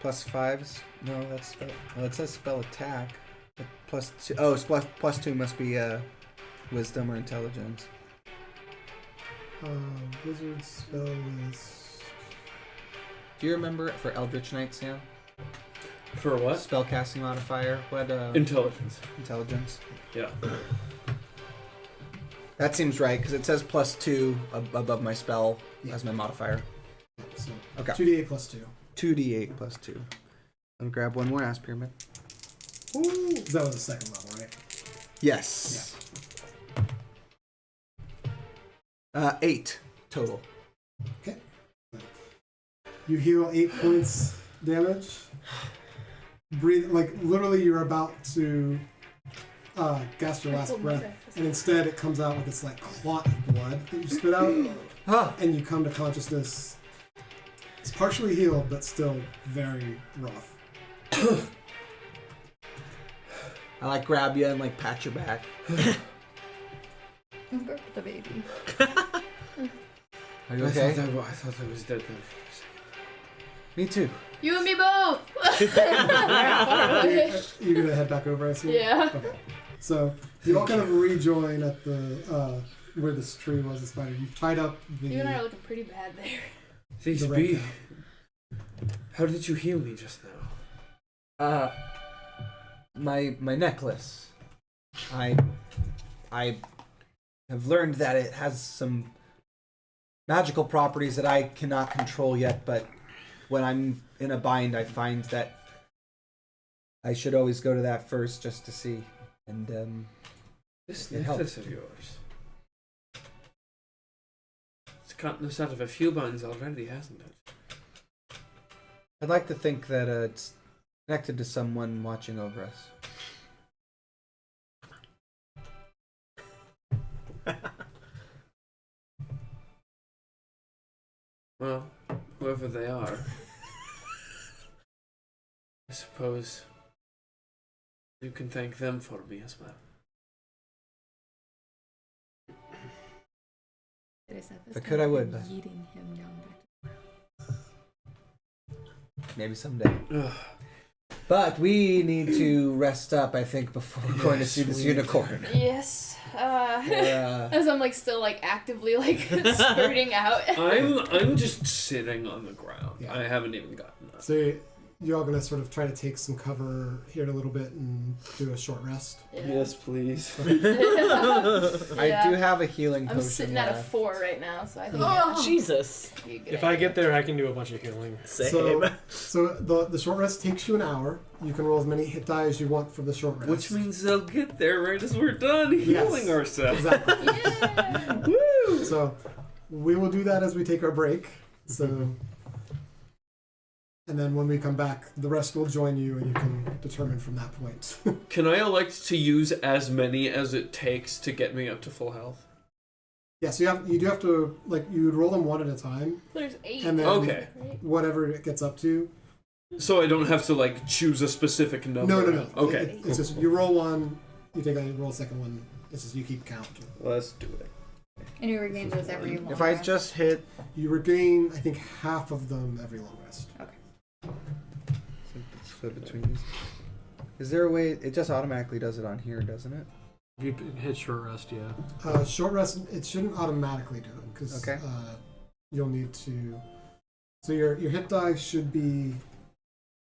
+5s. No, that's spell. Well, it says spell attack. But +2. Oh, +2 must be wisdom or intelligence. Wizard spell is. Do you remember it for Eldritch Knight, Sam? For what? Spellcasting modifier. What? Intelligence. Intelligence. Yeah. That seems right because it says +2 above my spell as my modifier. So Okay. 2d8 plus 2. 2d8 +2. Let me grab one more ass pyramid. Ooh, that was the second level, right? Yes. 8 total. Okay. You heal 8 points damage. Breathe, like literally, you're about to gasp your last breath, and instead it comes out with this like clot of blood that you spit out, and you come to consciousness. It's partially healed, but still very rough. I like grab you and like pat your back. Go for the baby. Are you okay? I thought I was dead then. Me too. You and me both. You're gonna head back over, I see. Yeah. Okay. So you all kind of rejoin at the where this tree was. The spider. You've tied up the. You and I are looking pretty bad there. These The be. red How did you heal me just now? My necklace. I have learned that it has some magical properties that I cannot control yet, but when I'm in a bind, I find that I should always go to that first just to see. And This it necklace of yours. It's gotten us out of a few binds already, hasn't it? I'd like to think that it's connected to someone watching over us. Well, whoever they are, I suppose you can thank them for me as well. If I could, I would, but Yeeting him down back. maybe someday. Ugh. But we need to rest up, I think, before we're going to see this unicorn. Yes. Or, As I'm like still like actively like skirting out. I'm just sitting on the ground. Yeah. I haven't even gotten up. So you're all gonna sort of try to take some cover here in a little bit and do a short rest. Yeah. Yes, please. I do have a healing I'm potion. sitting at a left. 4 right now, so I think Oh, Jesus. it'd be a good If I idea. get there, I can do a bunch of healing. Same. So the short rest takes you an hour. You can roll as many hit die as you want for the short rest. Which means they'll get there right as we're done healing ourselves. Exactly. Yeah. Woo! So we will do that as we take our break. So, and then when we come back, the rest will join you, and you can determine from that point. Can I elect to use as many as it takes to get me up to full health? Yeah, so you do have to, like, you would roll them one at a time, There's 8. and then Okay. Right? whatever it gets up to. So I don't have to like choose a specific number. No. Okay. It's just you roll one, you take a roll a second one. It's just you keep count. Let's do it. And you regain those every long If I rest. just hit, You regain, I think, half of them every long rest. split between these. Is there a way it just automatically does it on here, doesn't it? If you hit short rest, yeah. Short rest, it shouldn't automatically do it because Okay. you'll need to. So your hit die should be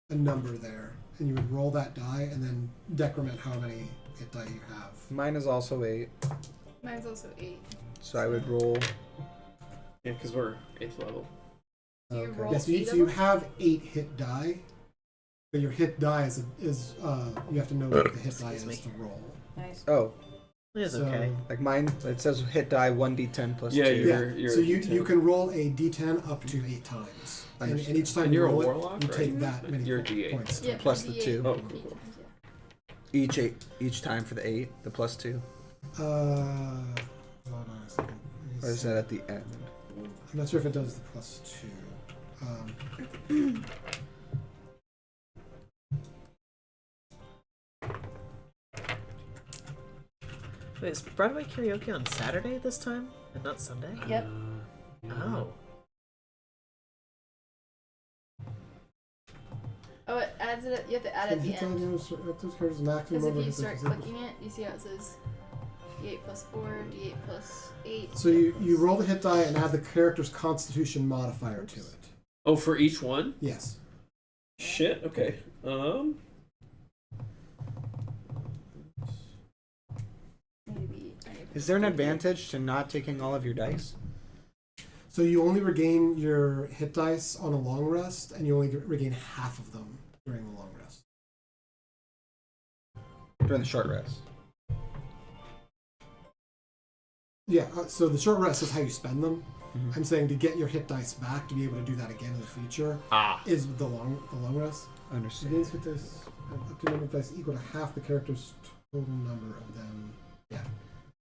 a number there, and you would roll that die and then decrement how many hit die you have. Mine is also 8, Mine's also 8. so I would roll. Yeah, because we're 8th level. Do you Okay. roll Yes, 8 so of you them? have 8 hit die, but your hit die is you have to know what the hit die is Excuse to roll. Nice. Oh, It's So- okay. like mine, it says hit die 1d10 plus Yeah, 2. you're so a you D10. can roll a d10 up to 8 times, and each time And you you're a roll warlock, it, you take right? that many You're a D8. points. Yeah, plus the D8. 2. Oh, cool. Yeah. Each time for the 8, the plus 2. Hold on a second. Let me Or is see. that at the end? I'm not sure if it does the plus 2. Wait, is Broadway karaoke on Saturday this time and not Sunday? Yep. Oh. Oh, it adds it. You have to add at the end. Because if you start clicking it, you see how it says D8 plus 4, D8 plus 8. So you roll the hit die and add the character's Constitution modifier to it. Oh, for each one? Yes. Shit. Okay. Is there an advantage to not taking all of your dice? So you only regain your hit dice on a long rest, and you only regain half of them during the long rest. During the short rest. Yeah, so the short rest is how you spend them. Mm-hmm. I'm saying to get your hit dice back, to be able to do that again in the future, is the long rest. Understand. Regains hit dice up to number of dice equal to half the character's total number of them. Yeah.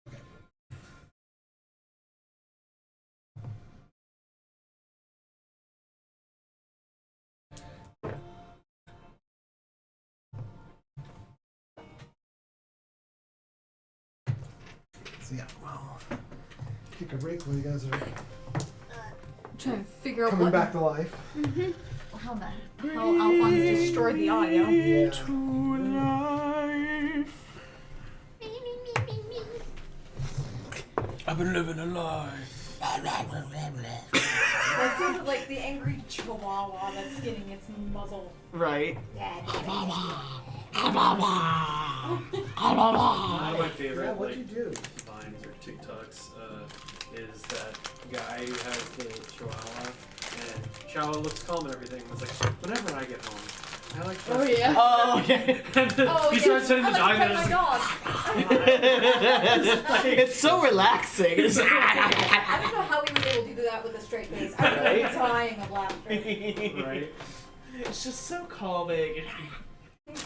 Okay. So yeah, well, take a break while you guys are Trying to figure out coming what. back to life. How Alphonse destroyed the audio. Yeah. I've been living a lie. That sounded like the angry chihuahua that's getting its muzzle. Right. One of my favorite Yeah, what'd you do? vines or TikToks is that guy who has the Chihuahua, and Chihuahua looks calm and everything. It's like, whenever I get home, I like. Oh yeah. Oh, okay. He starts petting the dog and my it's dog. It's so relaxing. It's I don't know how he was able to do that with a straight face. I'm really dying of laughter. right. It's just so calming. You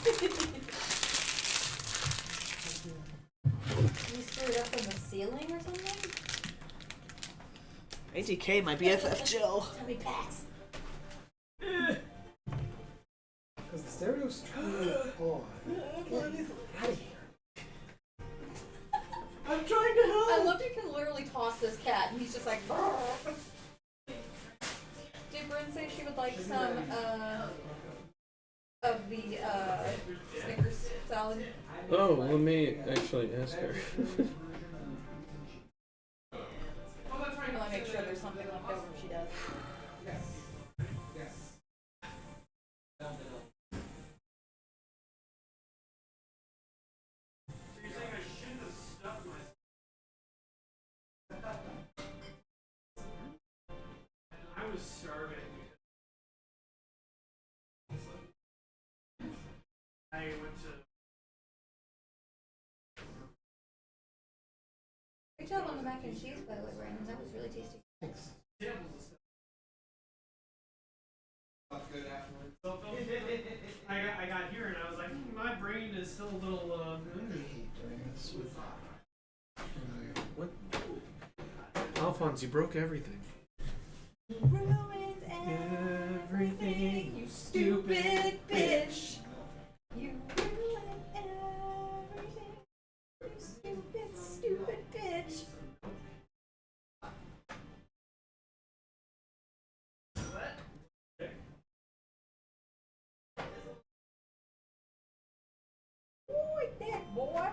screwed up on the ceiling or something? ATK, my BFF Jill. Tell me, Pax. Because the stereo's turned on. Get out of here. I'm trying to help. I love you can literally toss this cat and he's just like. Did Bryn say she would like some of the Snickers salad? Oh, let me actually ask her. I want to make sure there's something left over if she does. I was starving. I went to. Good job on the mac and cheese, by the way, Brandon. That was really tasty. Thanks. I got here and I was like, my brain is still a little What? Alphonse, you broke everything. You ruined everything, you stupid bitch. You ruined everything, you stupid bitch. Boy, that boy.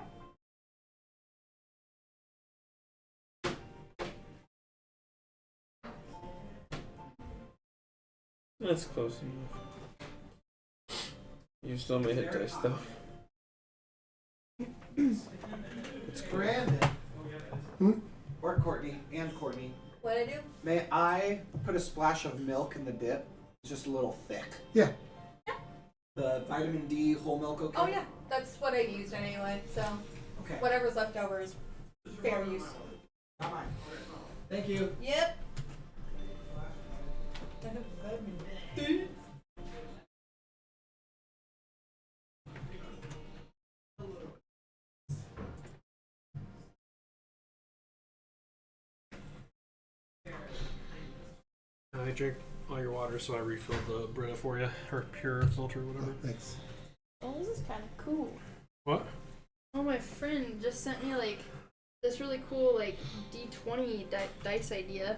That's close enough. You still may hit dice though. It's Brandon. Or Courtney. And Courtney. What'd I do? May I put a splash of milk in the dip? It's just a little thick. Yeah. The vitamin D whole milk okay? Oh yeah, that's what I used anyway, so Okay. whatever's left over is fair use. Not mine. Thank you. Yep. I drank all your water, so I refilled the Brita for you, or pure filter, whatever. Thanks. Oh, this is kind of cool. What? Oh, my friend just sent me like this really cool like D20 dice idea.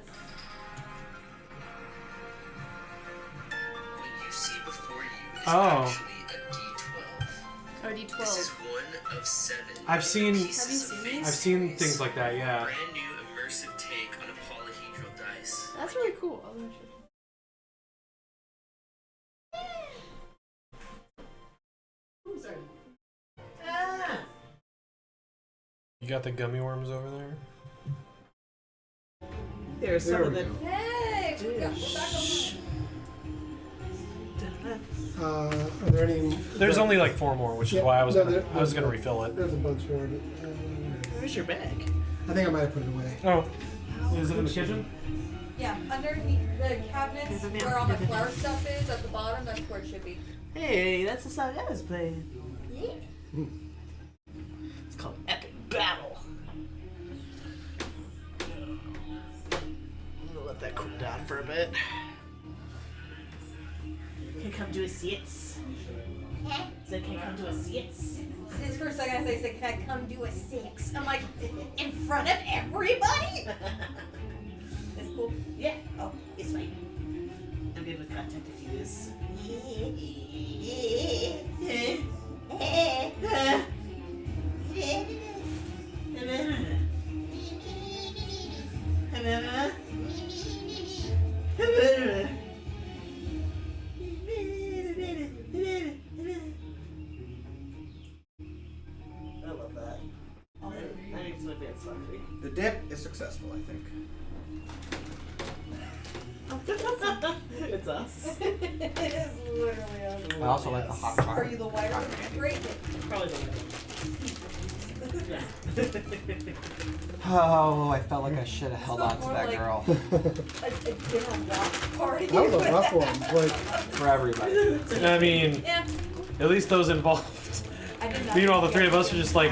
What you see before you Oh. actually a D12. Or This D12. is one of 7. I've seen pieces of these? I've seen things like that, yeah. Brand new immersive take on a polyhedral dice. That's really cool. I'll show You got the gummy worms over there? There's some of them. Hey, we got back Are there any? There's only like 4 more, which is Yeah, why I was no, gonna refill it. There's a bunch more. Where's your bag? I think I might have put it away. Oh, is it in the kitchen? Yeah, underneath the cabinets where all my flower stuff is at the bottom, that's where it should be. Hey, that's the song I was playing. Yeah. It's called Epic Battle. I'm gonna let that cool down for a bit. Can come to a sits. Said can come to a sits. This for a second I said, can I come do a 6? I'm like, in front of everybody? That's cool. Yeah. Oh, it's fine. I'm good with content diffuse. I love that. I need some advanced marketing. The dip is successful, I think. It's us. It is literally us. I also like the hot chocolate. Are you the white one? Great. Probably the way. Oh, I felt like I should have held on to more that like- girl. A dinner watch party. That was a rough one. Like, For everybody. I mean, Yeah. at least those involved. I did not Meanwhile, the 3 of us are just like,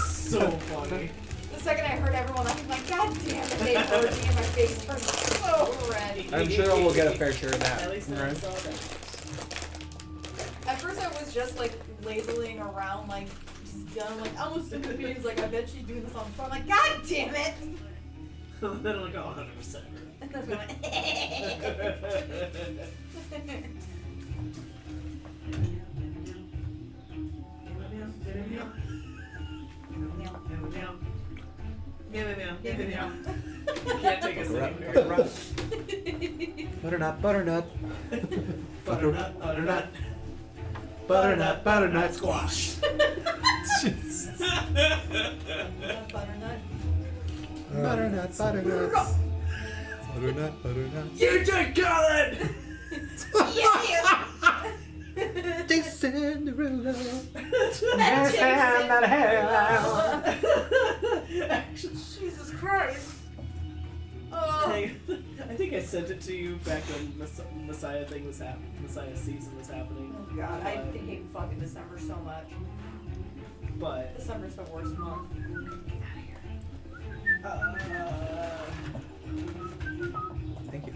So funny. The second I heard everyone, I'm like, God damn it, they heard me and my face turned so red. I'm sure we'll get a fair share of At that. least I Right. saw that. At first I was just like labeling around, like, just done, like, I was thinking meetings, like, I bet she's doing this on the phone. I'm like, God damn it! Then I'm like, 100%. And then we went, You can't take us anywhere. Butternut, butternut. Butternut, butternut. Butternut, butternut squash. butternut. Butternut, butternut. Butternut, butternut. You took Colin! Yeah! Cinderella. Actually, Jesus Christ. Oh. I think I sent it to you back when Messiah thing was happening. Messiah season was happening. Oh God, I hate fucking December so much. But December's the worst month. Thank you.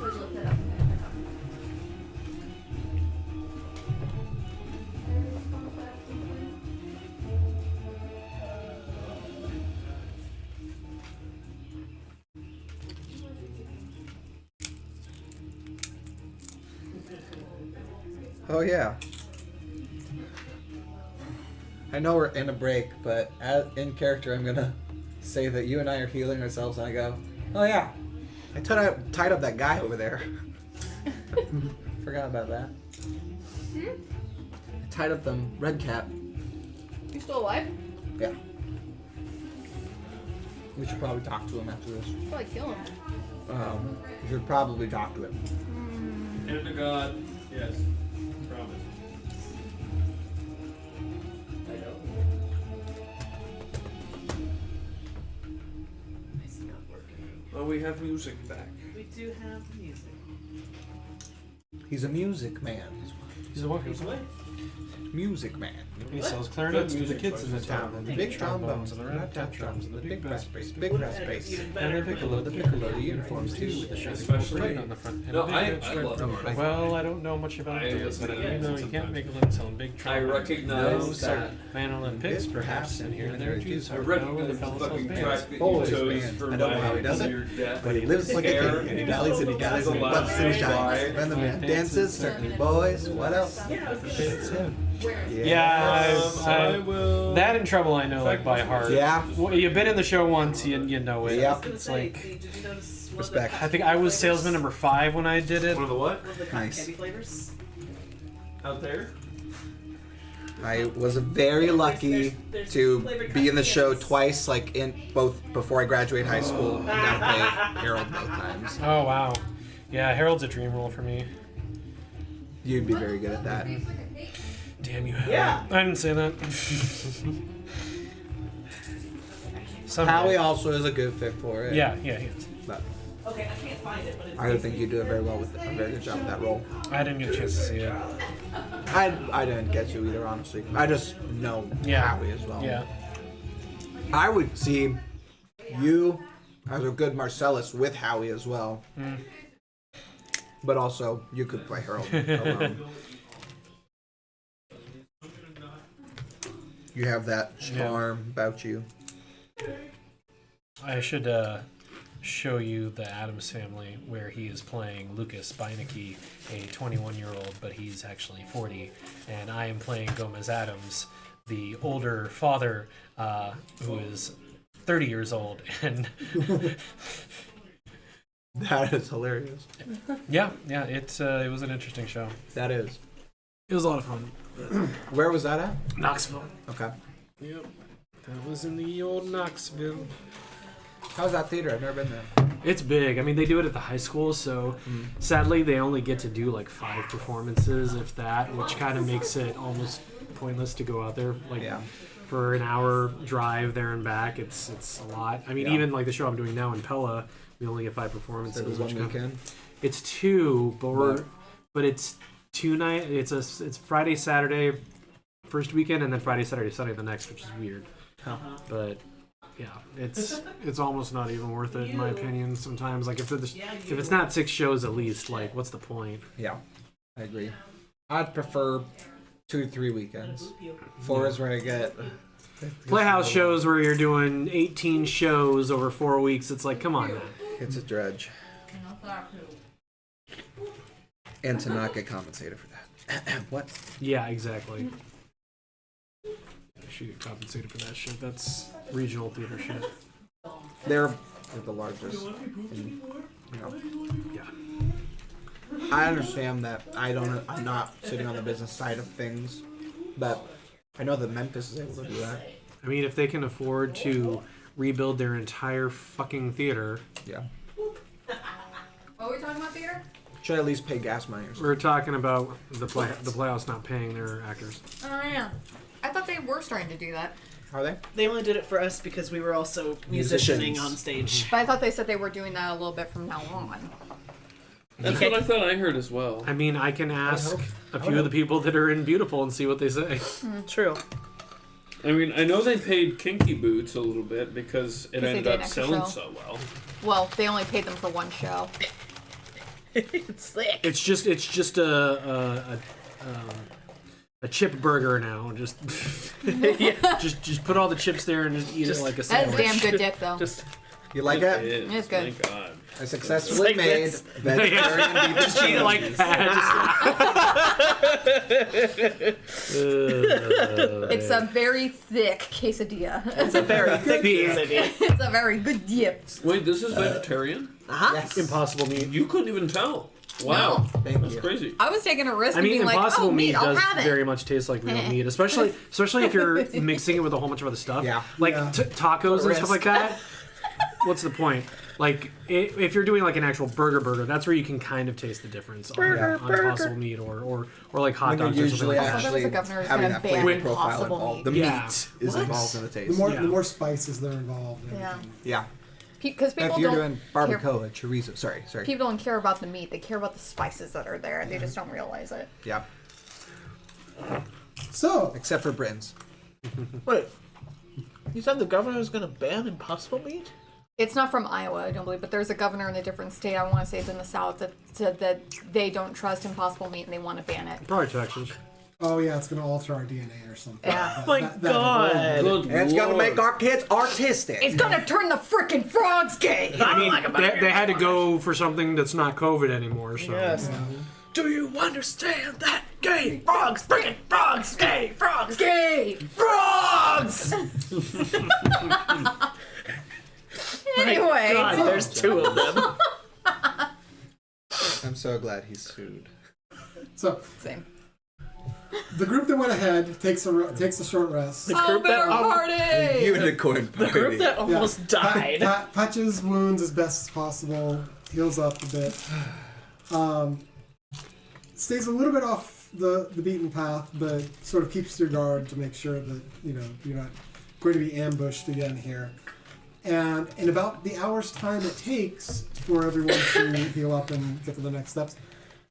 Let's look that up. Oh yeah. I know we're in a break, but in character, I'm gonna say that you and I are healing ourselves, and I go, "Oh yeah, I tied up that guy over there." Forgot about that. I tied up them red cap. You're still alive? Yeah. We should probably talk to him after this. Probably kill him. We should probably talk to him. Hand to God. Yes. Promise. I know. It's not working. Well, we have music back. We do have music. He's a music man. He's a what? He's away. music man. He sells clarinets to the kids in the town, and The big trombones and the rat tat drums and the big brass bass, and the piccolo, the uniforms too, with the shining braid on the front. And No, a big I red stripe love down the back. Well, I don't know much about those, but you know you can't make a living selling big I trombones. recognize No, that. mandolin picks, perhaps, and here and there Jews. I No, the recognize the fellow sells fucking bands. track that you Boys chose band. for I don't know my how he does it, your death. But he lives like a Hair king, and he dallies and he dallies and he the bucks and he last shines. When the man dances, certainly boys. What else? It's him. Yeah, I will. that and Trouble I know like by heart. Yeah. Well, you've been in the show once, you know it. Yep. It's like Respect. I think I was salesman number 5 when I did it. One of the what? Nice. Out there? I was very lucky to be in the show twice, like in both before I graduated high school and got to play Harold both times. Oh wow, yeah, Harold's a dream role for me. You'd be very good at that. Damn you, Harold. I didn't say that. Someday. Howie also is a good fit for it. Yeah, he is. But Okay, I can't find it, but it's I think you do a very good job with that role. I didn't get a chance to see it. I didn't get you either, honestly. I just know Yeah. Howie as well. Yeah. I would see you as a good Marcellus with Howie as well. But also, you could play Harold alone. You have that charm about you. I should show you the Addams Family, where he is playing Lucas Beinecke, a 21-year-old, but he's actually 40, and I am playing Gomez Addams, the older father, who is 30 years old, and That is hilarious. yeah, it was an interesting show. That is. It was a lot of fun. Where was that at? Knoxville. Okay. Yep, that was in the old Knoxville. How's that theater? I've never been there. It's big. I mean, they do it at the high school, so sadly they only get to do like 5 performances, if that, which kind of makes it almost pointless to go out there. Like for an hour drive there and back, it's a lot. I mean, even like the show I'm doing now in Pella, we only get 5 performances. It was one weekend. It's 2, but it's 2 night. It's Friday, Saturday, first weekend, and then Friday, Saturday, Sunday the next, which is weird. But yeah, it's almost not even worth it in my opinion. Sometimes, like if it's not 6 shows at least, like what's the point? Yeah, I agree. I'd prefer 2 to 3 weekends. 4 is where I get Playhouse shows where you're doing 18 shows over 4 weeks. It's like, come on, man. It's a dredge. And to not get compensated for that. What? Yeah, exactly. I should get compensated for that shit. That's regional theater shit. They're the largest. And, Yeah. I understand that I'm not sitting on the business side of things, but I know that Memphis is able to do that. I mean, if they can afford to rebuild their entire fucking theater. Yeah. What are we talking about theater? Should at least pay gas money or something. We're talking about the Playhouse not paying their actors. Oh yeah. I thought they were starting to do that. Are they? They only did it for us because we were also musicianing on stage. But I thought they said they were doing that a little bit from now on. That's what I thought I heard as well. I mean, I can ask a few of the people that are in Beautiful and see what they say. True. I mean, I know they paid Kinky Boots a little bit because it ended up selling so well. Well, they only paid them for one show. It's sick. It's just a chip burger now. Just just put all the chips there and just eat it like a That is sandwich. damn good dip, though. You like it? It's good. Thank God. I successfully It's like made this. vegetarian beef Just eat it like that. It's a very thick quesadilla. It's a very thick quesadilla. It's a very good dip. Wait, this is vegetarian? Yes. Impossible meat. You couldn't even tell. Wow. Thank That's you. crazy. I was taking a risk I and mean, being like, Impossible oh, meat meat, I'll does have it. very much taste like real meat, especially if you're mixing it with a whole bunch of other stuff. Yeah. Like tacos and stuff like that. What's the point? Like, if you're doing like an actual burger, that's where you can kind of taste the difference on Impossible meat or like hot When you're dogs or something usually like that. actually the governor who's having gonna that flavor ban profile Impossible involved. The meat. Yeah. meat is What? involved in the taste. The more spices that are involved. and Yeah. everything. Yeah. Because people If you're don't doing barbacoa, chorizo, sorry. people don't care about the meat. They care about the spices that are there. They just don't realize it. Yeah. So, except for Britons. Wait, you said the governor is going to ban impossible meat? It's not from Iowa, I don't believe, but there's a governor in a different state, I want to say it's in the South, that said that they don't trust impossible meat and they want to ban it. Probably Texas. oh yeah, it's going to alter our DNA or something. Yeah. My God. Good And it's gonna lord. make our kids artistic. It's gonna turn the frickin' frogs gay! I mean, they had to go for something that's not COVID anymore. So Yes. Do you understand that? Gay frogs, freaking frogs, gay frogs, Gay! frogs! Anyway. God, there's two of them. I'm so glad he's sued. So, Same. the group that went ahead takes a short rest. The group that party! Unicorn the party. group that almost died. Patches wounds as best as possible, heals up a bit. Stays a little bit off the beaten path, but sort of keeps your guard to make sure that you're not going to be ambushed again here. And in about the hour's time it takes for everyone to heal up and get to the next steps,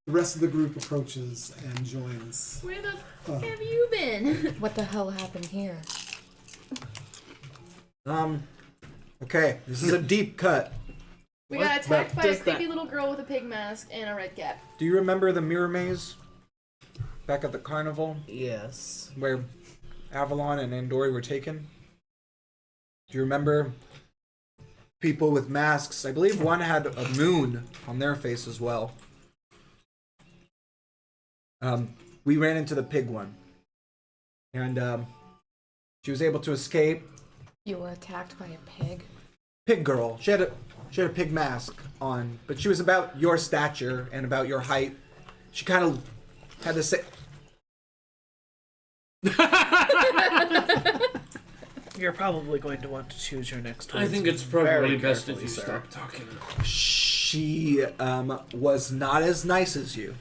the rest of the group approaches and joins. Where the fuck have you been? What the hell happened here? Okay, this is a deep cut. We got attacked by a does that- creepy little girl with a pig mask and a red cap. Do you remember the mirror maze back at the carnival Yes. where Avalon and Andori were taken? Do you remember people with masks? I believe one had a moon on their face as well. We ran into the pig one, and she was able to escape. You were attacked by a pig? Pig girl. She had a pig mask on, but she was about your stature and about your height. She kind of had the same. You're probably going to want to choose your next one. I think it's probably very best if carefully, you sir. stop talking. She was not as nice as you.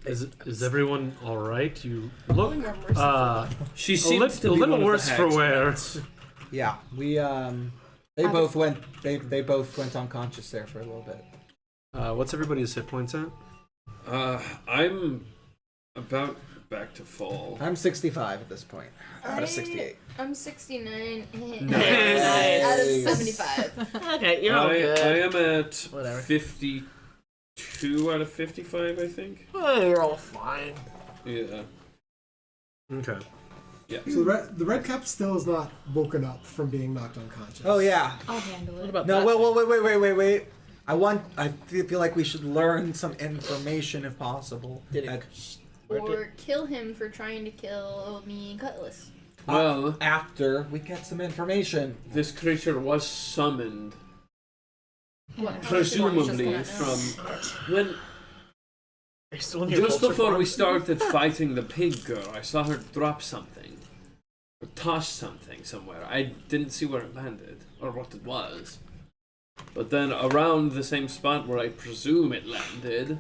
Is everyone all right? You look She a seems to be little one of worse the for hags. wear. Yeah, we they both went unconscious there for a little bit. What's everybody's hit points at? I'm about back to full. I'm 65 at this point. Out of 68. I'm 69 Nice. out of 75. Okay, you're all good. I am at Whatever. 52 out of 55, I think. Well, you're all fine. Yeah. Okay. Yeah. So the red cap still is not woken up from being knocked unconscious. Oh yeah. I'll handle What it. about No, that? wait. I feel like we should learn some information if possible. Did it- At- Or kill him for trying to kill me and Cutlass. Well, after we get some information. this creature was summoned, What? presumably Just gonna from when Are you still in your just culture before form? we started fighting the pig girl. I saw her drop something, or toss something somewhere. I didn't see where it landed or what it was. But then around the same spot where I presume it landed,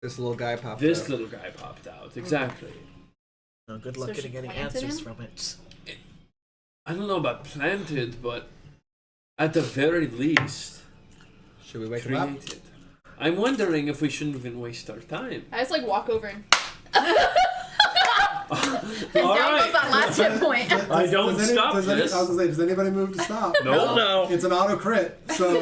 This little guy popped this up. little guy popped out. Exactly. Oh, good luck So she getting planted answers him? from it. I don't know about planted, but at the very least, Should we wake him up? created. I'm wondering if we shouldn't even waste our time. I just like walk over and All Down goes right. that last hit point. I don't stop does this. I was gonna say, does anybody move to stop? No. No. It's an auto crit, so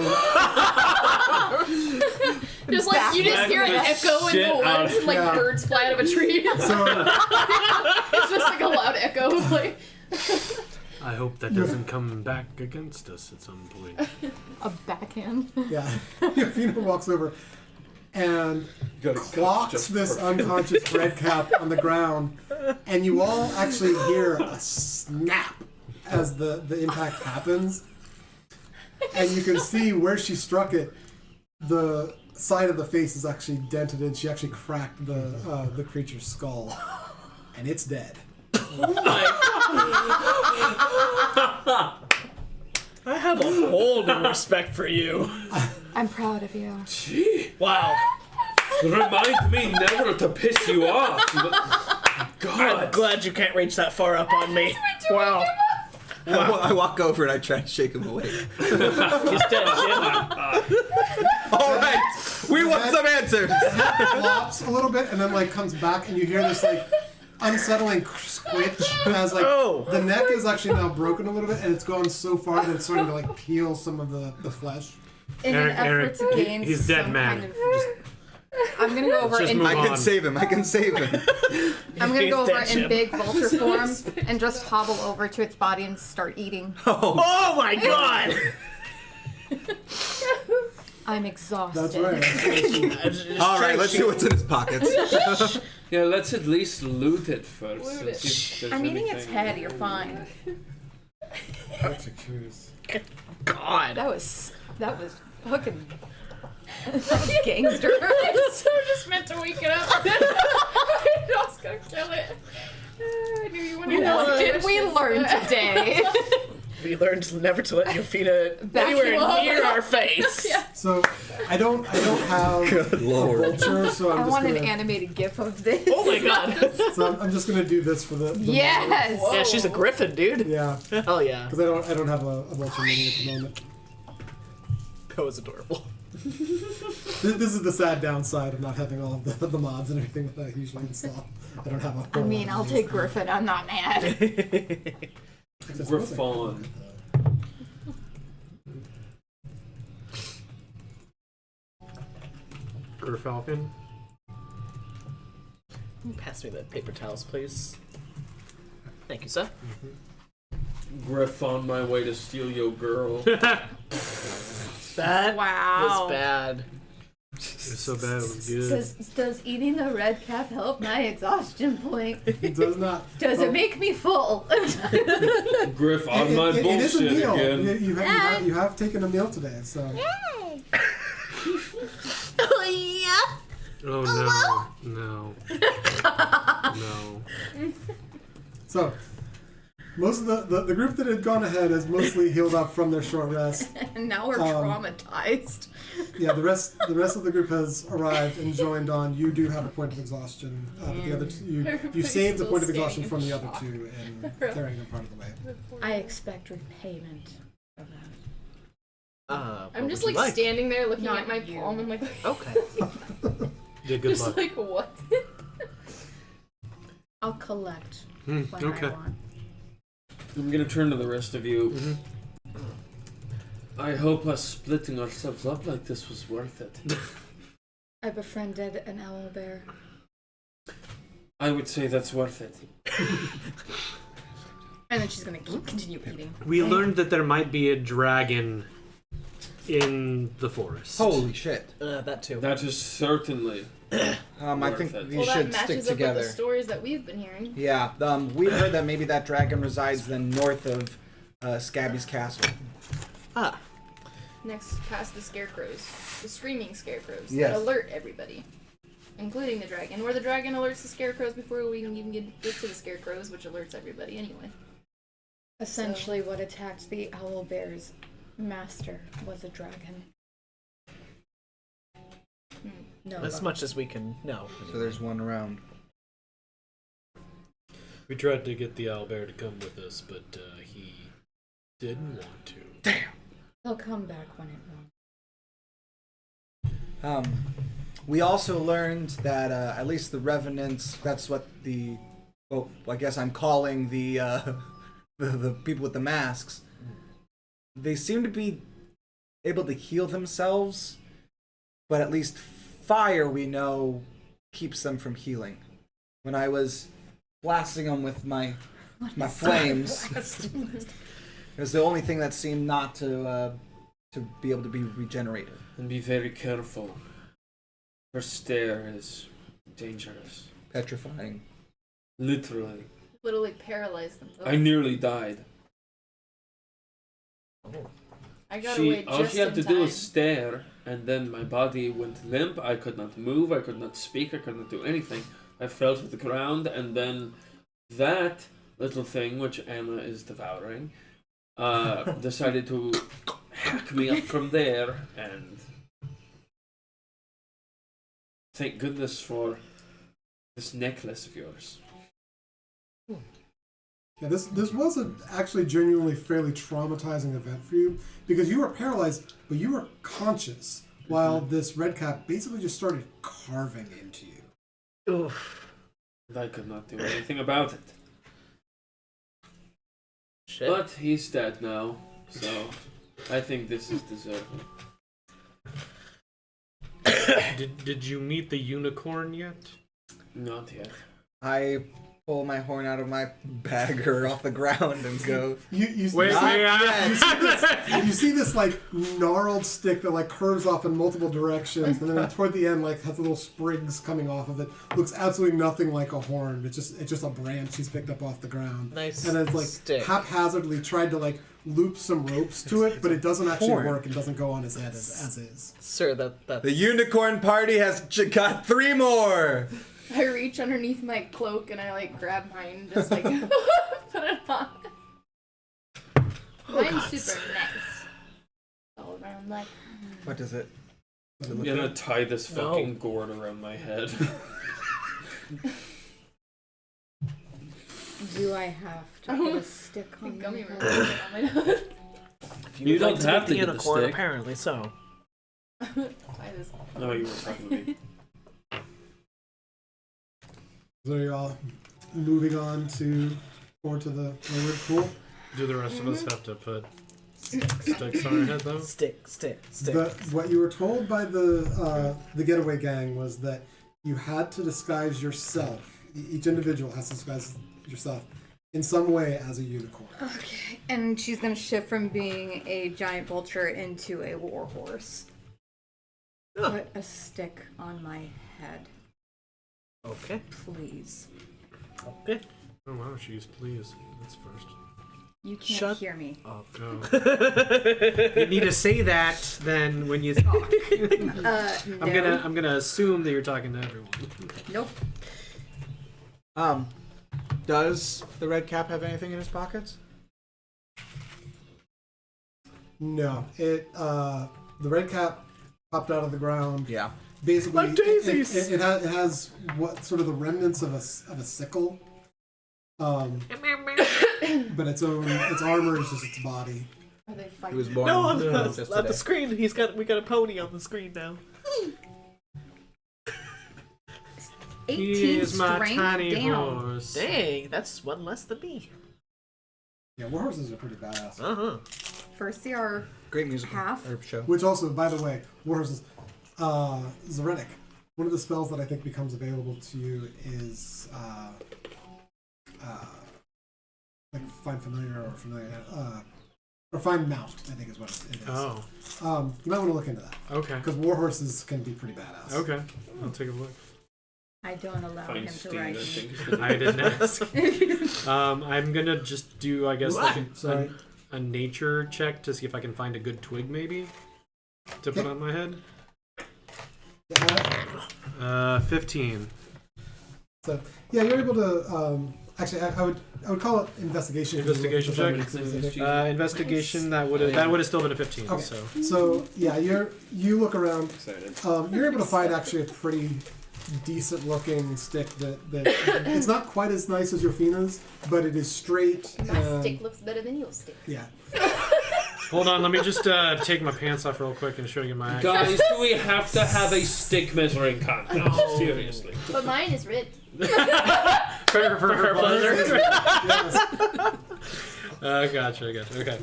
just like you just hear an echo in Shit the out woods of- and like Yeah. birds fly out of a tree. so It's just like a loud echo. Like I hope that doesn't come back against us at some point. A backhand. yeah. Fina walks over and Gotta clocks just this perfect. unconscious red cap on the ground, and you all actually hear a snap as the impact happens, and you can see where she struck it. The side of the face is actually dented in. She actually cracked the creature's skull, and it's dead. I have a whole new respect for you. I'm proud of you. Gee, Wow. remind me never to piss you off. I'm God. glad you can't reach that far up on me. Wow. I walk over and I try to shake him awake. He's dead, All right, we want some answers. Flops a little bit and then like comes back, and you hear this like unsettling squitch as like the neck is actually now broken a little bit, and it's gone so far that it's starting to like peel some of the flesh. In an effort to gain he's dead some man. kind of, I'm gonna go over just in. move I on. can save him. I can save him. I'm gonna go He's over dead, in Chip. big vulture form and just hobble over to its body and start eating. Oh my god! I'm exhausted. That's right. All right, let's see what's in his pockets. Yeah, let's at least loot it first. Loot and it. see if there's I'm eating its anything. head. You're fine. That's curious. God. That was fucking. That was gangster. So just meant to wake it up. I was gonna kill it. I knew you wanted to. What did we learn today? We learned never to let Yofina Back anywhere you up. near our face. Yeah. So I don't have a vulture, so I'm I just want gonna. an animated GIF of this. Oh my god. So I'm just gonna do this for the Yes. Yeah, she's a griffin, dude. Yeah, Hell yeah. because I don't have a vulture mini at the moment. That was adorable. This is the sad downside of not having all of the mods and everything that I usually install. I don't have a. I whole mean, lot I'll of take these. Griffin. I'm not mad. Griffon. Falcon. Pass me the paper towels, please. Thank you, sir. Griff on my way to steal your girl. That Wow. was bad. It's so bad. It was good. Does eating a red cap help my exhaustion point? It does not. Does it make me full? Griff on my It is a bullshit meal. again. You have taken a meal today, so. Oh no. No. So, most of the group that had gone ahead has mostly healed up from their short rest. And now we're traumatized. Yeah, the rest of the group has arrived and joined on. You do have a point of exhaustion. But the other two, you Everybody's saved the still point of exhaustion standing from in the other shock. two and carrying them part of the way. I expect repayment of that. I'm what just would like you standing there looking Not at my you. palm and like, Okay. Yeah, good just luck. like what? I'll collect Hmm, when okay. I want. I'm gonna turn to the rest of you. Mhm. I hope us splitting ourselves up like this was worth it. I befriended an owlbear. I would say that's worth it. And then she's gonna continue eating. We learned that there might be a dragon in the forest. Holy shit. That too. That is certainly. I think Worth it. these Well, that should stick matches up with together. the stories that we've been hearing. Yeah, we heard that maybe that dragon resides then north of Scabby's castle. Ah. Next, past the scarecrows, the screaming scarecrows Yes. that alert everybody, including the dragon. Where the dragon alerts the scarecrows before we can even get to the scarecrows, which alerts everybody anyway. Essentially, what attacked the owlbear's master was a dragon. No. As luck. much as we can know. So there's one around. We tried to get the owlbear to come with us, but he didn't want to. He'll come back when it won't. We also learned that at least the revenants, that's what I guess I'm calling the people with the masks, they seem to be able to heal themselves, but at least fire, we know, keeps them from healing. When I was blasting them with my flames, it was the only thing that seemed not to be able to be regenerated. And be very careful. Her stare is dangerous. Petrifying. Literally. Literally paralyzed them. I nearly died. I got away All just she had in to time. do was stare, and then my body went limp. I could not move. I could not speak. I could not do anything. I fell to the ground, and then that little thing, which Anna is devouring, decided to hack me up from there, and thank goodness for this necklace of yours. Yeah, this was actually genuinely fairly traumatizing event for you because you were paralyzed, but you were conscious while this red cap basically just started carving into you. Oof. I could not do anything about it. Shit. But he's dead now, so I think this is deserving. Did you meet the unicorn yet? Not yet. I pull my horn out of my bag or off the ground and go. You Wait, see this like gnarled stick that like curves off in multiple directions, and then toward the end like has little sprigs coming off of it. Looks absolutely nothing like a horn. It's just a branch he's picked up off the ground. Nice. And it's like stick. haphazardly tried to like loop some ropes to it, but it doesn't actually horn. work and doesn't go on his head as is. Sir, that's... The unicorn party has got 3 more. I reach underneath my cloak and I like grab mine and just like put it on. Mine's super nice. All around like. What is it? I'm gonna tie this fucking gourd around my head. Do I have to put a stick on Gummy my bear head? on my nose. If You would don't like to have meet to the get the unicorn, stick. apparently so. Tie this. No, you were talking to me. So are y'all moving on forward to the Wayward Pool? Do the rest of us have to put sticks on our head though? Stick. What you were told by the getaway gang was that you had to disguise yourself. Each individual has to disguise yourself in some way as a unicorn. Okay. And she's gonna shift from being a giant vulture into a warhorse. Put a stick on my head, Okay. please. Okay. Oh wow, she's please. That's first. You can't Shut hear me. Oh. You need to say that then when you talk. No. I'm gonna assume that you're talking to everyone. Nope. Does the red cap have anything in his pockets? No, the red cap popped out of the ground. Yeah. Basically, Like daisies! it has what sort of the remnants of a sickle. But its armor is just its body. Are they He fighting? was born No, on just the today. screen. We got a pony on the screen now. 18 He is my strength. tiny Damn. horse. Dang, that's one less than me. Yeah, warhorses are pretty badass. Uh-huh. First they are Great music half. or show. Which also, by the way, warhorses, Za'Reddick. One of the spells that I think becomes available to you is like find familiar or find mount. I think is what it is. Oh, You might want to look into that okay. because warhorses can be pretty badass. Okay, I'll take a look. I don't allow Find him to Steve, I ride me. think. I didn't ask. I'm gonna just do, I guess, like Sorry. a nature check to see if I can find a good twig, maybe, to put on my head. 15. So yeah, you're able to. Actually, I would call it investigation. Investigation check? Investigation that would have still been a 15. Okay. So yeah, you look around. Excited. You're able to find actually a pretty decent looking stick that it's not quite as nice as Yofina's, but it is straight. My and, stick looks better than your stick. Yeah. hold on, let me just take my pants off real quick and show you my. Guys, do we have to have a stick measuring contest? Seriously. But mine is red. for her pleasure. Yes. Gotcha. Okay.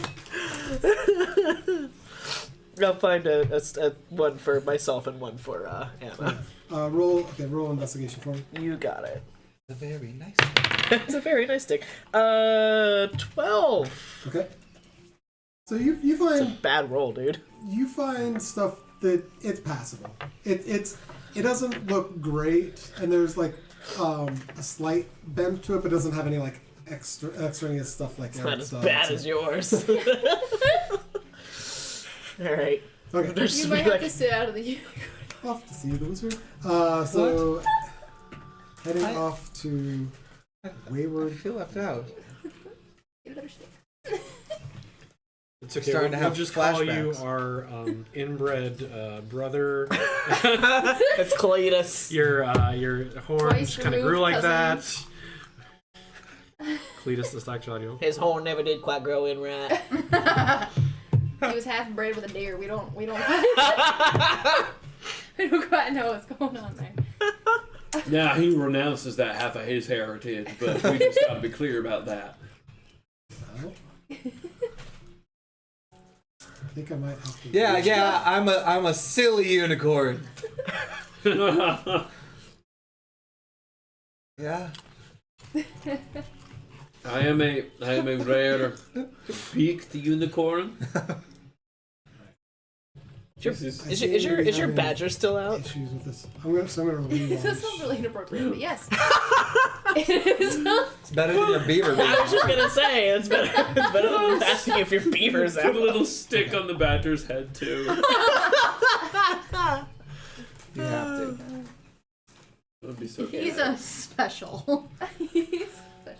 I'll find a one for myself and one for Anna. Roll investigation for me. You got it. A very nice. It's a very nice stick. 12. Okay. So you It's a find bad roll, dude. you find stuff that it's passable. It doesn't look great, and there's like a slight bend to it, but it doesn't have any like extraneous stuff like It's not as bad as yours. All right. Okay. There's You just might be have to sit out of the. Off to see the wizard. So heading off to I Wayward. feel left out. Get a better stick. It's okay. Starting to We'll have just call you flashbacks. our inbred brother. It's Cletus. Your horn Twice kind of removed grew like cousin. that. Cletus the Slack Audio. His horn never did quite grow in right. He was half bred with a deer. We don't. I don't quite know what's going on there. Yeah, he renounces that half of his heritage, but we just gotta be clear about that. Well, I think I might have to. Yeah, I'm a silly unicorn. Yeah. I am a rare beaked unicorn. Is your badger still out? Issues with this. I'm gonna read This does sound really inappropriate, but yes. It is. It's better than your beaver. I was just gonna say it's better than asking if your beaver's Put out. a little stick on the badger's head too. You have to. That would be so good. He's a special. He's special.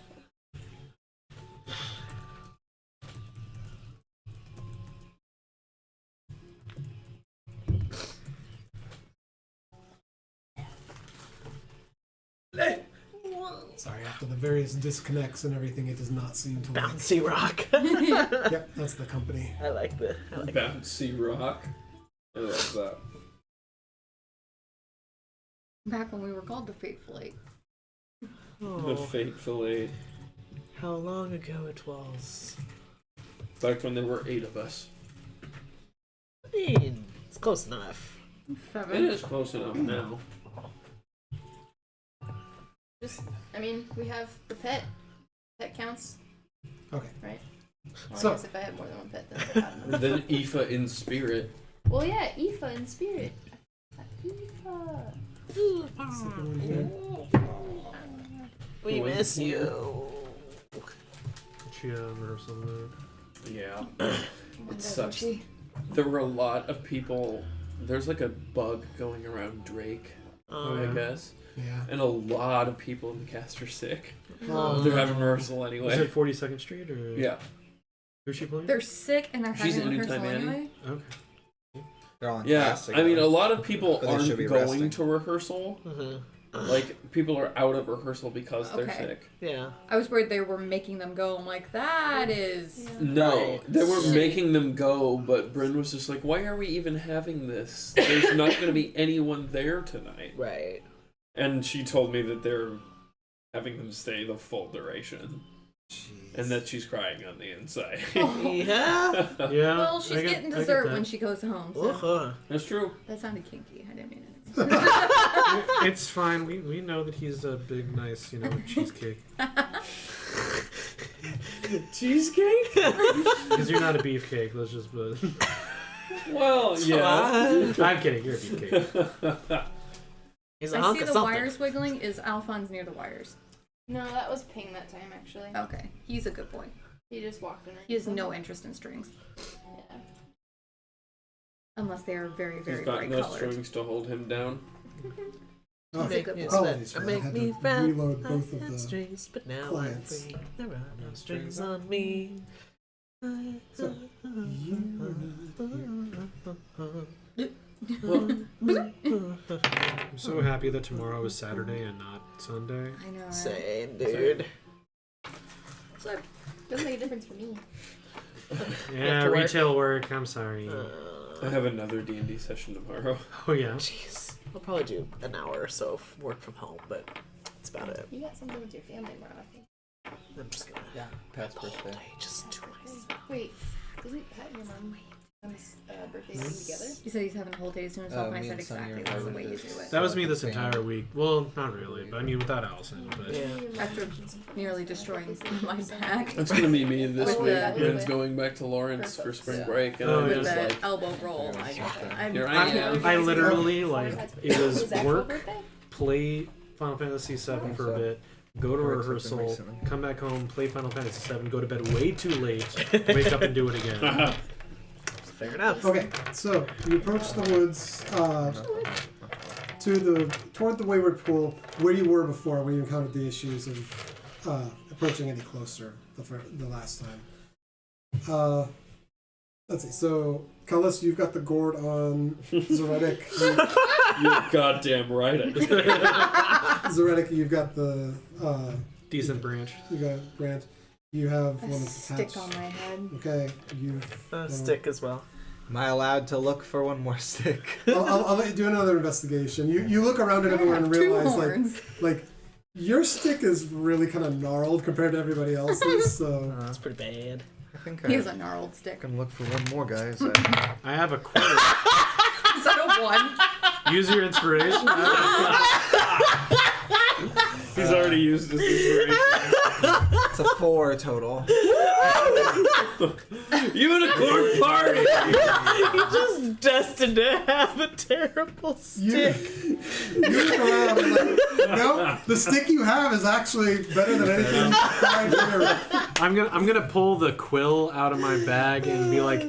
Sorry, after the various disconnects and everything, it does not seem to work. Bouncy rock. Yep, that's the company. I like that. Bouncy rock. I love that. Back when we were called the Fateful Eight. The fateful eight. How long ago it was? Back when there were 8 of us. I mean, it's close enough. It is close enough now. Just, I mean, we have the pet. Pet counts, Okay. right? Well, So- I guess if I have more than one pet, then I have them. Then Aoife in spirit. Well, yeah, Aoife in spirit. Aoife. Second one here. We miss you. She rehearsal mode. Yeah. It It sucks. There were a lot of people. There's like a bug going around Drake, I guess. Yeah. And a lot of people in the cast are sick. Oh. They're having rehearsal Is anyway. it 42nd Street or? Yeah. Who's she playing? They're sick and they're She's having a rehearsal New Time Annie. anyway. Okay. They're all in Yeah. class I mean, together. a lot of people But they should aren't be going resting. to rehearsal. Mhm. Like, people are out of rehearsal because they're Okay. sick. Yeah. I was worried they were making them go. I'm like, that is. Yeah. No, Right. they were Shit. making them go, but Bryn was just like, why are we even having this? There's not going to be anyone there tonight. Right. And she told me that they're having them stay the full duration. And that she's crying on the inside. Yeah. Yeah. Well, she's I get- getting I get dessert that. when she goes home. So. Uh-huh. That's true. That sounded kinky. I didn't mean it. It's fine. We know that he's a big, nice, cheesecake. Cheesecake? Because you're not a beefcake. Let's just. Well, yeah. I'm kidding. You're a beefcake. He's a I hunk see of the something. wires wiggling. Is Alphonse near the wires? No, that was Ping that time, actually. Okay, he's a good boy. He just walked in. He has no interest in strings, Yeah. unless they are very, He's very got bright no colored. strings to hold him down. Oh, He's a good me boy. apologies sweat, for that. I make had me to frown. reload I both of had the strings, but now clients. I'm free. There are no strings on me. So, I'm so happy that tomorrow is Saturday and not Sunday. I know. Right? Same, dude. So, Doesn't make a difference for me. Yeah, to work. retail work. I'm sorry. I have another D&D session tomorrow. Oh yeah. Jeez. I'll probably do an hour or so of work from home, but that's about it. You got something with your family tomorrow, I think. I'm just gonna Yeah, Pat's birthday. just to myself. Wait, doesn't Pat and your mom on his birthday do together? he said he's having the whole day to himself, and I Me said and Sonny exactly are that's the part way of you this. do it. That was me Like this the entire family. week. Well, not really, but I mean without Allison. But Yeah. After nearly destroying my back It's gonna be me this With week. the- Bryn's going back to Lawrence for spring break, and Oh, I'm with just the like, elbow roll. I'm Here I am. I literally like it was His actual work, birthday? play Final Fantasy VII for a bit, go to Or it's rehearsal, been recently. come back home, play Final Fantasy VII, go to bed way too late, wake up and do it again. Fair enough. okay, so you approach the woods toward the Wayward Pool, where you were before, where you encountered the issues of approaching any closer the last time. Let's see. So, Cullis, you've got the gourd on Za'Reddick. you're goddamn right. I did. Za'Reddick, you've got the Decent branch. you got a branch. You have a one that's stick attached. on my head. Okay, you've Stick as well. Am I allowed to look for one more stick? I'll let you do another investigation. You look around at everyone and realize like your stick is really kind of gnarled compared to everybody else's. So That's pretty bad. I think He I has a gnarled stick. can look for one more, guys. I have a quill. Is that a 1? Use your inspiration. He's already used his inspiration. It's a 4 total. Unicorn party! You're just destined to have a terrible stick. you look around and like, no, the stick you have is actually better than anything you can find here. I'm gonna pull the quill out of my bag and be like,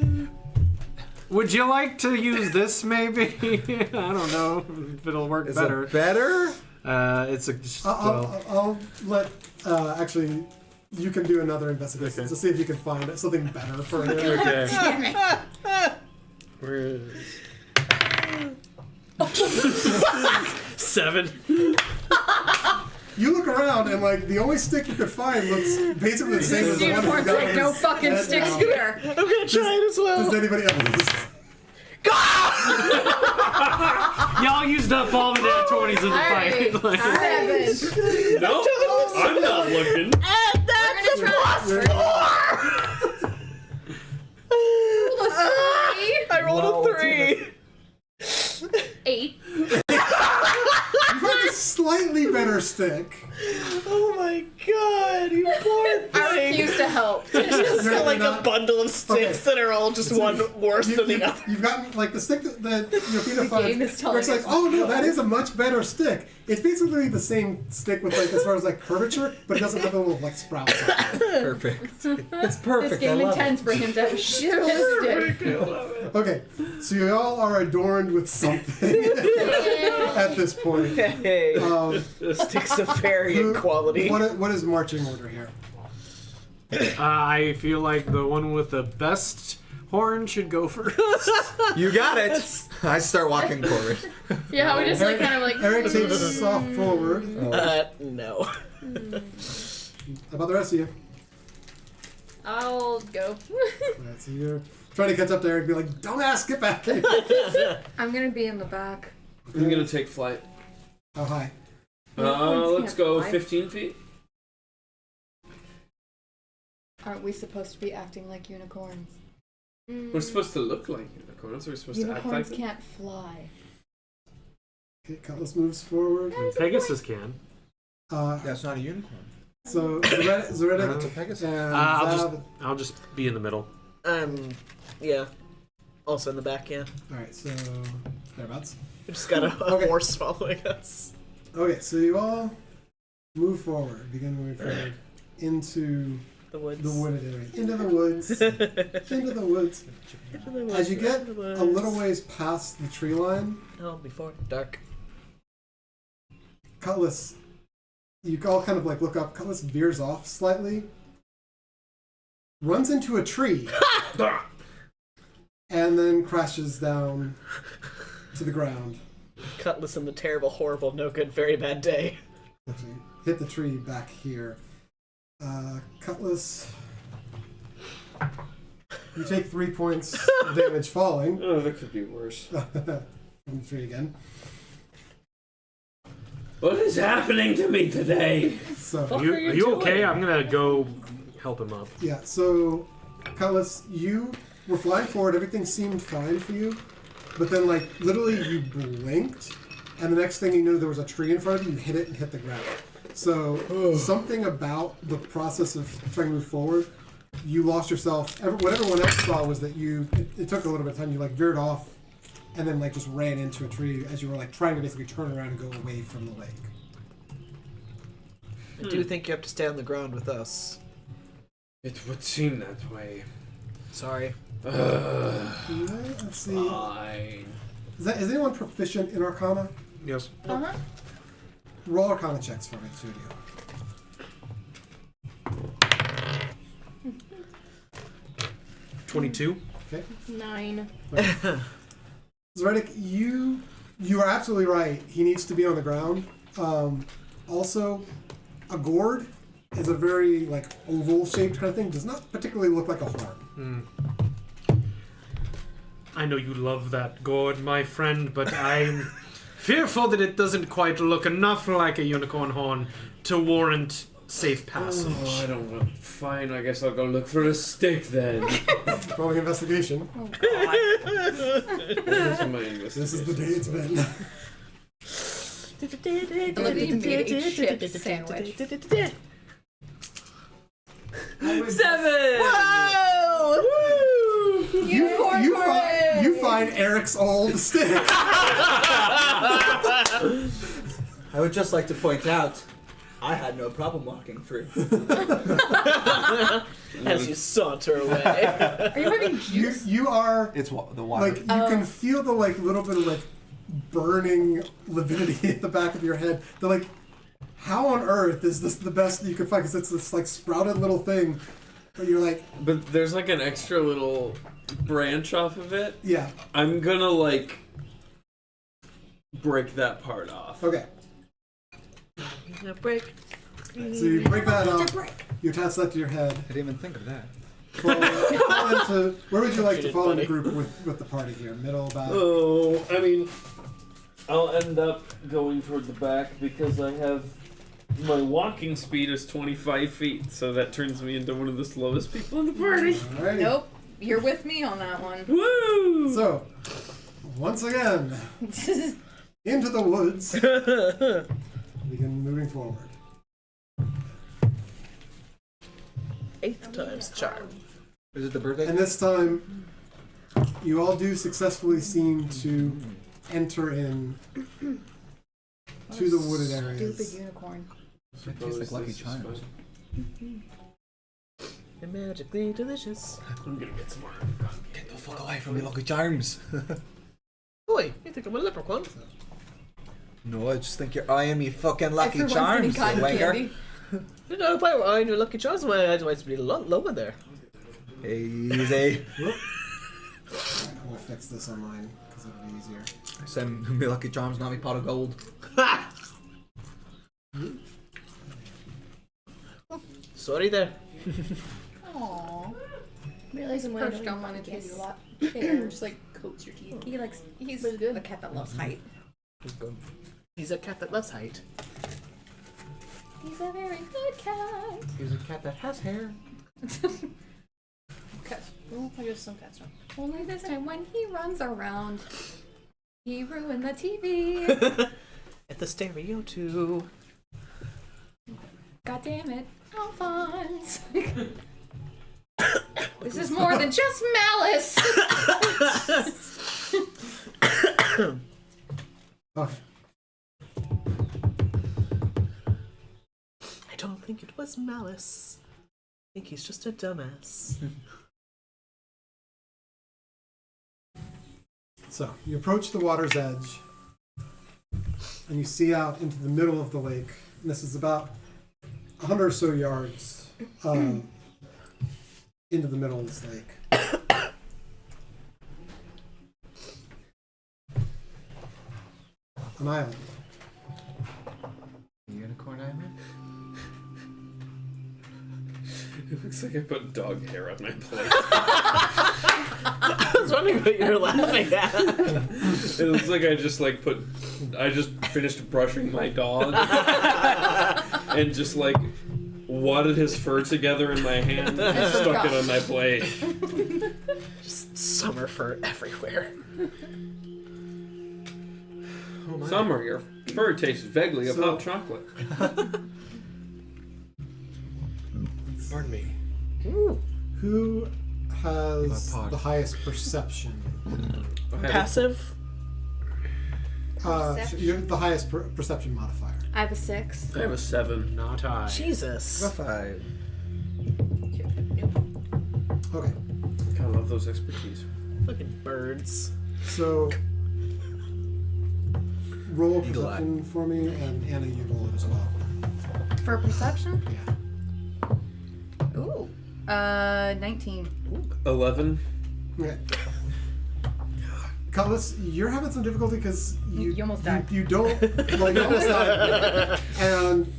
would you like to use this maybe? I don't know if it'll work Is better. it better? It's a quill. I'll let actually. You can do another investigation to see if you can find something better for him. Okay. Damn it. Where is 7? You look around and like the only stick you could find looks basically the same as the one Unicorn's you got. like, no fucking sticks here. I'm gonna try it as well. Does anybody else? Y'all used up all the nat 20s in the fight. Alright. Like, 7. Nope, I'm not looking. And that's a plus 4! I rolled a 3. 8. You find a slightly better stick. Oh my god, you poor I thing. refuse to help. It's just You're like not- a bundle of sticks that are all just one worse than the other. You've gotten like the stick that Yofina game is finds. telling Where it's like, us oh no, that is a much better stick. It's basically the same stick with like as far as like curvature, but it doesn't have the little like sprouts. On it. Perfect. It's perfect. This game I love intends for him to have a shit his stick. Okay, so you all are adorned with something at this point. Hey, sticks of varying quality. What is marching order here? I feel like the one with the best horn should go first. You got it. I start walking forward. Yeah, we just like kind of like. Eric takes us off forward. No. How about the rest of you? I'll go. Alright, so you're trying to catch up to Eric, be like, dumbass, get back. I'm gonna be in the back. I'm gonna take flight. How high? Let's go fly. 15 feet. Aren't we supposed to be acting like unicorns? We're supposed to look like unicorns. We're supposed to act like Unicorns them. can't fly. Okay, Cutlass moves forward. Pegasus can. That's not a unicorn. So Za'Reddick That's a Pegasus. and I'll just be in the middle. Yeah. Also in the back, yeah. Alright, so thereabouts. We just got a Okay. horse following us. Okay, so you all move forward, begin moving forward into The woods. the wooded area. Into the woods. Into the woods. As you get a little ways past the tree line, Oh, before dark. Cutlass, you all kind of like look up. Cutlass veers off slightly, runs into a tree, and then crashes down to the ground. Cutlass in the terrible, horrible, no good, very bad day. Actually, hit the tree back here. Cutlass, you take 3 points of damage falling Oh, that could be worse. from the tree again. What is happening to me today? So Fuck. Are you are you okay? doing? I'm gonna go help him up. yeah, so Cutlass, you were flying forward. Everything seemed fine for you, but then like literally you blinked, and the next thing you knew, there was a tree in front of you. You hit it and hit the ground. So something about the process of trying to move forward, you lost yourself. What everyone else saw was that it took a little bit of time. You like veered off, and then like just ran into a tree as you were like trying to basically turn around and go away from the lake. I do think you have to stay on the ground with us. It would seem that way. Sorry. Let's see. Fine. Is anyone proficient in Arcana? Yes. Uh-huh. Roll Arcana checks for me, studio. 22. Okay. 9. Za'Reddick, you are absolutely right. He needs to be on the ground. Also, a gourd is a very like oval shaped kind of thing. Does not particularly look like a horn. I know you love that gourd, my friend, but I'm fearful that it doesn't quite look enough like a unicorn horn to warrant safe passage. Oh, I don't know. Fine, I guess I'll go look for a stick then. Rolling investigation. Oh god. This is the day it's been. I love that you made a chip sandwich. 7! Whoa! You find Eric's old stick. I would just like to point out, I had no problem walking through. As you saunter away. Are you having juice? You are It's the water. like you can feel the like little bit of like burning lividity at the back of your head. They're like, how on earth is this the best that you could find? Because it's this like sprouted little thing. But you're like, But there's like an extra little branch off of it. yeah, I'm gonna like break that part off. okay. Break. So you break that off. You attach that to your head. I didn't even think of that. Fall into, where would you like to fall in the group with the party here? Middle, back? Oh, I mean, I'll end up going toward the back because I have my walking speed is 25 feet, so that turns me into one of the slowest people in the party. Alrighty. Nope. You're with me on that one. Woo! So, once again, into the woods. Begin moving forward. 8th time's charm. Is it the birthday? And this time, you all do successfully seem to enter in to the wooded Stupid areas. unicorn. It tastes like Lucky Charms. And magically delicious. I'm gonna get some more. Get the fuck away from me, Lucky Charms. Boy, you think I'm a leprechaun? No, I just think you're eyeing me fucking Lucky Everyone's getting Charms, cotton wanker. candy. You know, if I were eyeing your lucky charms, my eyes might be lower there. Easy. I'm gonna fix this on mine because it'll be easier. Send me Lucky Charms, not me pot of gold. Sorry there. Aww. Realizing when I Perched don't on want one to of kiss his- you a lot. It just like coats your teeth. He's But it's good. a cat that loves height. He's a cat that loves height. He's a very good cat. He's a cat that has hair. Cats. Well, I guess some cats don't. Only this time when he runs around, he ruined the TV. At the stereo too. God damn it, Alphonse. This is more than just malice. Okay. I don't think it was malice. I think he's just a dumbass. So, you approach the water's edge, and you see out into the middle of the lake. And this is about 100 or so yards into the middle of this lake. An island. Unicorn Island? It looks like I put dog hair on my plate. I was wondering what you were laughing at. It looks like I just finished brushing my dog and just like wadded his fur together in my hand and stuck it on my plate. Just summer fur everywhere. Oh my. Summer, your fur tastes vaguely of So- hot chocolate. Pardon me. Who has My pod. the highest perception? Passive? You're the highest perception modifier. I have a 6. I have a 7. Not I. Jesus. 5. Okay, I love those expertise. Fucking birds. so roll Eagle eye. perception for me, and Anna, you roll it as well. For perception? Yeah. Ooh. 19. 11. Okay. Cutlass, you're having some difficulty because You almost died. You don't like you almost died. And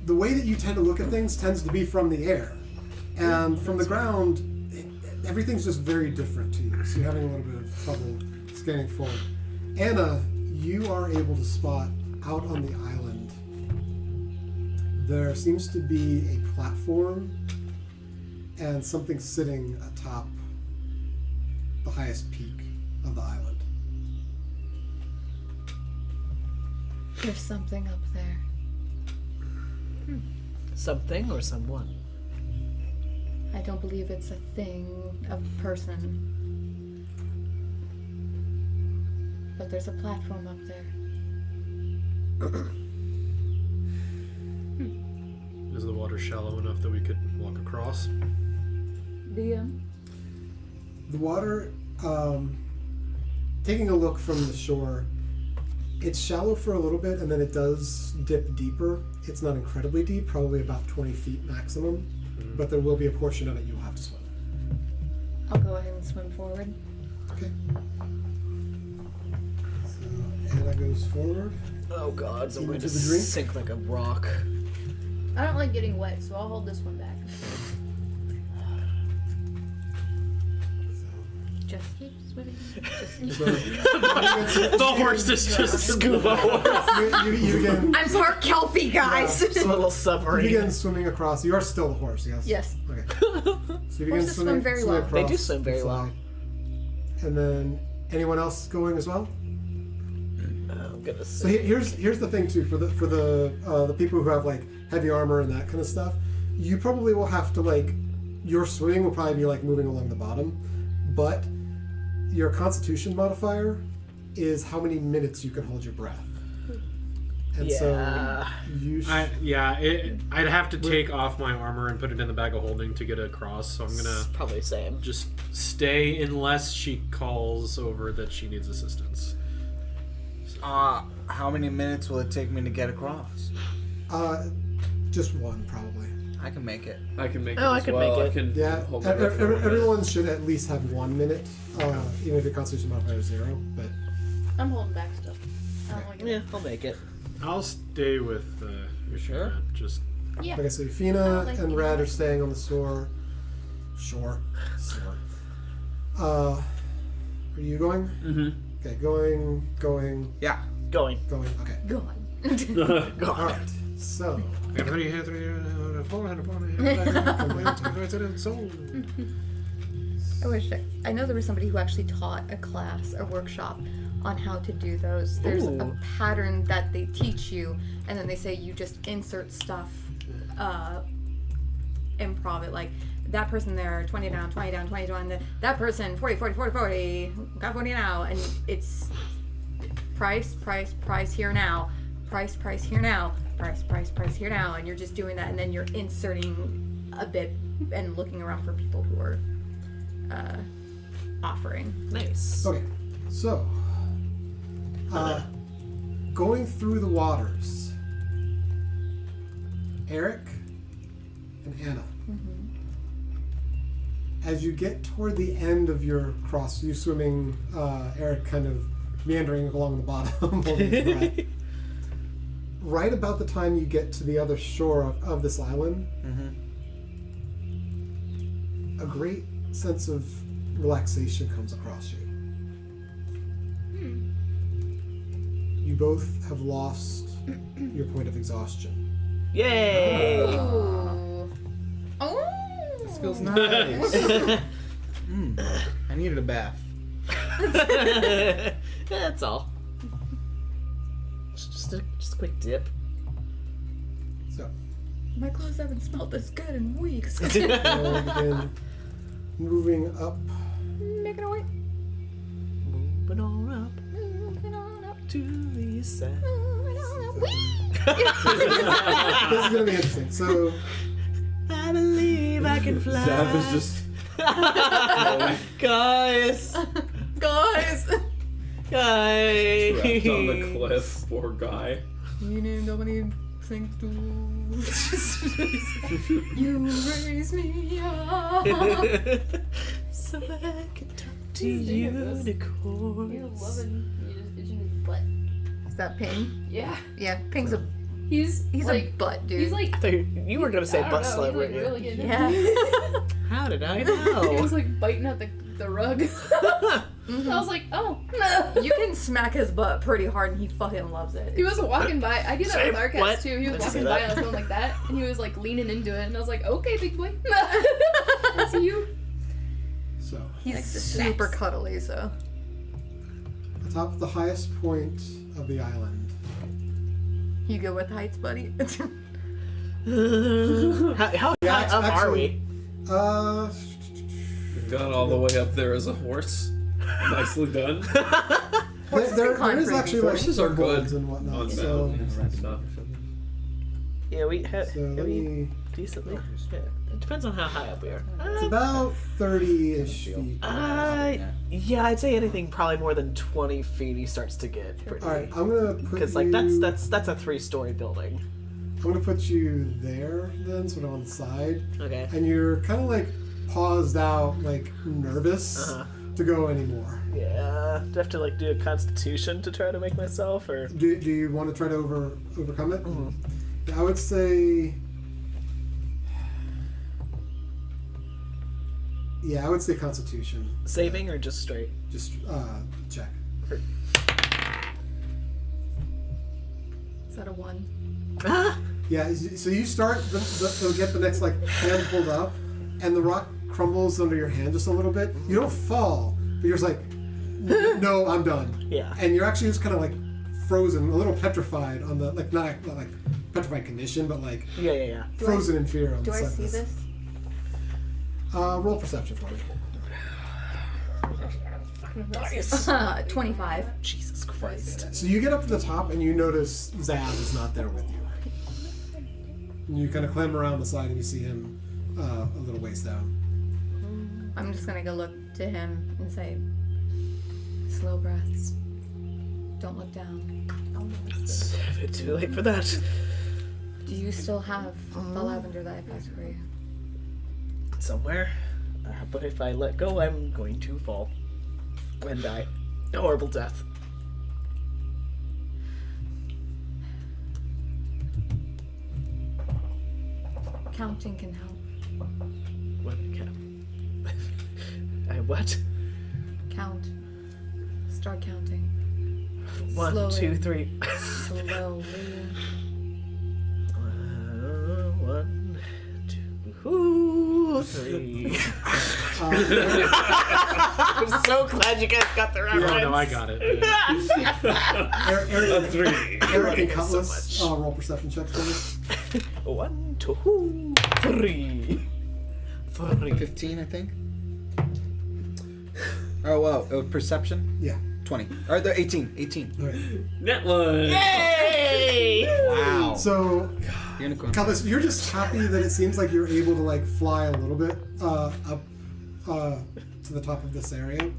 the way that you tend to look at things tends to be from the air, and from the ground. everything's just very different to you. So you're having a little bit of trouble scanning forward. Anna, you are able to spot out on the island. There seems to be a platform and something sitting atop the highest peak of the island. There's something up there. Something or someone? I don't believe it's a thing, a person. But there's a platform up there. Is the water shallow enough that we could walk across? DM? The water, taking a look from the shore, it's shallow for a little bit and then it does dip deeper. It's not incredibly deep, probably about 20 feet maximum, but there will be a portion of it you'll have to swim. I'll go ahead and swim forward. Okay. So Anna goes forward. Oh god, so I'm going to Into the drink? sink like a rock. I don't like getting wet, so I'll hold this one back. Just keep swimming. Just keep So, The horse is just Scuba horse. you begin, I'm part Kelpie, guys! It's a little you submarine. begin swimming across. You are still the horse, yes? Yes. Okay. So you begin Horses swim very well. They do across swim very the well. side. And then anyone else going as well? I'm gonna So say. here's the thing too for the people who have like heavy armor and that kind of stuff. You probably will have to like your swimming will probably be like moving along the bottom, but your Constitution modifier is how many minutes you can hold your breath. And Yeah. so you I'd have to take off my armor and put it in the bag of holding to get across, so I'm gonna Probably same. just stay unless she calls over that she needs assistance. How many minutes will it take me to get across? just one probably. I can make it. I can make it. Oh, I as can well. make it. I can Yeah, hold my breath for 1 minute. everyone should at least have 1 minute, even if your Constitution modifier is 0. But I'm holding back still. I don't like it. Yeah, I'll make it. I'll stay with You sure? just Yeah. like I said, I Fina like and it. Rad are staying on the shore. Shore. Are you going? Mm-hmm. Okay, going. Yeah. Going. Okay. Go on. All right. So, I know there was somebody who actually taught a class, a workshop, on how to do those. There's a Ooh. pattern that they teach you, and then they say you just insert stuff, improv it. Like, that person there, 20 down, 20 down, 20 down. That person, 40, 40, 40, 40. Got 40 now. And it's price here now. Price here now. Price here now. And you're just doing that, and then you're inserting a bit and looking around for people who are offering. Nice. okay. So, going through the waters, Eric and Anna. As you get toward the end of your cross, you swimming, Eric kind of meandering along the bottom, holding his breath. Right about the time you get to the other shore of this island, a great sense of relaxation comes across you. You both have lost your point of exhaustion. Yay! Oh. This feels nice. I needed a bath. That's all. Just a quick dip. So, My clothes haven't smelled this good in weeks. we'll begin moving up. Making our way. Moving on up Moving on up. to the east side. Moving on up. This is going to be interesting. So, I believe I can fly. Zav is just Guys! Guys! Guys! trapped on the cliff. Poor guy. Nobody think to. You raise me up. So I can talk to You're unicorns. loving. You just itching his butt. Is that Ping? Yeah. Yeah, Ping's a He's He's like, a butt dude. he's like, I thought you were gonna say I don't butt know, slut, he's, weren't like, you? really getting Yeah. How did I He know? was like biting at the rug. I was like, oh. You can smack his butt pretty hard and he fucking loves it. He was walking by. I do that Say with our cats what? too. He was Let's walking see by that. and I was going like that, and he was like leaning into it, and I was like, okay, big boy. I see you. So, He's super cuddly, so. atop the highest point of the island. You go with heights, buddy? How Yeah, high up are we? Got all the way up there as a horse. Nicely done. There is actually like Horses are footholds good and whatnot. on So, mountains and stuff. Yeah, we have so let me. decently. Yeah. It depends on how high up we are. It's about 30-ish feet. Yeah, I'd say anything probably more than 20 feet he starts to get pretty. All right, I'm gonna put Because like that's a 3-story building. I'm gonna put you there then, sort of on the side, Okay. and you're kind of like paused out, like nervous to go anymore. Yeah. Do I have to like do a constitution to try to make myself, or? Do you want to try to overcome it? Yeah, I would say. Yeah, I would say Constitution. Saving or just straight? Just check. Is that a 1? Ah! Yeah, so you start, they'll get the next like hand pulled up, and the rock crumbles under your hand just a little bit. You don't fall, but you're just like, no, I'm done. Yeah. And you're actually just kind of like frozen, a little petrified on the like not like petrified condition, but like Yeah. frozen in fear on Do the I side of see this? Roll perception for me. Nice. 25. Jesus Christ. So you get up to the top and you notice Zav is not there with you. And you kind of climb around the side and you see him a little ways down. I'm just gonna go look to him and say, slow breaths. Don't look down. It's a bit too late for that. Do you still have the lavender that I passed for you? Somewhere. But if I let go, I'm going to fall and die. A horrible death. Counting can help. What? What? Count. Start counting. 1, Slowly. 2, 3. Slowly. 1, 2, 3. I'm so glad you guys got the reference. Oh no, I got it. A 3. Eric and so Cutlass, much. roll perception checks for me. 1, 2, 3. 15, I think. Oh, whoa. Perception? Yeah. 20. Or the 18. 18. All right. Net one. Yay! Wow. So, Unicorn. Cutlass, you're just happy that it seems like you're able to like fly a little bit up to the top of this area.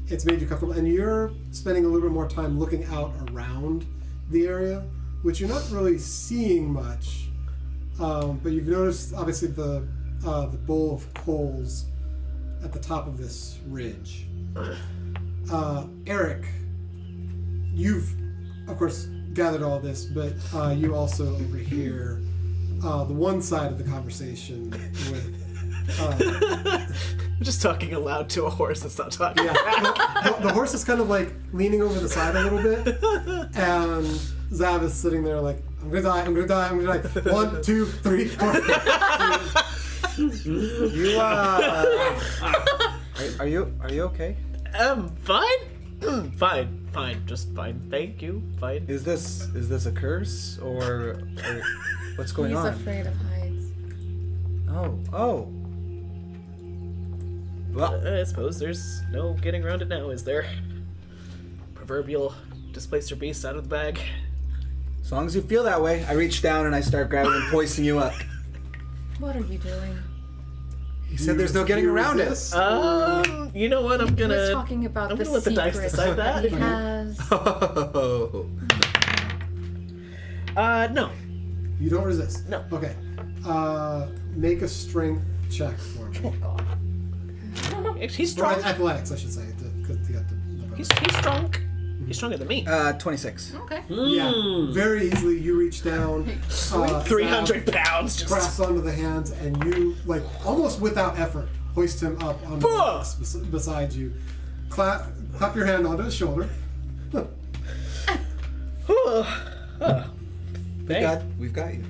It's made you comfortable, and you're spending a little bit more time looking out around the area, which you're not really seeing much. But you've noticed, obviously, the bowl of coals at the top of this ridge. Eric, you've, of course, gathered all this, but you also overhear the one side of the conversation with. I'm just talking aloud to a horse that's not talking. Yeah, the horse is kind of like leaning over the side a little bit, and Zav is sitting there like, I'm gonna die, I'm gonna die, I'm gonna die. 1, 2, 3, 4. You are you okay? Fine, just fine. Thank you, fine. Is this a curse or what's going He's on? afraid of heights. Oh. Well, I suppose there's no getting around it now, is there? Proverbial displacer beast out of the bag. as long as you feel that way, I reach down and I start grabbing and hoisting you up. What are you doing? He said there's no getting around it. You know what? I'm He was gonna. talking about I'm the gonna let the dice secret decide that. he has. Oh. No. You don't resist. No. Okay. Make a strength check for me. He's Or strong. athletics, I should say, because you got the bonus. He's strong. He's stronger than me. 26. Okay. Yeah, very easily you reach down. 300 pounds. Just Grasp onto the hands, and you, like, almost without effort, hoist him up on the box beside you. Clap your hand onto his shoulder. We've got you.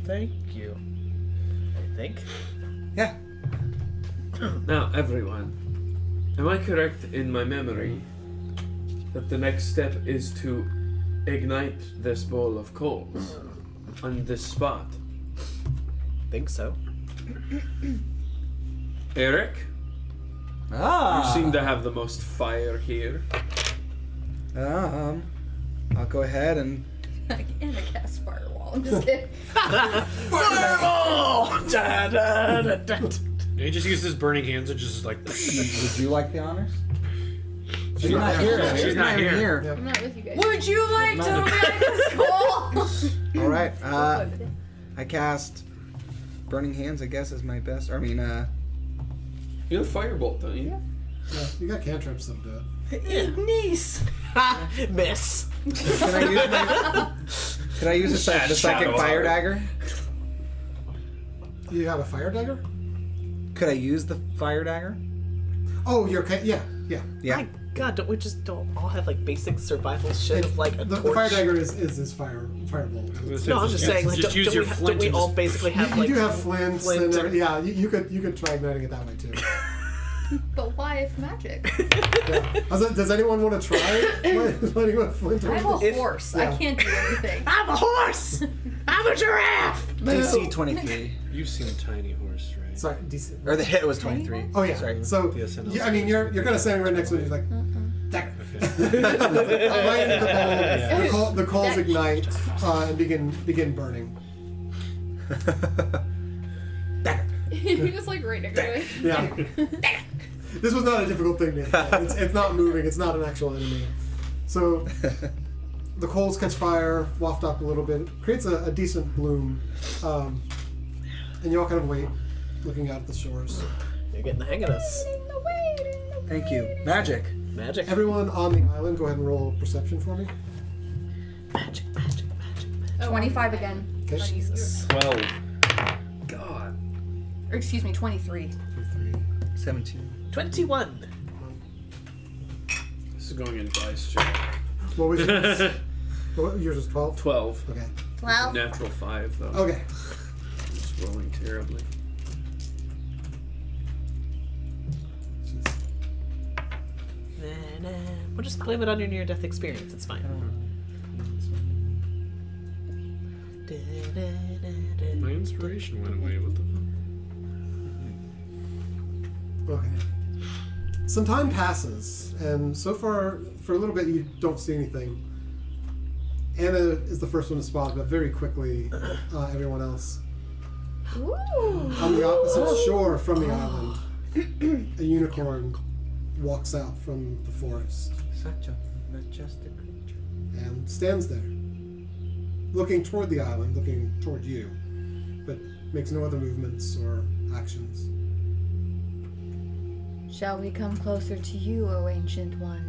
Thank you. I think. Yeah. Now, everyone, am I correct in my memory that the next step is to ignite this bowl of coals on this spot? Think so. Eric, Ah. you seem to have the most fire here. I'll go ahead and. And I cast firewall. I'm just kidding. Fireball! Da, da, da, da. He just used his burning hands and just like. Would you like the honors? She's not here. She's not here. Oh, I'm not with you guys. Would you like to make this call? All right. I cast burning hands. I guess is my best. Or, I mean, You have firebolt, don't you? Yeah, you got cantrips that'll do it. Niece. Miss. Can I use the psychic Shadow fire art. dagger? You have a fire dagger? Could I use the fire dagger? Oh, you're okay. Yeah. Yeah. My God, don't we just all have like basic survival shit of like a The torch? fire dagger is his firebolt. No, I'm just saying, like, Just use your flint don't we and all just- basically have You like do have flints, flint and or- yeah, you could try igniting it that way too. But why if magic? Yeah. Does anyone want to try it? Lighting a flint? I'm a horse. I yeah. can't do anything. I'm a horse. I'm a giraffe. DC 23. You've seen a tiny horse, right? Sorry, DC. Or the hit was 23. Oh yeah. Sorry. So The SNL. I mean, you're kind of standing right next to it. You're like, dagger. Right into the bowl. The coals ignite and begin burning. He was like right next to it. Yeah. This was not a difficult thing to hit. It's not moving. It's not an actual enemy. So the coals catch fire, waft up a little bit, creates a decent bloom, and you all kind of wait, looking out at the shores. You're getting the hang of this. Thank you. Magic. Magic. Everyone on the island, go ahead and roll perception for me. Magic. 25 again. Okay. Jesus. 12. God. Or excuse me, 23. 17. 21. This is going in dice check. What was yours? Yours was 12? 12. Okay. 12. Natural 5, though. Okay. Just rolling terribly. We'll just blame it on your near-death experience. It's fine. My inspiration went away. What the fuck? Okay. Some time passes, and so far, for a little bit, you don't see anything. Anna is the first one to spot, but very quickly, everyone else. Ooh. On the opposite shore from the island, a unicorn walks out from the forest Such a majestic creature. and stands there, looking toward the island, looking toward you, but makes no other movements or actions. Shall we come closer to you, O ancient one?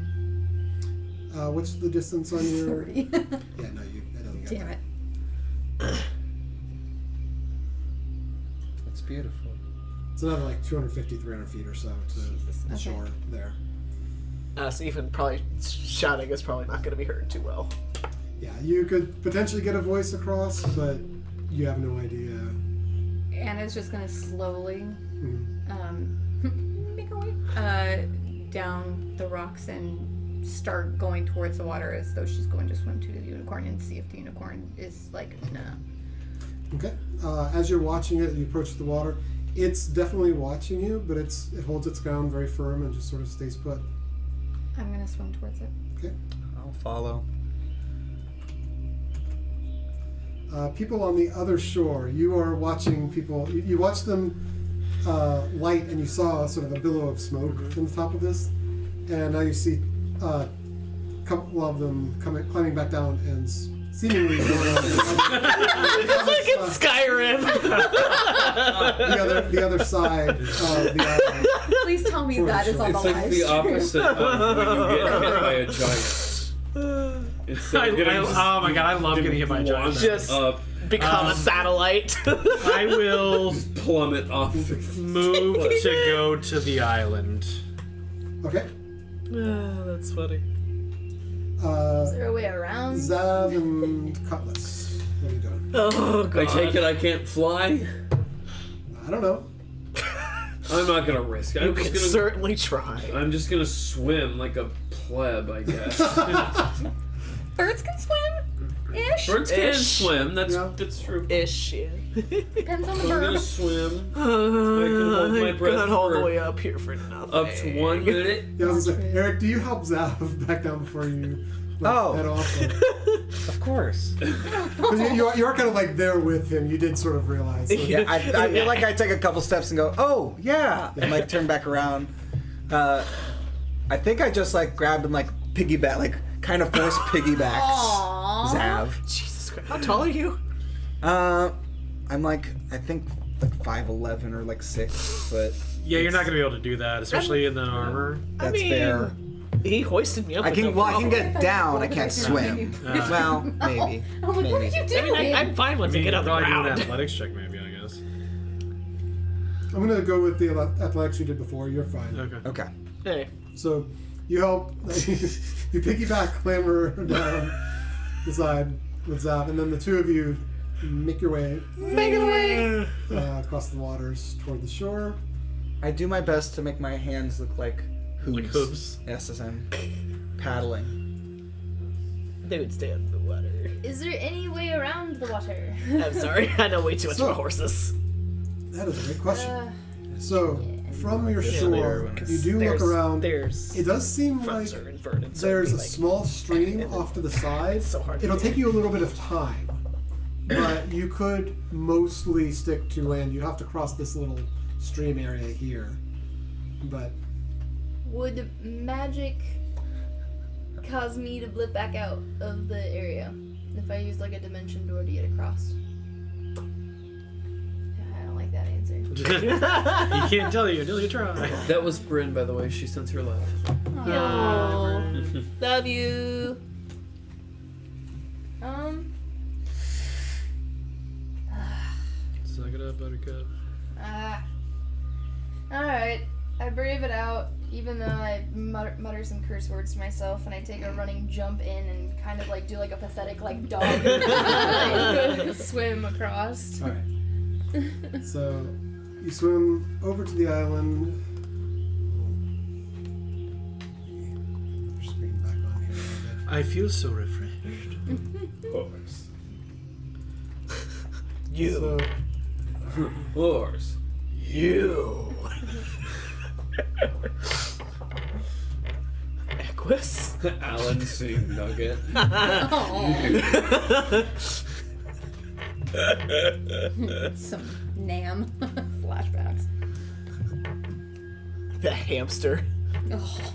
What's the distance on your... 30. Yeah, no, that doesn't get Damn that. it. It's beautiful. It's another like 250, 300 feet or so to the Okay. shore there. So even probably shouting is probably not going to be heard too well. Yeah, you could potentially get a voice across, but you have no idea. Anna's just gonna slowly Mhm. make her way down the rocks and start going towards the water as though she's going to swim to the unicorn and see if the unicorn is like, nah. Okay. As you're watching it, you approach the water. It's definitely watching you, but it holds its ground very firm and just sort of stays put. I'm gonna swim towards it. Okay. I'll follow. People on the other shore, you are watching people. You watch them light, and you saw sort of a billow of smoke from the top of this, and now you see a couple of them climbing back down and seemingly going on Like in Skyrim. the other side of the island. Please tell me that is on the It's like live the stream. opposite of when you get hit by a giant. Instead of getting oh my god, I love getting hit by a giant. Just up, become a satellite. I will just plummet off. move to go to the island. Okay. That's funny. Is there a way around? Zav and Cutlass. What are you doing? Oh god. I take it I can't fly. I don't know. I'm not gonna risk it. You I'm can just gonna. certainly try. I'm just gonna swim like a pleb, I guess. Birds can swim? Ish? Birds can Ish. swim. That's Yeah. that's true. Ish, yeah. Depends on the I'm gonna bird. swim. I can hold my breath Got all the for way up here for nothing. up to 1 minute. Yeah, I was gonna say, Eric, do you help Zav back down before you head off? Of course. Because you are kind of like there with him. You did sort of realize. So. Yeah, I feel like I take a couple steps and go, oh, yeah, and like turn back around. I think I just like grabbed and like piggyback, like kind of force piggybacks Zav. Jesus Christ. How tall are you? I'm like, I think like 5'11" or like 6 foot. Yeah, you're not gonna be able to do that, especially in the armor. That's fair. He hoisted me up. I with can, no well, I can problem. get down. I can't swim. Well, maybe. I'm like, what are you I doing? mean, I'm fine once I get on the probably do an ground. athletics check, maybe, I guess. I'm gonna go with the athletics you did before. You're fine. Okay. Okay. Hey. So you help. You piggyback, clamber down the side with Zav, and then the two of you make your way across the waters toward the shore. I do my best to make my hands look like hooves. Like hooves? Yes, as I'm paddling. They would stay under the water. Is there any way around the water? I'm sorry. I know way too much So- about horses. That is a great question. So from your Yeah, shore, you do look around. There's It does seem like fronts are inverted. So there's a it'd be like, small stream off to the side. It's so hard to It'll do. take you a little bit of time, but you could mostly stick to land. You'd have to cross this little stream area here, but Would magic cause me to blip back out of the area if I used like a dimension door to get across? I don't like that answer. He can't tell you until you try. That was Bryn, by the way. She sent her love. Yo. Love you. Suck it up, buttercup. Alright. I brave it out, even though I mutter some curse words to myself, and I take a running jump in and kind of like do like a pathetic like dog like, swim across. all right. So you swim over to the island. Put your screen back on here a little bit. I feel so refreshed. Horse. You. Horse. You. Equus. Alan sing nugget. Some Nam flashbacks. The hamster. Oh.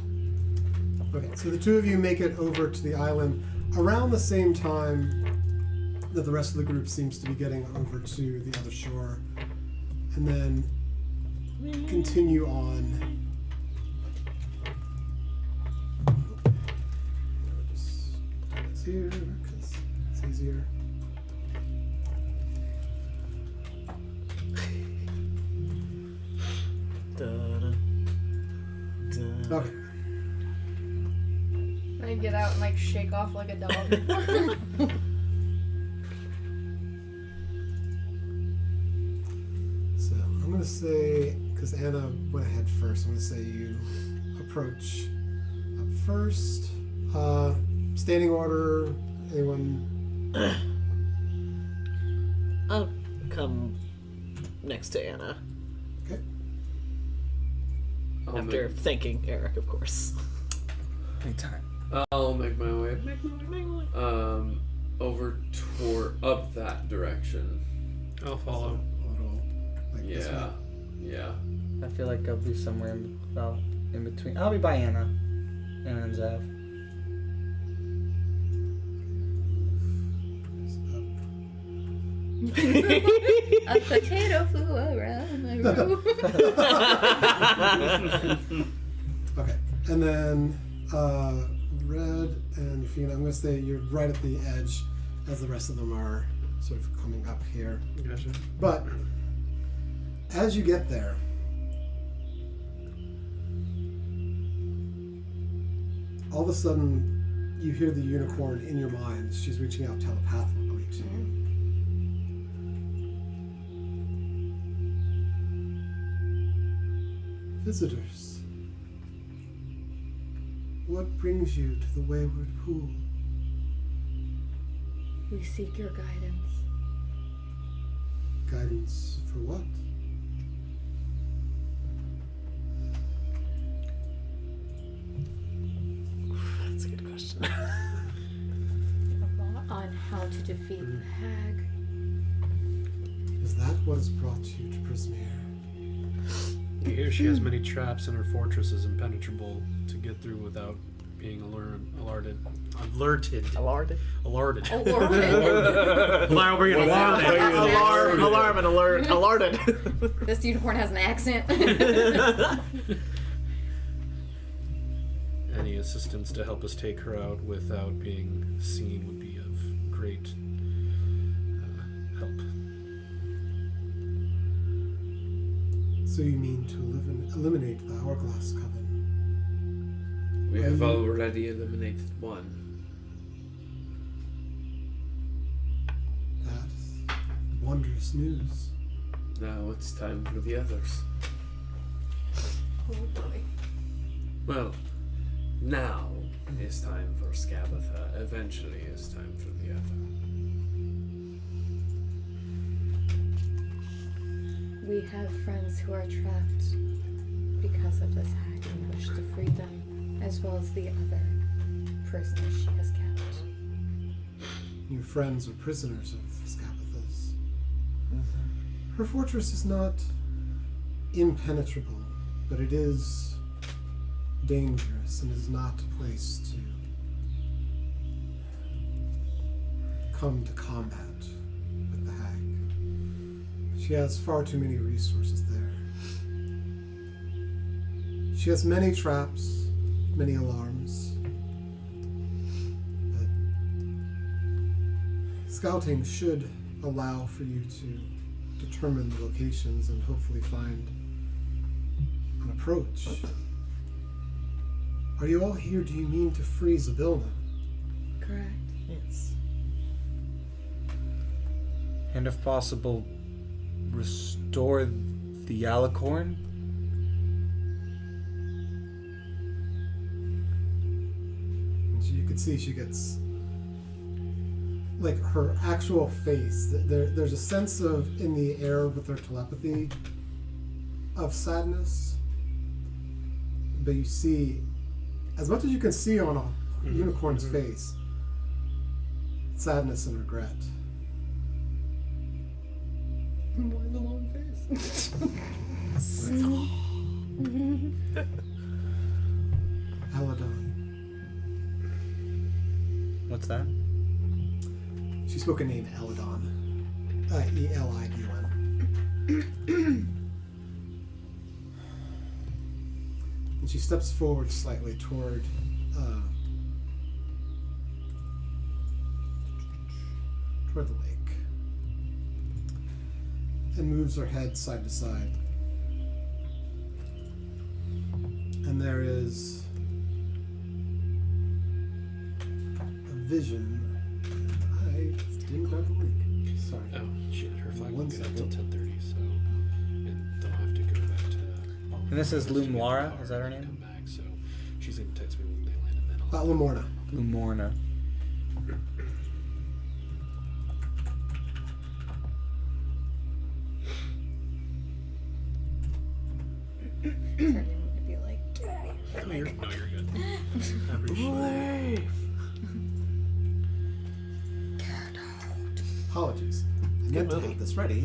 Okay, so the two of you make it over to the island around the same time that the rest of the group seems to be getting over to the other shore, and then continue on. Just put this here because it's easier. Okay. I get out and like shake off like a dog. So I'm gonna say, because Anna went ahead first, I'm gonna say you approach up first. Standing order. Anyone? I'll come next to Anna Okay. after thanking Eric, of course. Anytime. I'll make my way. Over toward up that direction. I'll follow. A little like this Yeah. way. Yeah. I feel like I'll be somewhere in between. I'll be by Anna and Zav. A potato flew around my room. Okay, and then Red and Fina, I'm going to say you're right at the edge as the rest of them are sort of coming up here. Gotcha. But as you get there, all of a sudden you hear the unicorn in your mind. She's reaching out telepathically to you. Visitors, what brings you to the Wayward Pool? We seek your guidance. Guidance for what? That's a good question. On how to defeat the hag. Is that what has brought you to Prismere? You hear she has many traps and her fortress is impenetrable to get through without being alerted. Alarted. Alerted. Alarted. Alarm Alarm and alert. Alerted. This unicorn has an accent. Any assistance to help us take her out without being seen would be of great help. So you mean to eliminate the Hourglass Coven? We have already eliminated one. That's wondrous news. Now it's time for the others. Oh boy. Well, now is time for Skabatha. Eventually is time for the other. We have friends who are trapped because of this hag and wish to free them, as well as the other prisoners she has kept. Your friends are prisoners of Skabatha's. Her fortress is not impenetrable, but it is dangerous and is not a place to come to combat with the hag. She has far too many resources there. She has many traps, many alarms. But scouting should allow for you to determine the locations and hopefully find an approach. Are you all here? Do you mean to free Zybilna? Correct. Yes. And if possible, restore the alicorn? And you can see she gets, like, her actual face. There's a sense of, in the air with her telepathy, of sadness. But you see, as much as you can see on a unicorn's face, sadness and regret. Why the long face? Eladon. What's that? She spoke a name, Eladon. Elidon. And she steps forward slightly toward the lake. And moves her head side to side. And there is a vision. I didn't grab the link. Sorry. Oh, shit. Her flag One won't get up till second. 10:30, so and they'll have to go back to. And this is Lamorna, is that her name? Come back, so she's gonna text me when they land, and then I'll. Lamorna. Lamorna. Turning to be like, get out of here. No, you're good. Apologies. I meant to have this ready.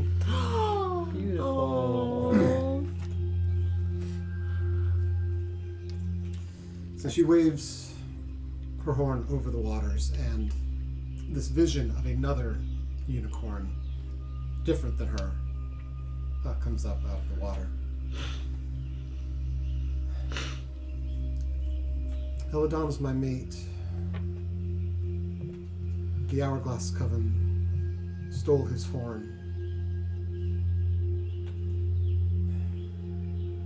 Beautiful. So she waves her horn over the waters, and this vision of another unicorn, different than her, comes up out of the water. Eladon is my mate. The Hourglass Coven stole his horn.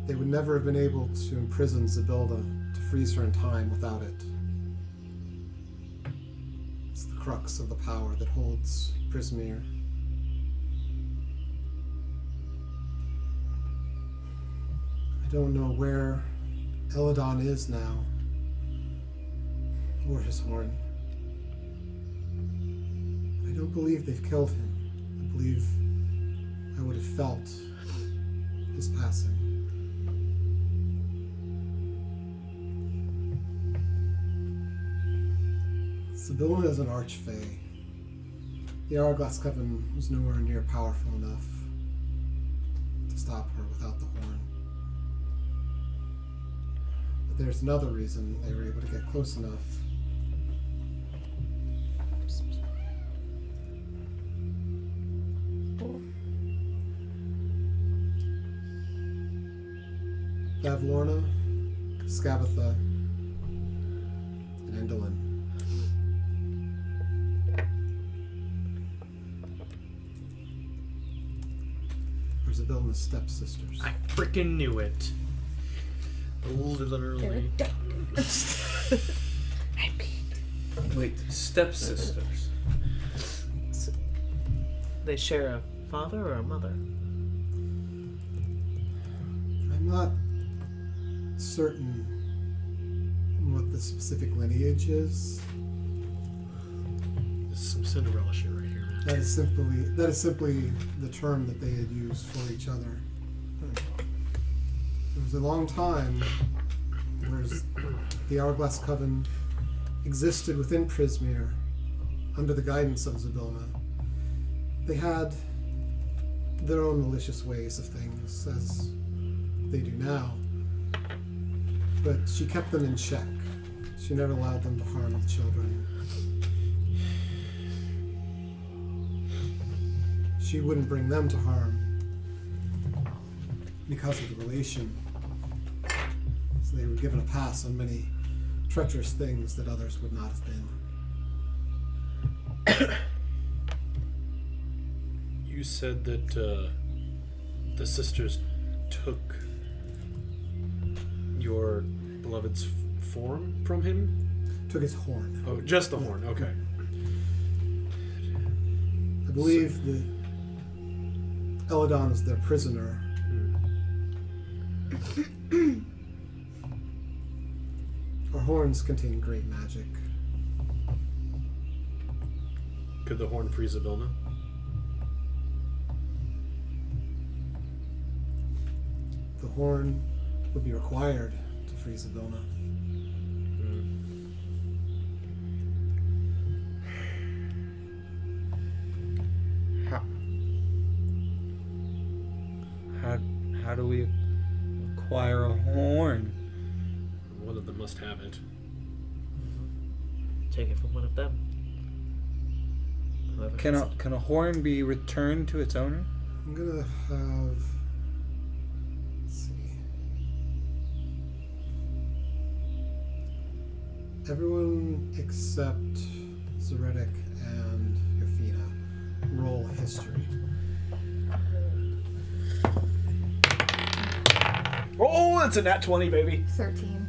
They would never have been able to imprison Zybilda, to freeze her in time without it. It's the crux of the power that holds Prismeer. I don't know where Eladon is now, or his horn. I don't believe they've killed him. I believe I would have felt his passing. Zybilda is an archfey. The Hourglass Coven was nowhere near powerful enough to stop her without the horn. But there's another reason they were able to get close enough. Lamorna, Skabatha, and Endolin. Or Zybilda's stepsisters. I freaking knew it. Literally. Wait, stepsisters. They share a father or a mother? I'm not certain what the specific lineage is. This is some Cinderella shit right here, man. That is simply the term that they had used for each other. There was a long time where the Hourglass Coven existed within Prismeer under the guidance of Zybilda. They had their own malicious ways of things, as they do now, but she kept them in check. She never allowed them to harm the children. She wouldn't bring them to harm because of the relation. So they were given a pass on many treacherous things that others would not have been. You said that the sisters took your beloved's form from him? Took his horn. Oh, just the horn. Okay. I believe that Eladon is their prisoner. Our horns contain great magic. Could the horn free Zybilda? The horn would be required to free Zybilda. How do we acquire a horn? One of them must have it. Take it from one of them. Whoever Can has a it. can a horn be returned to its owner? I'm gonna have. Let's see. Everyone except Za'Reddick and Yofina roll history. Oh, that's a nat 20, baby. 13.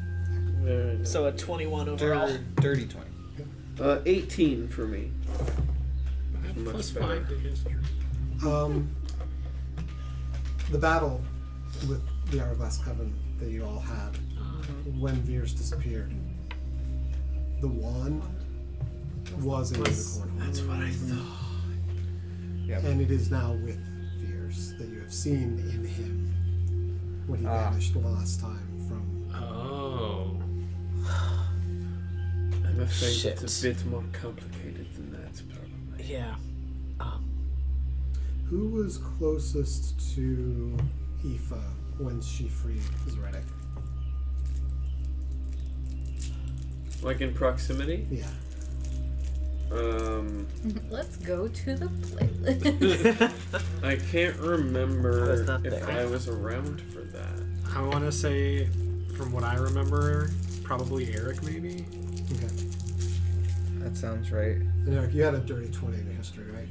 So a 21 overall. Dirty 20. 18 for me. Much Plus better. 5 to history. The battle with the Hourglass Coven that you all had when Veers disappeared. The wand was a unicorn horn. That's what I thought. Yep. And it is now with Veers that you have seen in him when he vanished the last time from. Oh. I'm afraid Shit. it's a bit more complicated than that, probably. Yeah. Who was closest to Aoife when she freed Za'Reddick? Like in proximity? Yeah. Let's go to the playlist. I can't I was remember not if there. I was around for that. I want to say, from what I remember, probably Eric, maybe. Okay. That sounds right. And Eric, you had a dirty 20 in your history, right?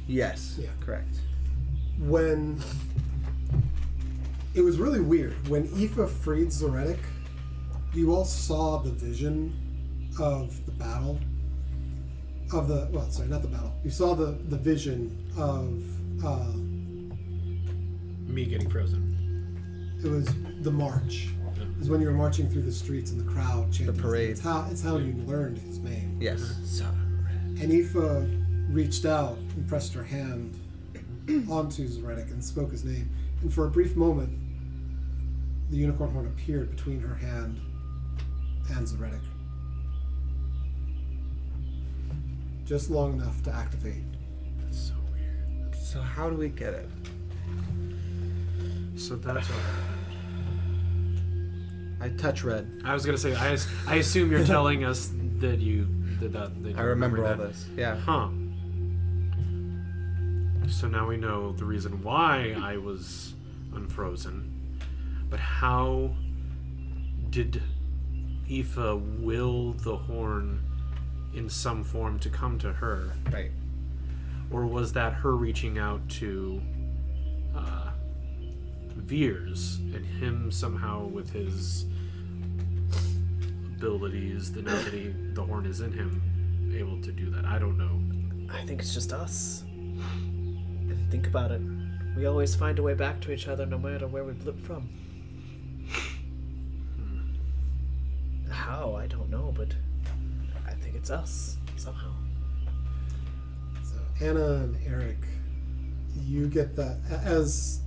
Yes. Yeah. Correct. When it was really weird when Aoife freed Za'Reddick, you all saw the vision of the battle of the not the battle. You saw the vision of Me getting frozen. it was the march. It was when you were marching through the streets and the crowd chanting. The parade. It's how you learned his name. Yes. And Aoife reached out and pressed her hand onto Za'Reddick and spoke his name. And for a brief moment, the unicorn horn appeared between her hand and Za'Reddick. Just long enough to activate. That's so weird. So how do we get it? So that's what I touch red. I was gonna say. I assume you're telling us that you did that. That you I remember all that. this. Yeah. Huh. So now we know the reason why I was unfrozen. But how did Aoife will the horn in some form to come to her? Right. Or was that her reaching out to Veers and him somehow with his abilities, the now that the horn is in him, able to do that? I don't know. I think it's just us. And think about it. We always find a way back to each other no matter where we blip from. How? I don't know, but I think it's us, somehow. So Anna and Eric, you get that as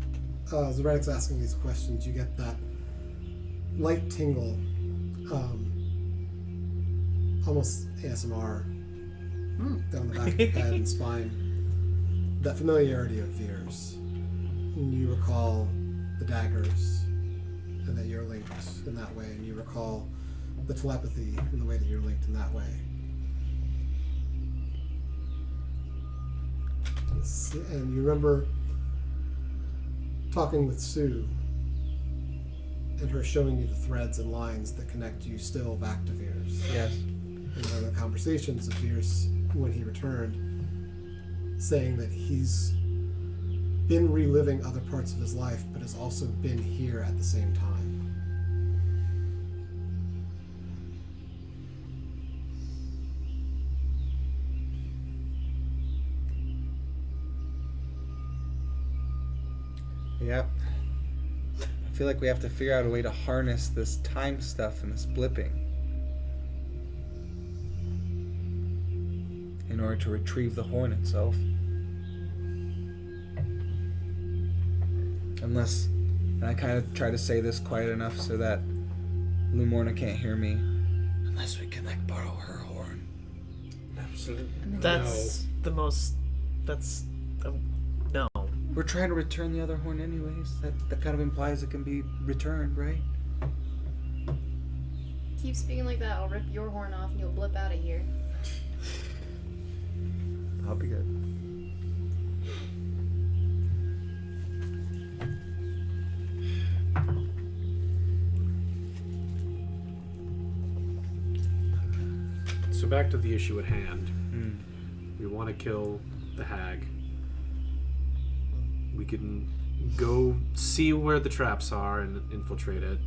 Za'Reddick's asking these questions, you get that light tingle, almost ASMR, down the back of your head and spine. That familiarity of Veers. And you recall the daggers, and that you're linked in that way, and you recall the telepathy and the way that you're linked in that way. And you remember talking with Sue and her showing you the threads and lines that connect you still back to Veers. Yes. And there were the conversations of Veers when he returned, saying that he's been reliving other parts of his life, but has also been here at the same time. Yep. I feel like we have to figure out a way to harness this time stuff and this blipping in order to retrieve the horn itself. Unless, and I kind of try to say this quiet enough so that Lamorna can't hear me. Unless we can borrow her horn. Absolutely. That's the most. That's. No. We're trying to return the other horn anyways. That kind of implies it can be returned, right? Keep speaking like that, I'll rip your horn off and you'll blip out of here. I'll be good. So back to the issue at hand. We want to kill the hag. We can go see where the traps are and infiltrate it.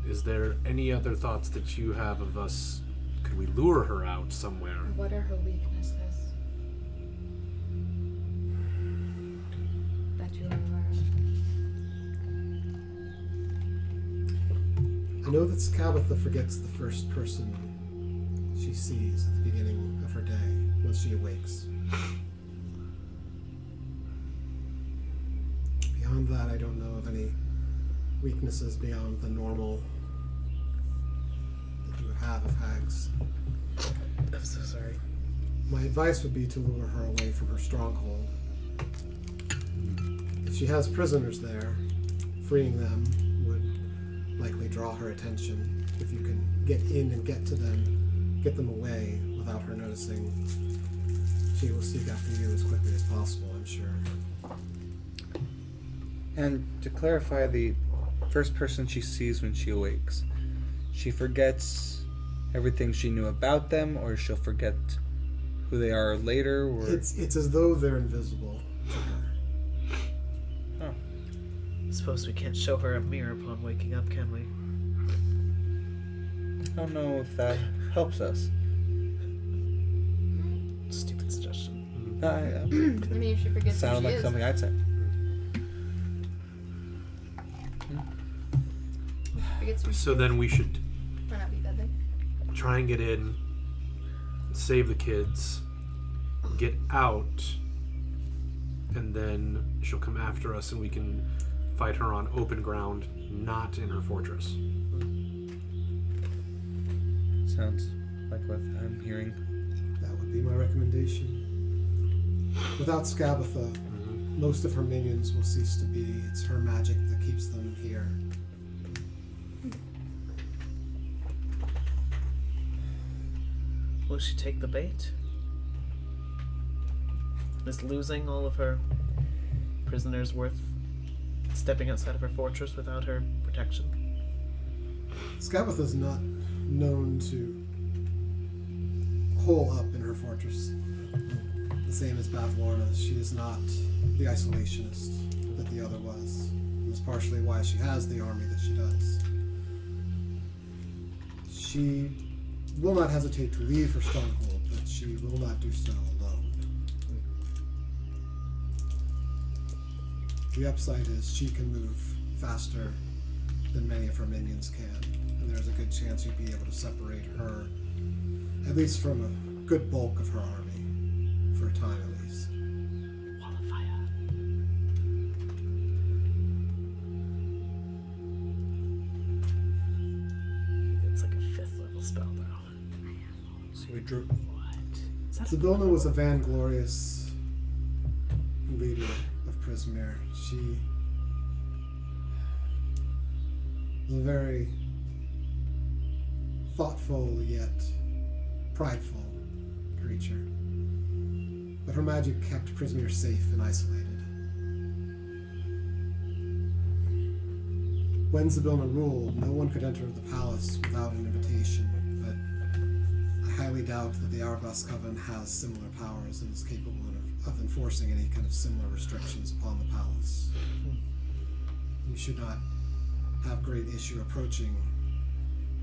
Is there any other thoughts that you have of us? Could we lure her out somewhere? What are her weaknesses? That you're aware of. I know that Skabatha forgets the first person she sees at the beginning of her day once she awakes. Beyond that, I don't know of any weaknesses beyond the normal that you would have of hags. I'm so sorry. My advice would be to lure her away from her stronghold. If she has prisoners there, freeing them would likely draw her attention. If you can get in and get to them, get them away without her noticing, she will seek after you as quickly as possible, I'm sure. And to clarify the first person she sees when she awakes. She forgets everything she knew about them, or she'll forget who they are later, or... It's as though they're invisible to her. Oh. I suppose we can't show her a mirror upon waking up, can we? I don't know if that helps us. Stupid suggestion. I mean, if she forgets who Sound she like is. something I'd say. Forgets who So she then we should is. Might not be deadly. try and get in, save the kids, get out, and then she'll come after us and we can fight her on open ground, not in her fortress. Sounds like what I'm hearing. That would be my recommendation. Without Skabatha, most of her minions will cease to be. It's her magic that keeps them here. Will she take the bait? Is losing all of her prisoners worth stepping outside of her fortress without her protection? Skabatha's not known to hole up in her fortress. The same as Lamorna. She is not the isolationist that the other was. It's partially why she has the army that she does. She will not hesitate to leave her stronghold, but she will not do so alone. The upside is she can move faster than many of her minions can, and there's a good chance you'd be able to separate her, at least from a good bulk of her army, for a time at least. Wall of fire. It's like a 5th level spell now. So we drew. What? Is that Zabilna was a vainglorious leader of Prismere. She was a very thoughtful yet prideful creature. But her magic kept Prismere safe and isolated. When Zabilna ruled, no one could enter the palace without an invitation, but I highly doubt that the Hourglass Coven has similar powers and is capable of enforcing any kind of similar restrictions upon the palace. You should not have great issue approaching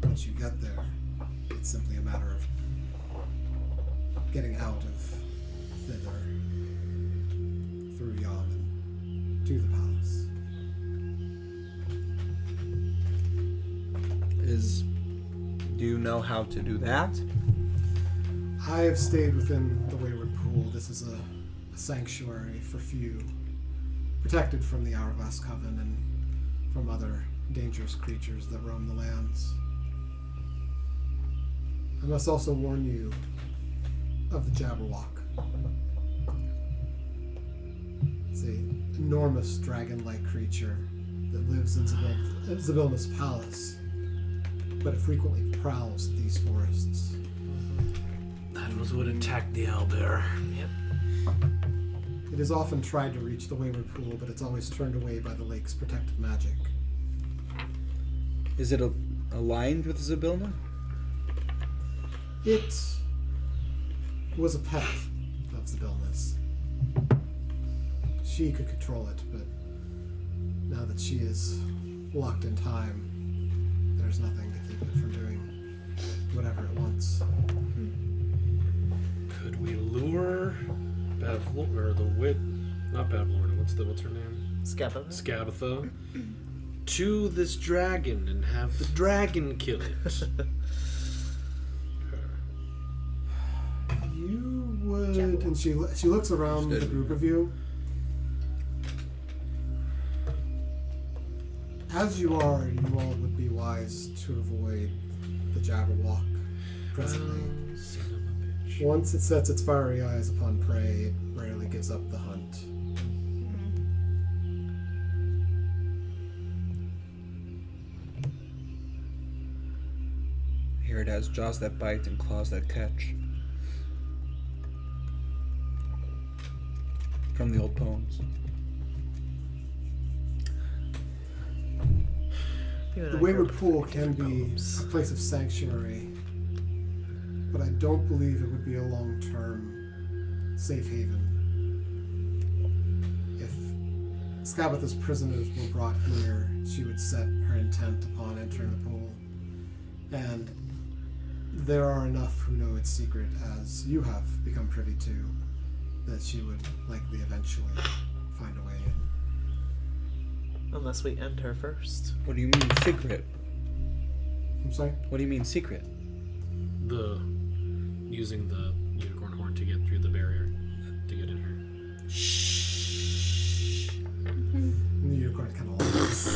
once you get there. It's simply a matter of getting out of Thither through Yaman to the palace. Do you know how to do that? I have stayed within the Wayward Pool. This is a sanctuary for few, protected from the Hourglass Coven and from other dangerous creatures that roam the lands. I must also warn you of the Jabberwock. It's an enormous dragon-like creature that lives in Zabilna's palace, but it frequently prowls these forests. That was what attacked the owlbear. Yep. It has often tried to reach the Wayward Pool, but it's always turned away by the lake's protective magic. Is it aligned with Zabilna? It was a pet of Zabilna's. She could control it, but now that she is locked in time, there's nothing to keep it from doing whatever it wants. Could we lure Bavlorna, or the wit, not Bavlorna, what's her name? Skabatha, to this dragon and have the dragon kill it? You would, and she looks around the group of you. As you are, you all would be wise to avoid the Jabberwock presently. Once it sets its fiery eyes upon prey, it rarely gives up the hunt. Here it has jaws that bite and claws that catch. From the old poems. The Wayward Pool can be a place of sanctuary, but I don't believe it would be a long-term safe haven. If Skabatha's prisoners were brought here, she would set her intent upon entering the pool. And there are enough who know its secret, as you have become privy to, that she would likely eventually find a way in. Unless we end her first. What do you mean secret? I'm sorry? What do you mean secret? Using the unicorn horn to get through the barrier to get in here. Shh. And the unicorn kind of laughs.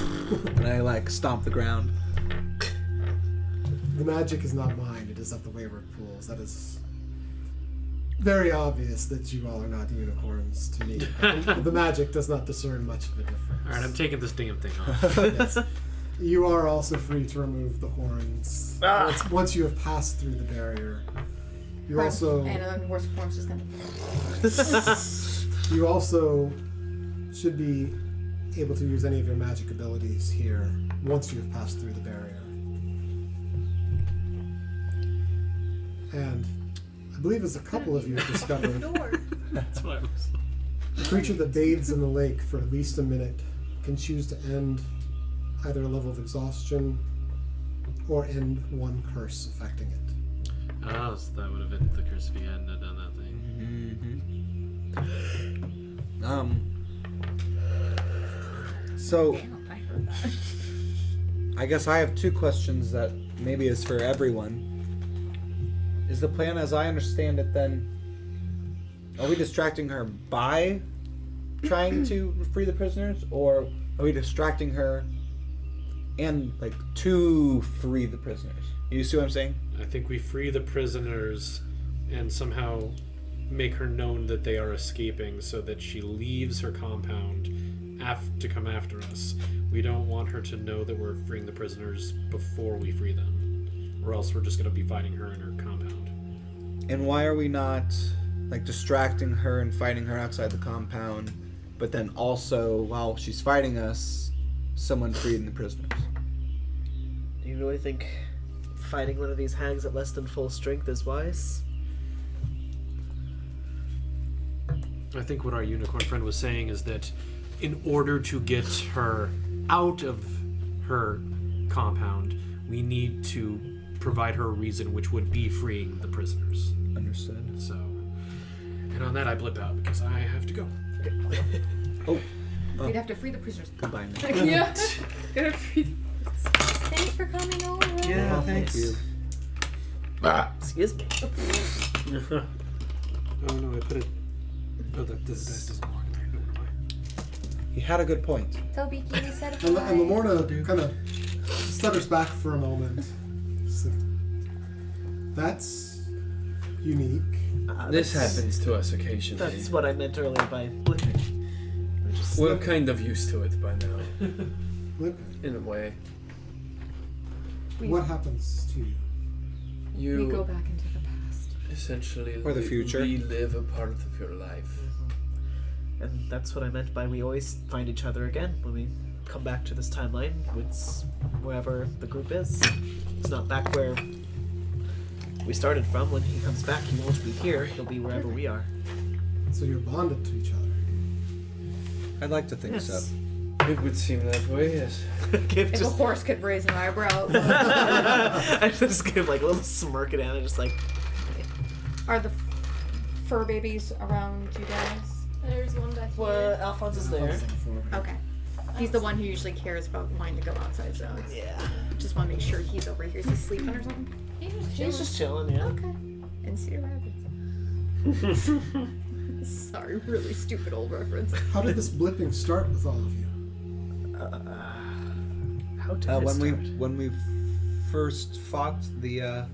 And I like stomp the ground. The magic is not mine, it is of the Wayward Pools. That is very obvious that you all are not unicorns to me. The magic does not discern much of a difference. Alright, I'm taking this damn thing off. Yes. You are also free to remove the horns. Once you have passed through the barrier. You also And then horse form's just gonna. you also should be able to use any of your magic abilities here once you have passed through the barrier. And I believe as a couple of you have discovered, That's what I was. a creature that bathes in the lake for at least a minute can choose to end either a level of exhaustion or end one curse affecting it. Oh, so that would have been the curse if he hadn't done that thing. So Damn, I heard that. I guess I have two questions that maybe is for everyone. Is the plan, as I understand it, then, are we distracting her by trying to free the prisoners, or are we distracting her and like to free the prisoners? You see what I'm saying? I think we free the prisoners and somehow make her known that they are escaping so that she leaves her compound to come after us. We don't want her to know that we're freeing the prisoners before we free them, or else we're just going to be fighting her in her compound. And why are we not like distracting her and fighting her outside the compound, but then also while she's fighting us, someone freeing the prisoners? Do you really think fighting one of these hags at less than full strength is wise? I think what our unicorn friend was saying is that in order to get her out of her compound, we need to provide her a reason, which would be freeing the prisoners. Understood. So, and on that I blip out because I have to go. Oh, We'd have to free the prisoners. goodbye. Nick. Yeah. Gotta free the Thanks for coming over. Yeah, thank you. Excuse me. Oh no, I put it. Oh, this dice doesn't belong in there. Don't know why. He had a good point. Toby, can you set up And a Lamorna kind of stutters back for a moment. She's like, that's unique. This That's- happens to us occasionally. That's what I meant earlier by blipping. We're kind of used to it by now, Blip. in a way. What happens to you? You We go back into the past. essentially Or the future. relive a part of your life. And that's what I meant by we always find each other again when we come back to this timeline. It's wherever the group is. It's not back where we started from. When he comes back, he won't be here. He'll be wherever we are. So you're bonded to each other. I'd like to think Yes. so. It would seem that way, yes. Give If a just, horse could raise an eyebrow, I just give like a little smirk at Anna, just like, are the fur babies around you guys? There's one back well, here. Alphonse is there. Okay. He's the one who usually cares about wanting to go outside zones. Yeah. Just want to make sure he's over here. Is he sleeping or something? He's just chilling, yeah. Okay. And Cedar Rapids. Sorry, really stupid old reference. How did this blipping start with all of you? How did it start? When we first fought the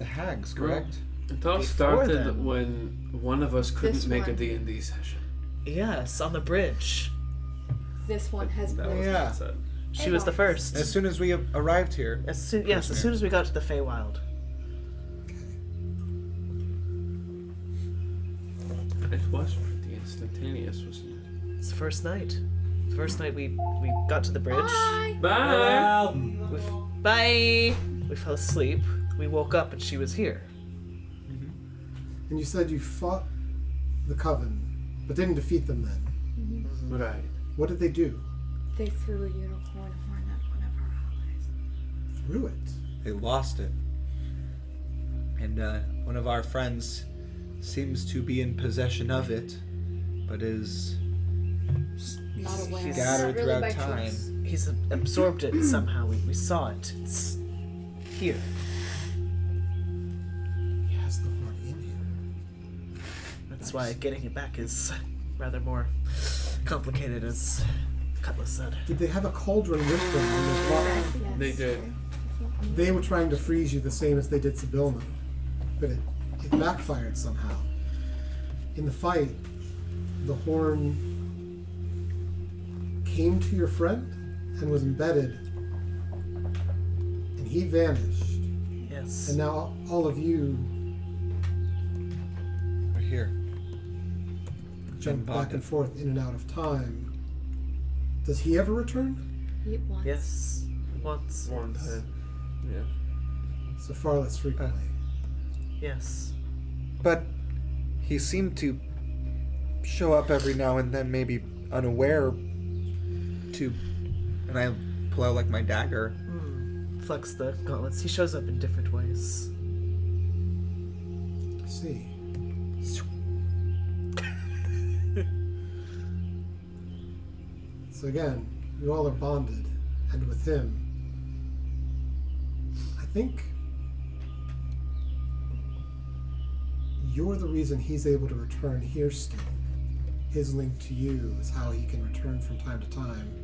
hags, correct? It all Before started then. when one of us couldn't This make a one. D&D session. Yes, on the bridge. This one has That was Yeah. what it said. She was the first. As soon as we arrived here, As soon as we got to the Feywild. It was pretty instantaneous, wasn't it? It's the first night. First night we got to the bridge. Bye. Bye. We fell asleep. We woke up and she was here. And you said you fought the Coven, but didn't defeat them then. Right. What did they do? They threw a unicorn horn at one of our allies. Threw it. They lost it. And one of our friends seems to be in possession of it, but is Not aware. He's scattered Not really throughout by time. choice. He's absorbed it somehow. We saw it. It's here. He has the horn in him. That's why getting it back is rather more complicated, as Cutlass said. Did they have a cauldron with them when they fought? Yes. They did. They were trying to freeze you the same as they did Sibilna, but it backfired somehow. In the fight, the horn came to your friend and was embedded, and he vanished. Yes. And now all of you We're here. jump back and forth in and out of time. Does he ever return? Once. Yes. Once. One time. Yeah. So far less frequently. Yes. But he seemed to show up every now and then, maybe unaware to... And I pull out, like, my dagger. Flex the gauntlets. He shows up in different ways. I see. So again, you all are bonded, and with him, I think you're the reason he's able to return here still. His link to you is how he can return from time to time.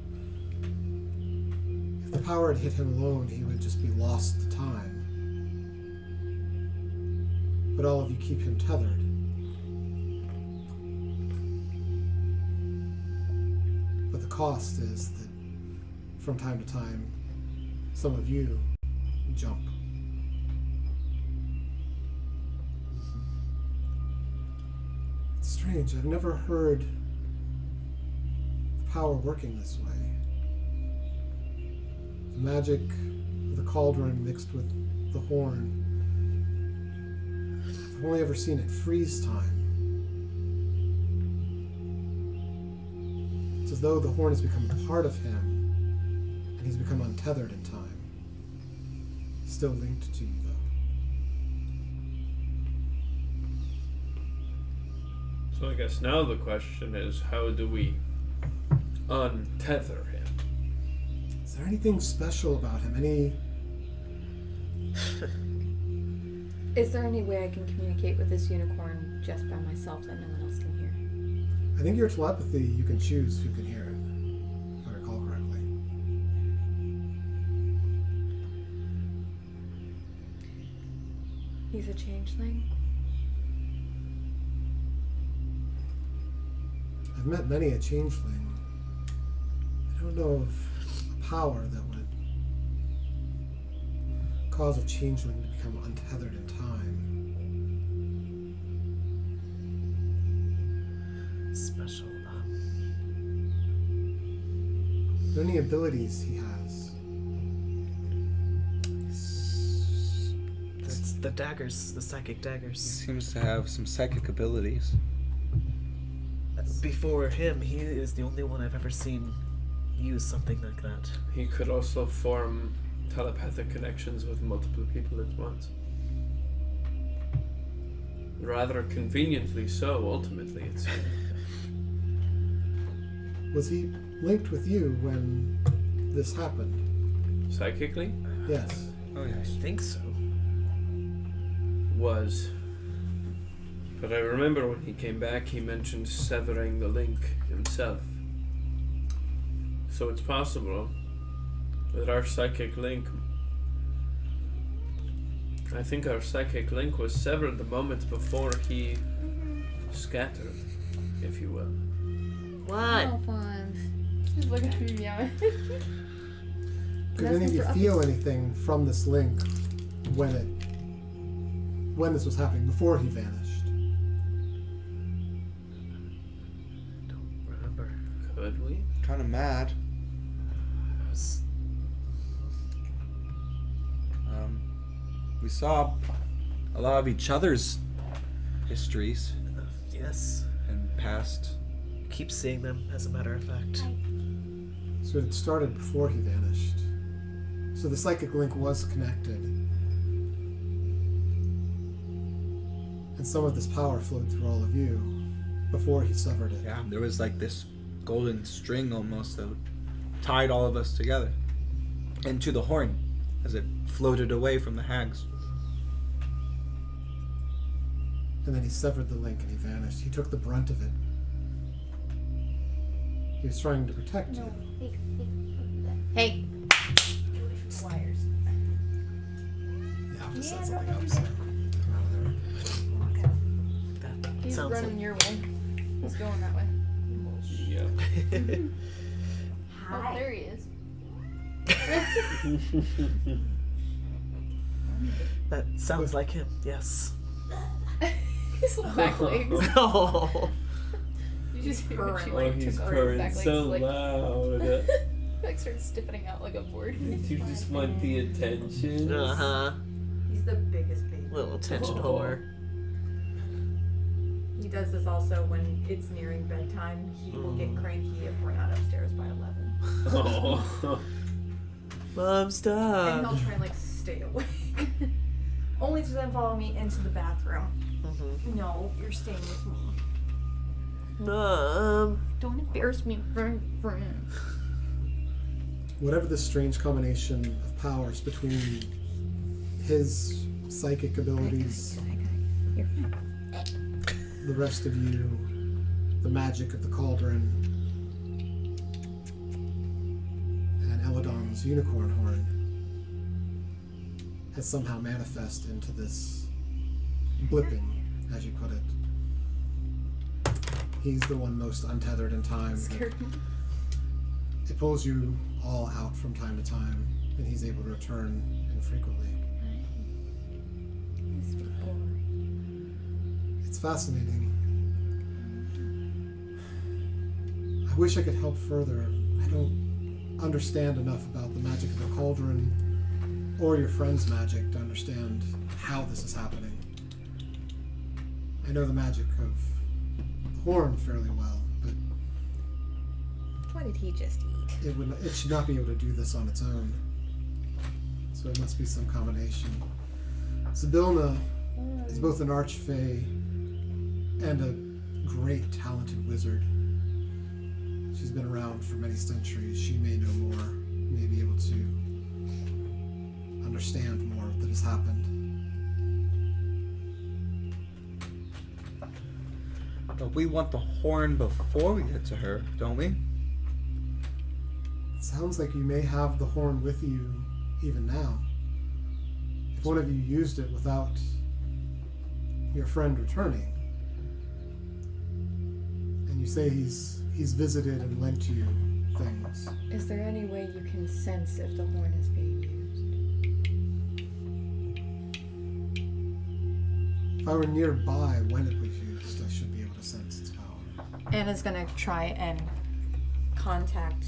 If the power had hit him alone, he would just be lost to time. But all of you keep him tethered. But the cost is that from time to time, some of you jump. It's strange. I've never heard the power working this way. The magic of the cauldron mixed with the horn. I've only ever seen it freeze time. It's as though the horn has become part of him, and he's become untethered in time. Still linked to you, though. So I guess now the question is, how do we untether him? Is there anything special about him? Is there any way I can communicate with this unicorn just by myself that no one else can hear? I think your telepathy, you can choose who can hear it, if I recall correctly. He's a changeling? I've met many a changeling. I don't know of a power that would cause a changeling to become untethered in time. Special. Are there any abilities he has? It's the daggers, the psychic He daggers. seems to have some psychic abilities. Before him, he is the only one I've ever seen use something like that. He could also form telepathic connections with multiple people at once. Rather conveniently so, ultimately, it seems. Was he linked with you when this happened? Psychically? Yes. Oh, I yes. think so. Was. But I remember when he came back, he mentioned severing the link himself. So it's possible that our psychic link... I think our psychic link was severed the moment before he scattered, if you will. What? Oh, fun. Just look at me, yeah. Could any of you feel anything from this link when this was happening, before he vanished? Don't remember. Could we? kind of mad. We saw a lot of each other's histories Yes. and past. Keep seeing them, as a matter of fact. So it started before he vanished. So the psychic link was connected. And some of this power flowed through all of you before he severed it. Yeah, there was like this golden string almost that tied all of us together into the horn as it floated away from the hags. And then he severed the link and he vanished. He took the brunt of it. He was trying to protect you. Hey. Liars. Yeah, I've just set something up, so I'm out of there. That He's sounds running your way. He's going that way. Yeah. Oh, there he is. That sounds like him, yes. His little back legs. Oh. You just hear Purring. she Oh, like he's took over his purring back legs, so like, loud. like starts stiffening out like a board. You just want the attention. Uh-huh. He's the biggest baby. Little attention Oh. whore. He does this also when it's nearing bedtime. He will get cranky if we're not upstairs by 11. Oh. Mom, And stop. he'll try and like stay awake. Only to then follow me into the bathroom. Mhm. No, you're staying with me. Mom. Don't embarrass me in front of friends. Whatever this strange combination of powers between his psychic abilities, You're fine. the rest of you, the magic of the cauldron, and Eladon's unicorn horn has somehow manifested into this blipping, as you put it. He's the one most untethered in time. Scared me. It pulls you all out from time to time, and he's able to return infrequently. It's fascinating. I wish I could help further. I don't understand enough about the magic of the cauldron or your friend's magic to understand how this is happening. I know the magic of the horn fairly well, but What did he just eat? it should not be able to do this on its own. So it must be some combination. Zybilna is both an archfey and a great talented wizard. She's been around for many centuries. She may know more, may be able to understand more that has happened. But we want the horn before we get to her, don't we? It sounds like you may have the horn with you even now. If one of you used it without your friend returning, and you say he's visited and lent you things. Is there any way you can sense if the horn is being used? If I were nearby when it was used, I should be able to sense its power. Anna's gonna try and contact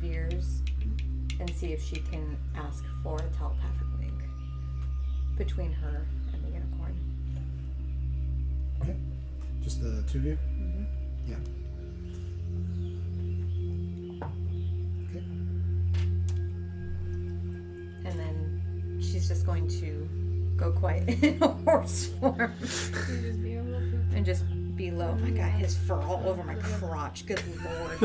Veers and see if she can ask for a telepathic link between her and the unicorn. Okay. Just the two of you? Mm-hmm. Yeah. Okay. And then she's just going to go quiet in a horse form and just be low. Oh my god, his fur all over my crotch. Good lord.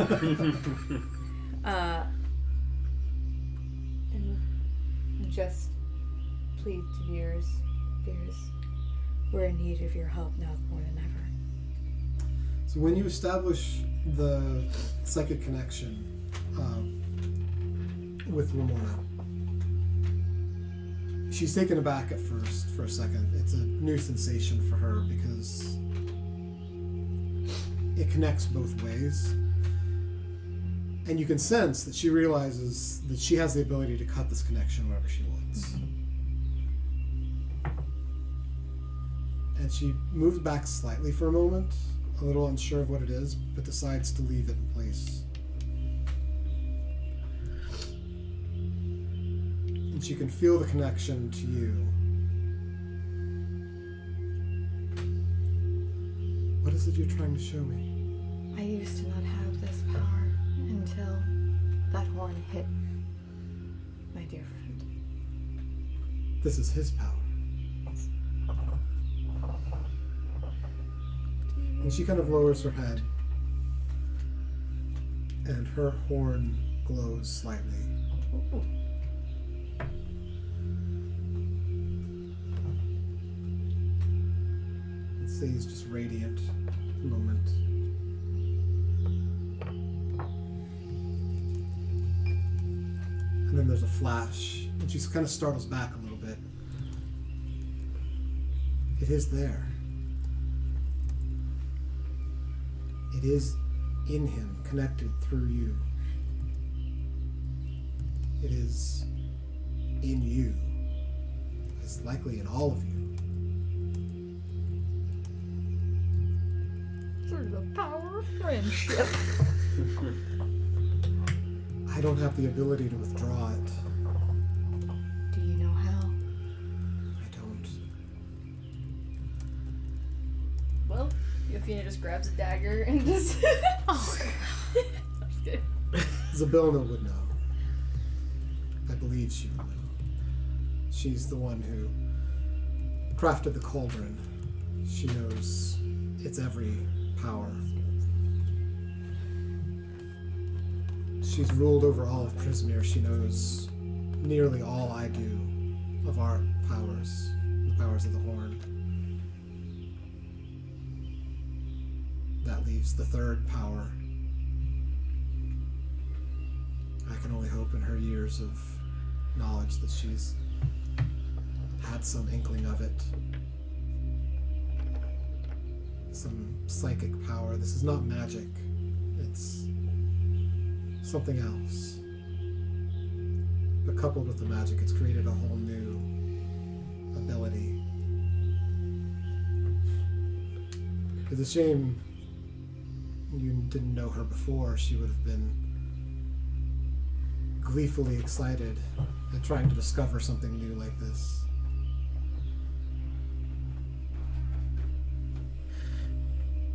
And just plead to Veers. Veers, we're in need of your help now more than ever. So when you establish the psychic connection with Lamorna, she's taken aback at first for a second. It's a new sensation for her because it connects both ways. And you can sense that she realizes that she has the ability to cut this connection wherever she wants. And she moves back slightly for a moment, a little unsure of what it is, but decides to leave it in place. And she can feel the connection to you. What is it you're trying to show me? I used to not have this power until that horn hit my dear friend. This is his power. And she kind of lowers her head, and her horn glows slightly. Let's say he's just radiant for a moment. And then there's a flash, and she kind of startles back a little bit. It is there. It is in him, connected through you. It is in you. It's likely in all of you. Through the power of friendship. I don't have the ability to withdraw it. Do you know how? I don't. Well, Yofina just grabs a dagger and just. Oh, Just kidding. Zabilna would know. I believe she would know. She's the one who crafted the cauldron. She knows its every power. She's ruled over all of Prismere. She knows nearly all I do of our powers, the powers of the horn. That leaves the third power. I can only hope in her years of knowledge that she's had some inkling of it. Some psychic power. This is not magic. It's something else. But coupled with the magic, it's created a whole new ability. It's a shame you didn't know her before. She would have been gleefully excited at trying to discover something new like this.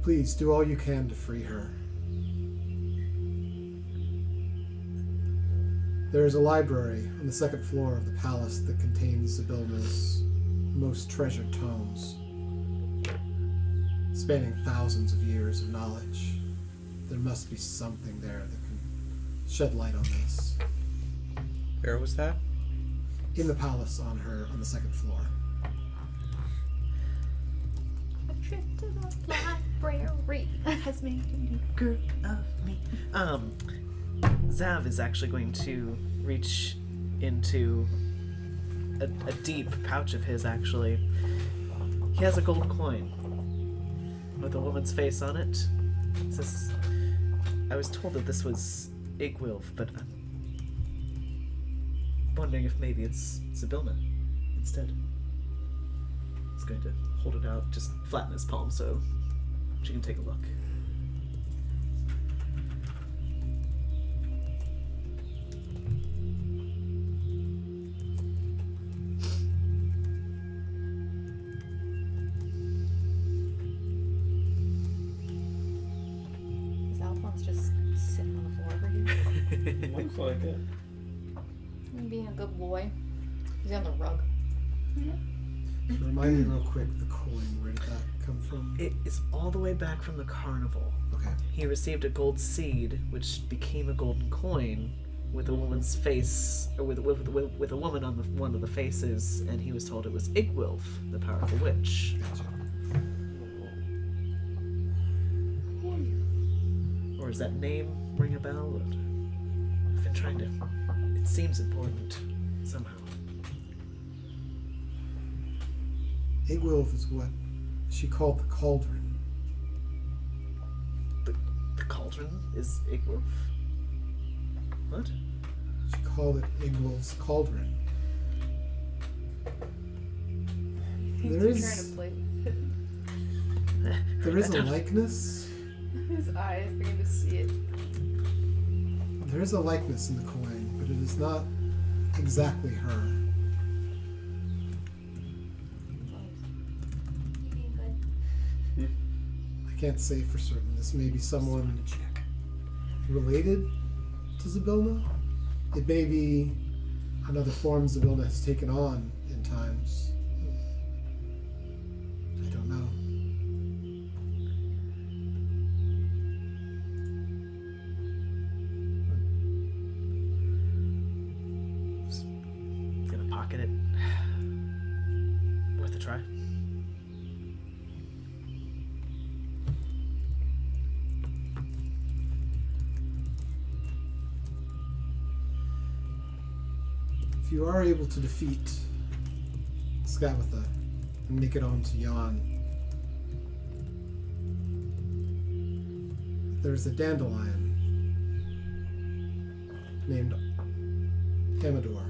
Please, do all you can to free her. There is a library on the second floor of the palace that contains Zabilna's most treasured tomes, spanning thousands of years of knowledge. There must be something there that can shed light on this. Where was that? In the palace on the second floor. A trip to the library has made a new girl of me. Zav is actually going to reach into a deep pouch of his, actually. He has a gold coin with a woman's face on it. It says, I was told that this was Igwilf, but I'm wondering if maybe it's Zabilna instead. He's going to hold it out, just flatten his palm so she can take a look. Is Alphonse just sitting on the floor over here? Looks like it. Being a good boy. He's on the rug. Remind me real quick, the coin, where did that come from? It is all the way back from the carnival. Okay. He received a gold seed, which became a golden coin with a woman's face, or with a woman on one of the faces, and he was told it was Igwilf, the powerful witch. Gotcha. Or does that name ring a bell? I've been trying to. It seems important somehow. Igwilf is what she called the cauldron. The cauldron is Igwilf? What? She called it Igwilf's cauldron. There He's is trying to play with it. there is a likeness. His eyes begin to see it. There is a likeness in the coin, but it is not exactly her. I can't say for certain. This may be someone related to Zybilna. It may be another form Zybilna has taken on in times. I don't know. Gonna pocket it. Worth a try. If you are able to defeat Skabatha and make it on to Jan, there's a dandelion named Amador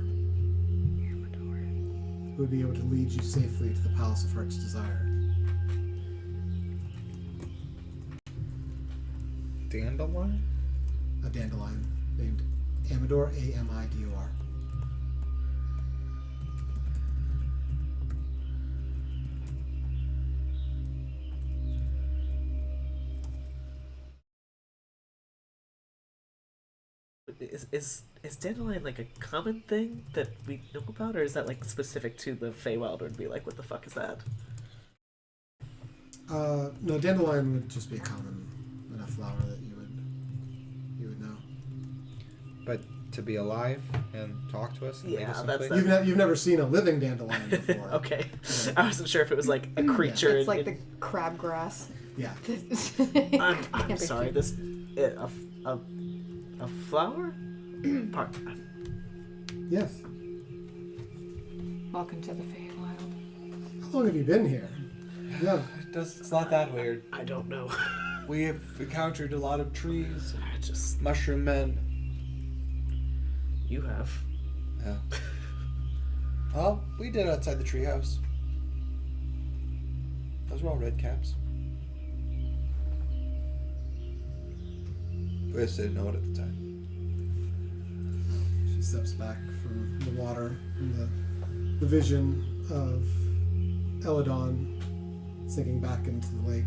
who would be able to lead you safely to the Palace of Heart's Desire. Dandelion? A dandelion named Amador, Amidor. Is dandelion like a common thing that we know about, or is that like specific to the Feywild, or to be like, what the fuck is that? No, dandelion would just be a common enough flower that you would know. But to be alive and talk to us? And Yeah, lead us that's someplace? You've never seen a living dandelion before. Okay, Yeah. I wasn't sure if it was like a creature. It's like the crabgrass. Yeah. I'm sorry. This a flower? Yes. Welcome to the Feywild. How long have you been here? Yeah. It's not that weird. I don't know. We have encountered a lot of trees, I just mushroom men. you have. Yeah. Well, we did outside the treehouse. Those were all red caps. We just didn't know it at the time. She steps back from the water and the vision of Eladon sinking back into the lake.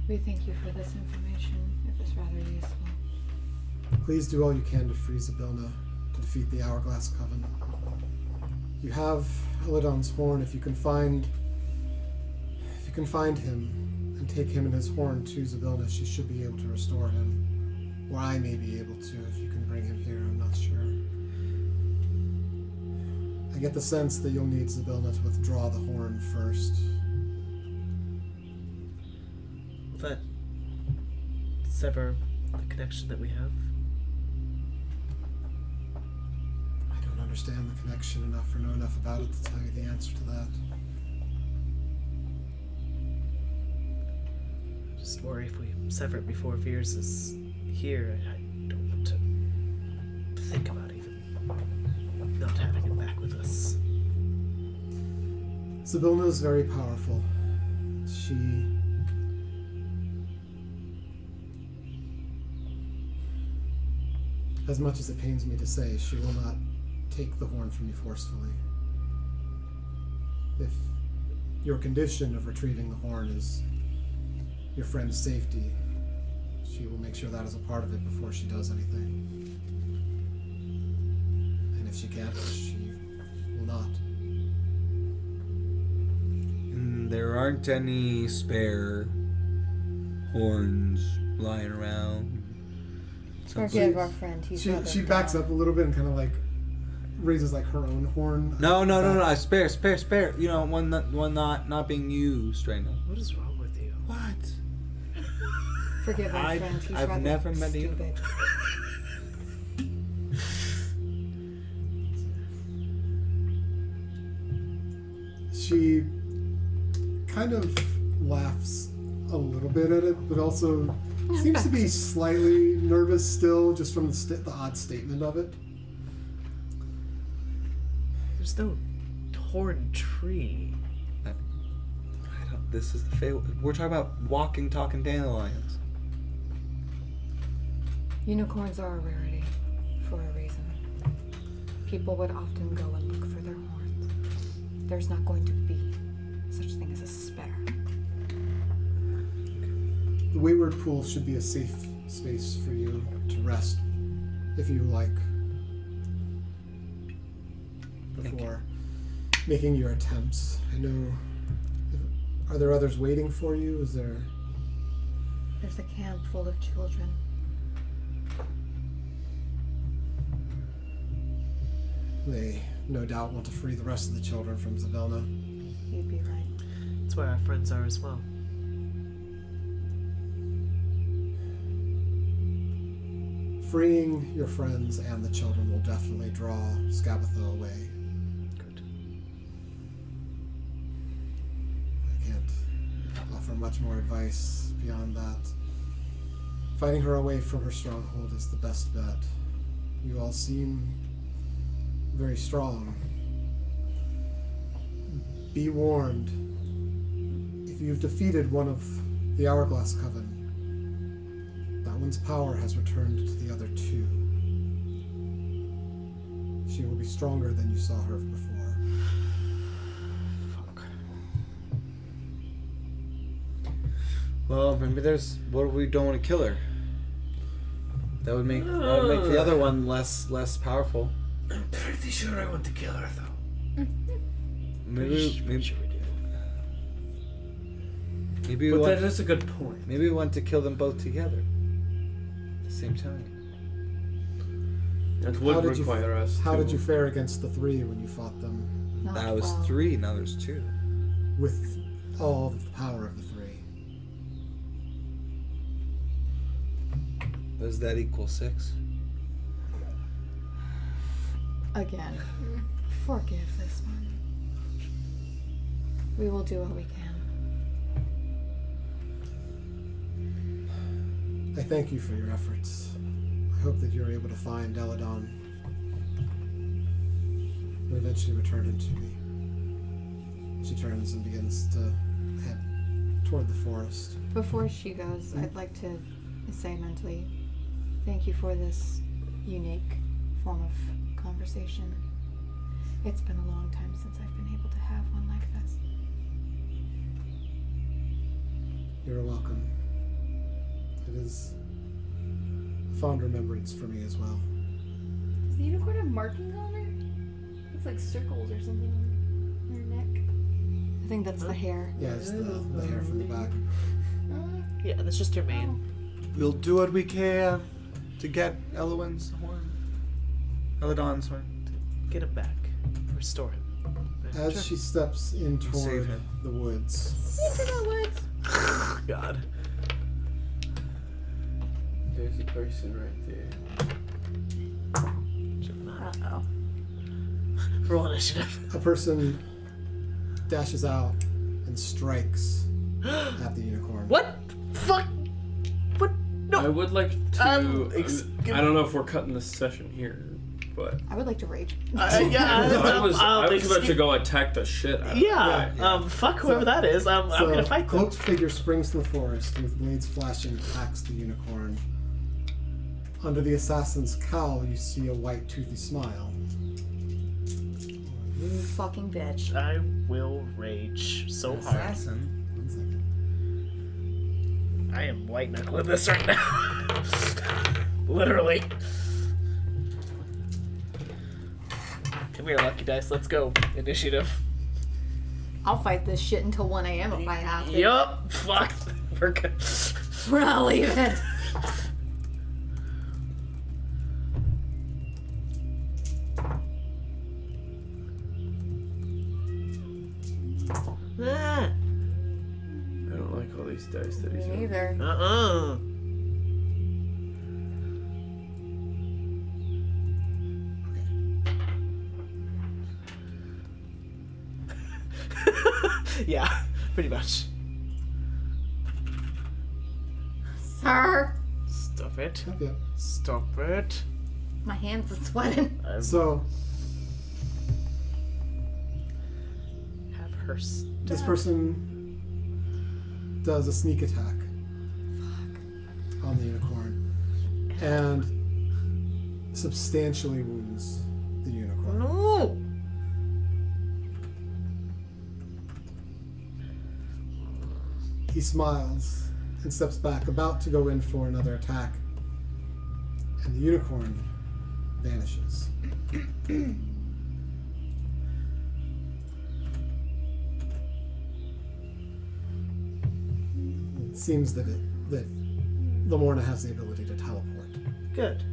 We thank you for this information. It was rather useful. Please do all you can to free Zybilna, to defeat the Hourglass Coven. You have Eladon's horn. If you can find him and take him and his horn to Zybilna, she should be able to restore him. Or I may be able to if you can bring him here. I'm not sure. I get the sense that you'll need Zybilna to withdraw the horn first. Will that sever the connection that we have? I don't understand the connection enough or know enough about it to tell you the answer to that. Just worry if we sever it before Veers is here. I don't want to think about even not having him back with us. Zybilna is very powerful. She... As much as it pains me to say, she will not take the horn from you forcefully. If your condition of retrieving the horn is your friend's safety, she will make sure that is a part of it before she does anything. And if she can't, she will not. And there aren't any spare horns lying around. Forgive our friend. She backs up a little bit and kind of like raises like her own horn. No. Spare. You know, one not being used right now. What is wrong with you? What? Forgive our friend. He's I've rather never met you. stupid. She kind of laughs a little bit at it, but also seems to be slightly nervous still, just from the odd statement of it. There's no torn tree. This is the we're talking about walking, talking dandelions. Unicorns are a rarity for a reason. People would often go and look for their horns. There's not going to be such thing as a spare. The Wayward Pool should be a safe space for you to rest, if you like, before making your attempts. I know. Are there others waiting for you? Is there? There's a camp full of children. They no doubt want to free the rest of the children from Zavelna. You'd be right. That's where our friends are as well. Freeing your friends and the children will definitely draw Skabatha away. Good. I can't offer much more advice beyond that. Fighting her away from her stronghold is the best bet. You all seem very strong. Be warned, if you've defeated one of the Hourglass Coven, that one's power has returned to the other two. She will be stronger than you saw her before. Fuck. Well, maybe there's. What if we don't want to kill her? That would make the other one less powerful. I'm pretty sure I want to kill her, though. Maybe we do. Maybe But that is a good point. Maybe we want to kill them both together at the same time. That would require us. How did you fare against the three when you fought them? That was 3. Now there's 2. With all the power of the 3. Does that equal 6? Again, forgive this one. We will do what we can. I thank you for your efforts. I hope that you're able to find Eladon and eventually return him to me. She turns and begins to head toward the forest. Before she goes, I'd like to say mentally, thank you for this unique form of conversation. It's been a long time since I've been able to have one like this. You're welcome. It is a fond remembrance for me as well. Does the unicorn have markings on her? Looks like circles or something on her neck. I think that's the hair. Yeah, it's the hair from the back. Yeah, that's just her mane. We'll do what we can to get Eladon's horn. Eladon's horn. Get him back. Restore him. As she steps in Save toward him. the woods, Into the woods. God. There's a person right there. Uh-oh. Roll initiative. a person dashes out and strikes at the unicorn. What? Fuck. What? No. I would like to. Um, I don't know if we're cutting this session here, but I would like to rage. Yeah. I was about to go attack the shit out of Yeah. it. Fuck whoever that is. I'm gonna fight them. Cloaked figure springs to the forest and with blades flashing attacks the unicorn. Under the assassin's cowl, you see a white toothy smile. You fucking bitch. I will rage so hard. Assassin. 1 second. I am white knuckling this right now. Literally. Come here, Lucky Dice. Let's go. Initiative. I'll fight this shit until 1 a.m. if I have to. Yup. Fuck. We're good. We're not leaving. Ah. I don't like all these dice that he's Me using. neither. Yeah, pretty much. Sir. Stop it. Yeah. Stop it. My hands are sweating. So Have her this person does a sneak attack on the unicorn and substantially wounds the unicorn. No. He smiles and steps back, about to go in for another attack. And the unicorn vanishes. It seems that Lamorna has the ability to teleport. Good.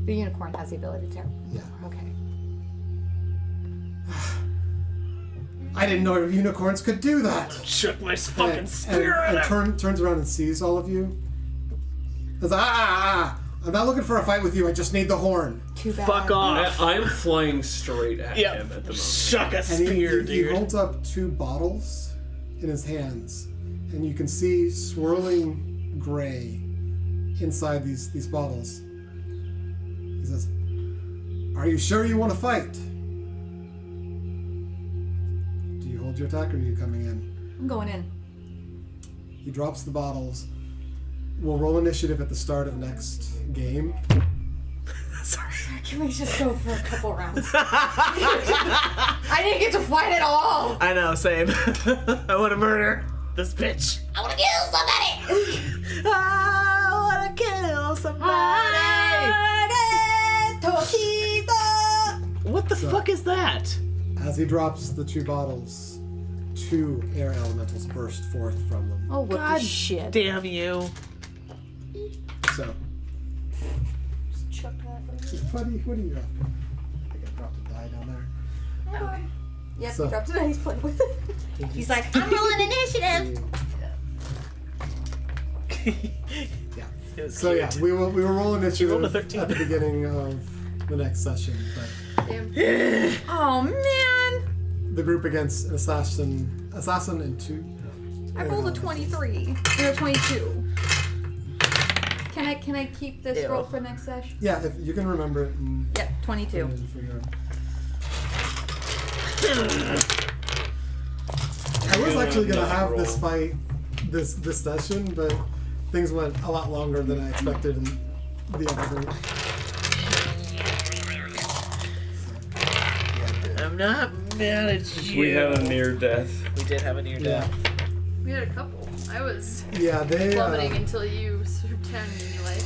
The unicorn has the ability to. Yeah. Okay. I didn't know unicorns could do that. Chuck my fucking spear and at him. turns around and sees all of you. Says, I'm not looking for a fight with you. I just need the horn. Too bad. Fuck off. I'm flying straight at Yep. him at the moment. Chuck a And spear, he dude. holds up 2 bottles in his hands, and you can see swirling gray inside these bottles. He says, "Are you sure you want to fight? Do you hold your attack, or are you coming in?" I'm going in. He drops the bottles. We'll roll initiative at the start of next game. Sorry. Can we just go for a couple rounds? I didn't get to fight at all. I know, same. I want to murder this bitch. I want to kill somebody. I want to kill somebody. What the fuck is that? As he drops the 2 bottles, 2 air elementals burst forth from them. Oh, what God the shit. Damn you. So, Just chuck that. what do you have? I think I dropped a die down there. Yep, So- he dropped it and he's playing with it. He's like, I'm rolling initiative. Yeah. It was So cute. yeah, we will roll initiative rolled a 13. at the beginning of the next session. But Damn. Oh, man. the group against an assassin and 2. I rolled a 23. Or a 22. Can I keep this Ew. roll for next session? Yeah, if you can remember it. And Yep, 22. put it in for your... I was actually gonna have this fight this session, but things went a lot longer than I expected in the other group. I'm not mad at you. We had a near death. We did have a near death. We had a couple. I was Yeah, they plummeting until you sort of turned me like.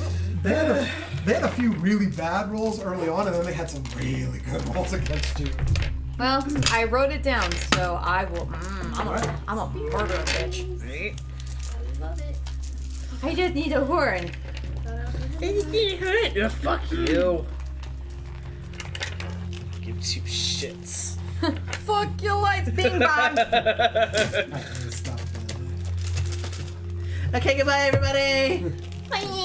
they had a few really bad rolls early on, and then they had some really good rolls against you. Well, I wrote it down, so I will. I'm a murder bitch. Right? I love it. I just need a horn. Yeah, fuck you. Give 2 shits. Fuck your lights, bing bong. Alright, let's stop that. Okay, goodbye, everybody. Bye.